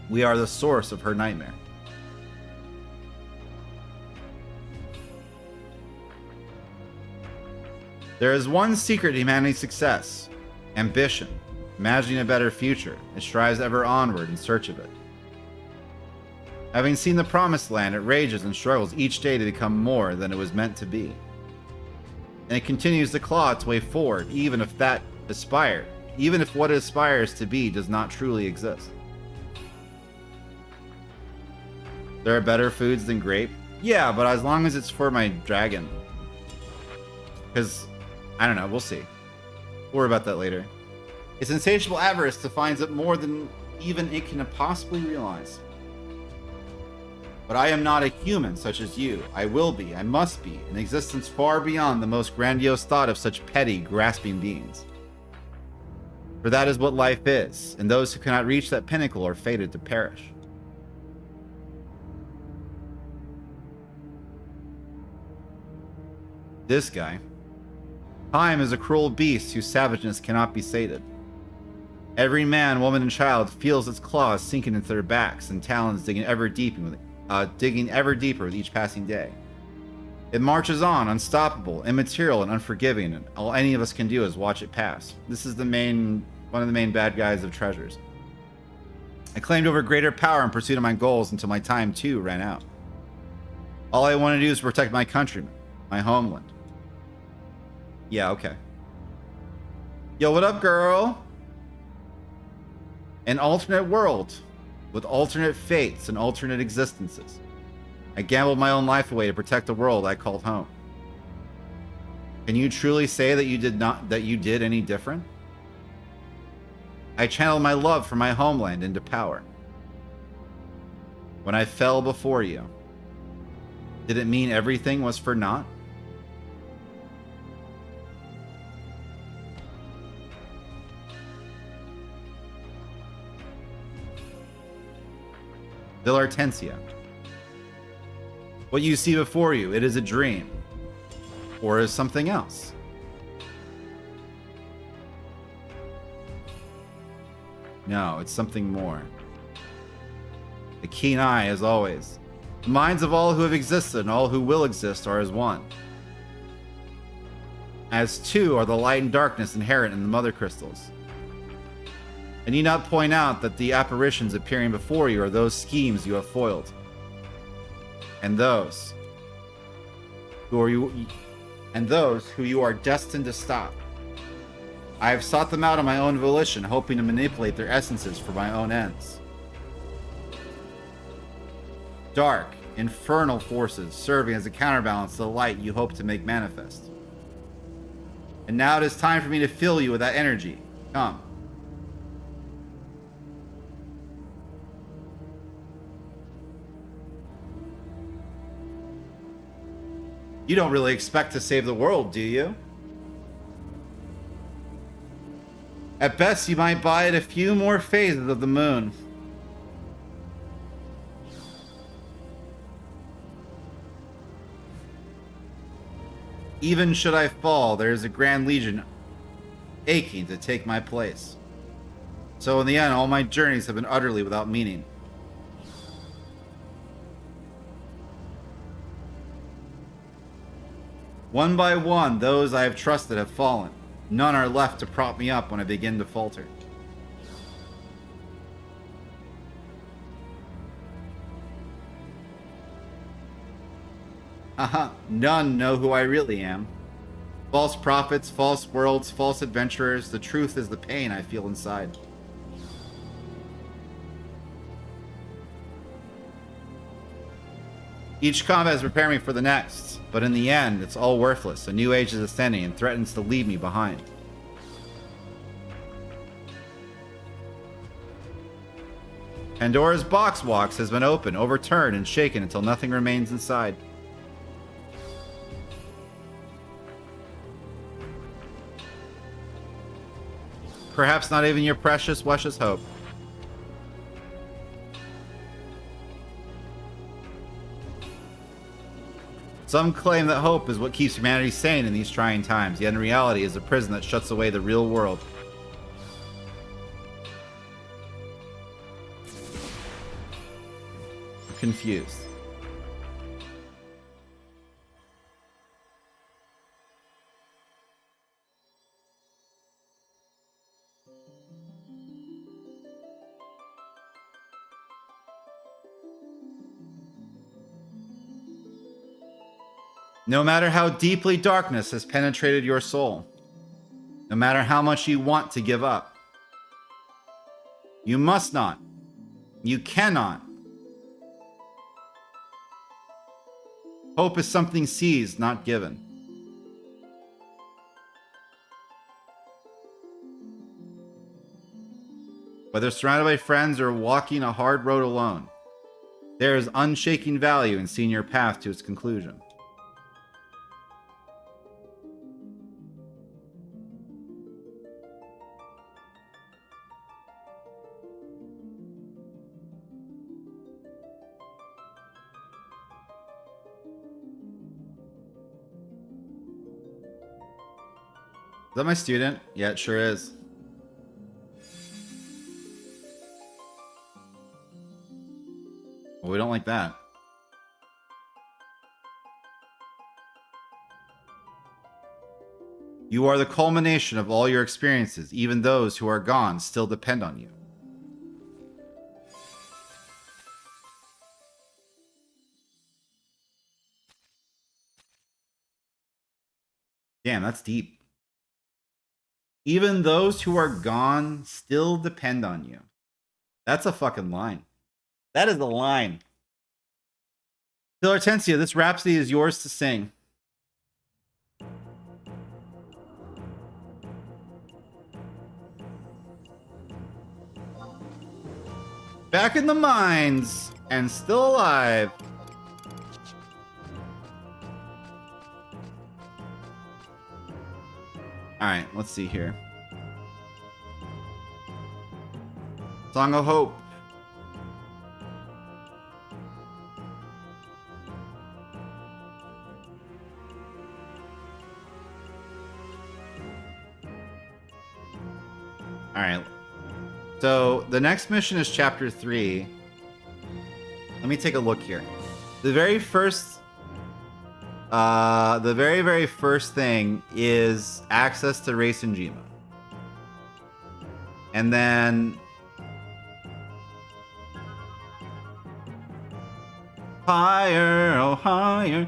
We are the source of her nightmare. There is one secret to humanity's success. Ambition. Imagining a better future. It strives ever onward in search of it. Having seen the promised land, it rages and struggles each day to become more than it was meant to be. And it continues to claw its way forward, even if what it aspires to be does not truly exist. There are better foods than grape? Yeah, but as long as it's for my dragon. Because, I don't know, we'll see. We'll worry about that later. Its insatiable avarice defines it more than even it can possibly realize. But I am not a human such as you. I will be, I must be, an existence far beyond the most grandiose thought of such petty, grasping beings. For that is what life is, and those who cannot reach that pinnacle are fated to perish. This guy. Time is a cruel beast whose savageness cannot be sated. Every man, woman, and child feels its claws sinking into their backs and talons digging ever deeper with each passing day. It marches on, unstoppable, immaterial, and unforgiving, and all any of us can do is watch it pass. This is one of the main bad guys of Treasures. I claimed over greater power in pursuit of my goals until my time, too, ran out. All I want to do is protect my countrymen, my homeland. Yeah, okay. Yo, what up, girl? An alternate world with alternate fates and alternate existences. I gambled my own life away to protect the world I called home. Can you truly say that you did any different? I channeled my love for my homeland into power. When I fell before you, did it mean everything was for naught? Villartencia. What you see before you, it is a dream. Or is something else. No, it's something more. The keen eye, as always. The minds of all who have existed and all who will exist are as one. As two are the light and darkness inherent in the mother crystals. I need not point out that the apparitions appearing before you are those schemes you have foiled. And those who you are destined to stop. I have sought them out on my own volition, hoping to manipulate their essences for my own ends. Dark, infernal forces serving as a counterbalance to the light you hope to make manifest. And now it is time for me to fill you with that energy. Come. You don't really expect to save the world, do you? At best, you might buy it a few more phases of the moon. Even should I fall, there is a grand legion aching to take my place. So in the end, all my journeys have been utterly without meaning. One by one, those I have trusted have fallen. None are left to prop me up when I begin to falter. None know who I really am. False prophets, false worlds, false adventurers. The truth is the pain I feel inside. Each combat is preparing me for the next, but in the end, it's all worthless. A new age is ascending and threatens to leave me behind. Pandora's box has been opened, overturned, and shaken until nothing remains inside. Perhaps not even your precious, luscious hope. Some claim that hope is what keeps humanity sane in these trying times, yet in reality is a prison that shuts away the real world. I'm confused. No matter how deeply darkness has penetrated your soul, no matter how much you want to give up, you must not, you cannot. Hope is something seized, not given. Whether surrounded by friends or walking a hard road alone, there is unshaking value in seeing your path to its conclusion. Is that my student? Yeah, it sure is. Well, we don't like that. You are the culmination of all your experiences. Even those who are gone still depend on you. Damn, that's deep. Even those who are gone still depend on you. That's a fucking line. That is the line. Phil Hortensia, this Rhapsody is yours to sing. Back in the mines and still alive. All right, let's see here. Song of Hope. All right. So the next mission is chapter 3. Let me take a look here. The very very first thing is access to Race and Jima. And then higher, oh higher.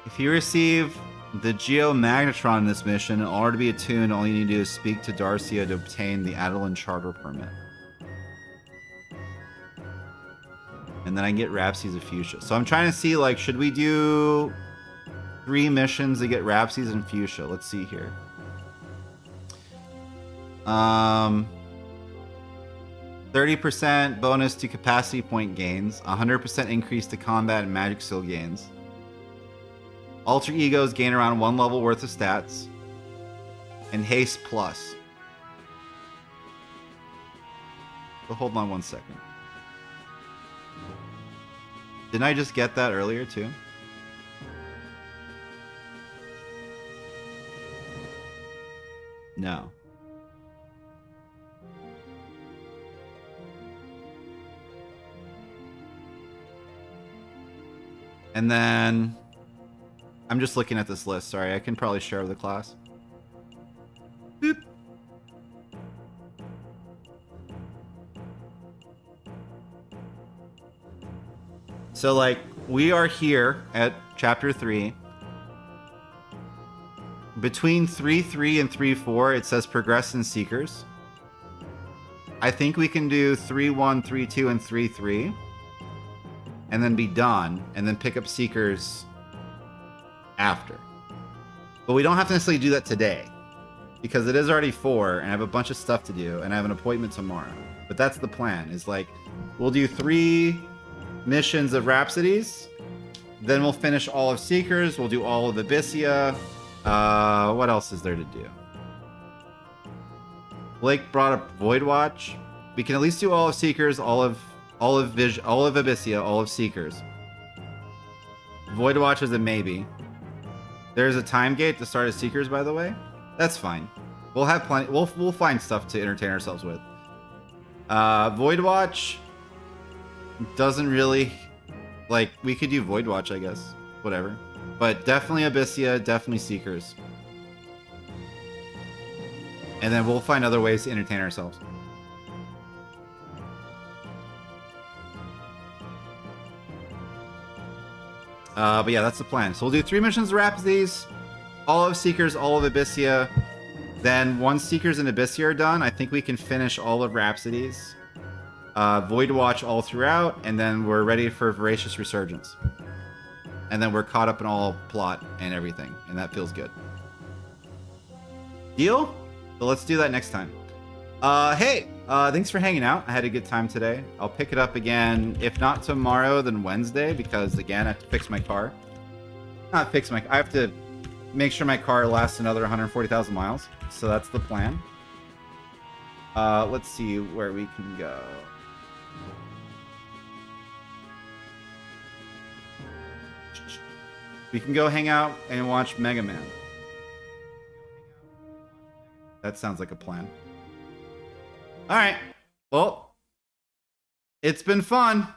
If you receive the Geomagnetron in this mission, in order to be attuned, all you need to do is speak to Darcia to obtain the Adeline Charter Permit. And then I can get Rhapsodies of Fuchsia. So I'm trying to see, like, should we do 3 missions to get Rhapsodies and Fuchsia? Let's see here. 30% bonus to capacity point gains, 100% increase to combat and magic skill gains. Alter Egos gain around 1 level worth of stats. And Haste Plus. So hold on 1 second. Didn't I just get that earlier too? No. And then I'm just looking at this list. Sorry, I can probably share with the class. Boop. So, like, we are here at chapter 3. Between 3.3 and 3.4, it says progress in Seekers. I think we can do 3.1, 3.2, and 3.3. And then be done. And then pick up Seekers after. But we don't have to necessarily do that today, because it is already 4 and I have a bunch of stuff to do and I have an appointment tomorrow. But that's the plan, is like we'll do 3 missions of Rhapsodies, then we'll finish all of Seekers, we'll do all of Abyssia. What else is there to do? Blake brought up Void Watch. We can at least do all of Seekers, all of Abyssia, all of Seekers. Void Watch is a maybe. There's a time gate to start as Seekers, by the way. That's fine. We'll have plenty. We'll find stuff to entertain ourselves with. Void Watch doesn't really, like, we could do Void Watch, I guess. Whatever. But definitely Abyssia, definitely Seekers. And then we'll find other ways to entertain ourselves. But yeah, that's the plan. So we'll do 3 missions of Rhapsodies, all of Seekers, all of Abyssia. Then once Seekers and Abyssia are done, I think we can finish all of Rhapsodies. Void Watch all throughout, and then we're ready for Voracious Resurgence. And then we're caught up in all plot and everything, and that feels good. Deal? So let's do that next time. Hey, thanks for hanging out. I had a good time today. I'll pick it up again, if not tomorrow, then Wednesday, because again, I have to fix my car. Not fix my... I have to make sure my car lasts another 140,000 miles. So that's the plan. Let's see where we can go. We can go hang out and watch Mega Man. That sounds like a plan. All right. Well, it's been fun.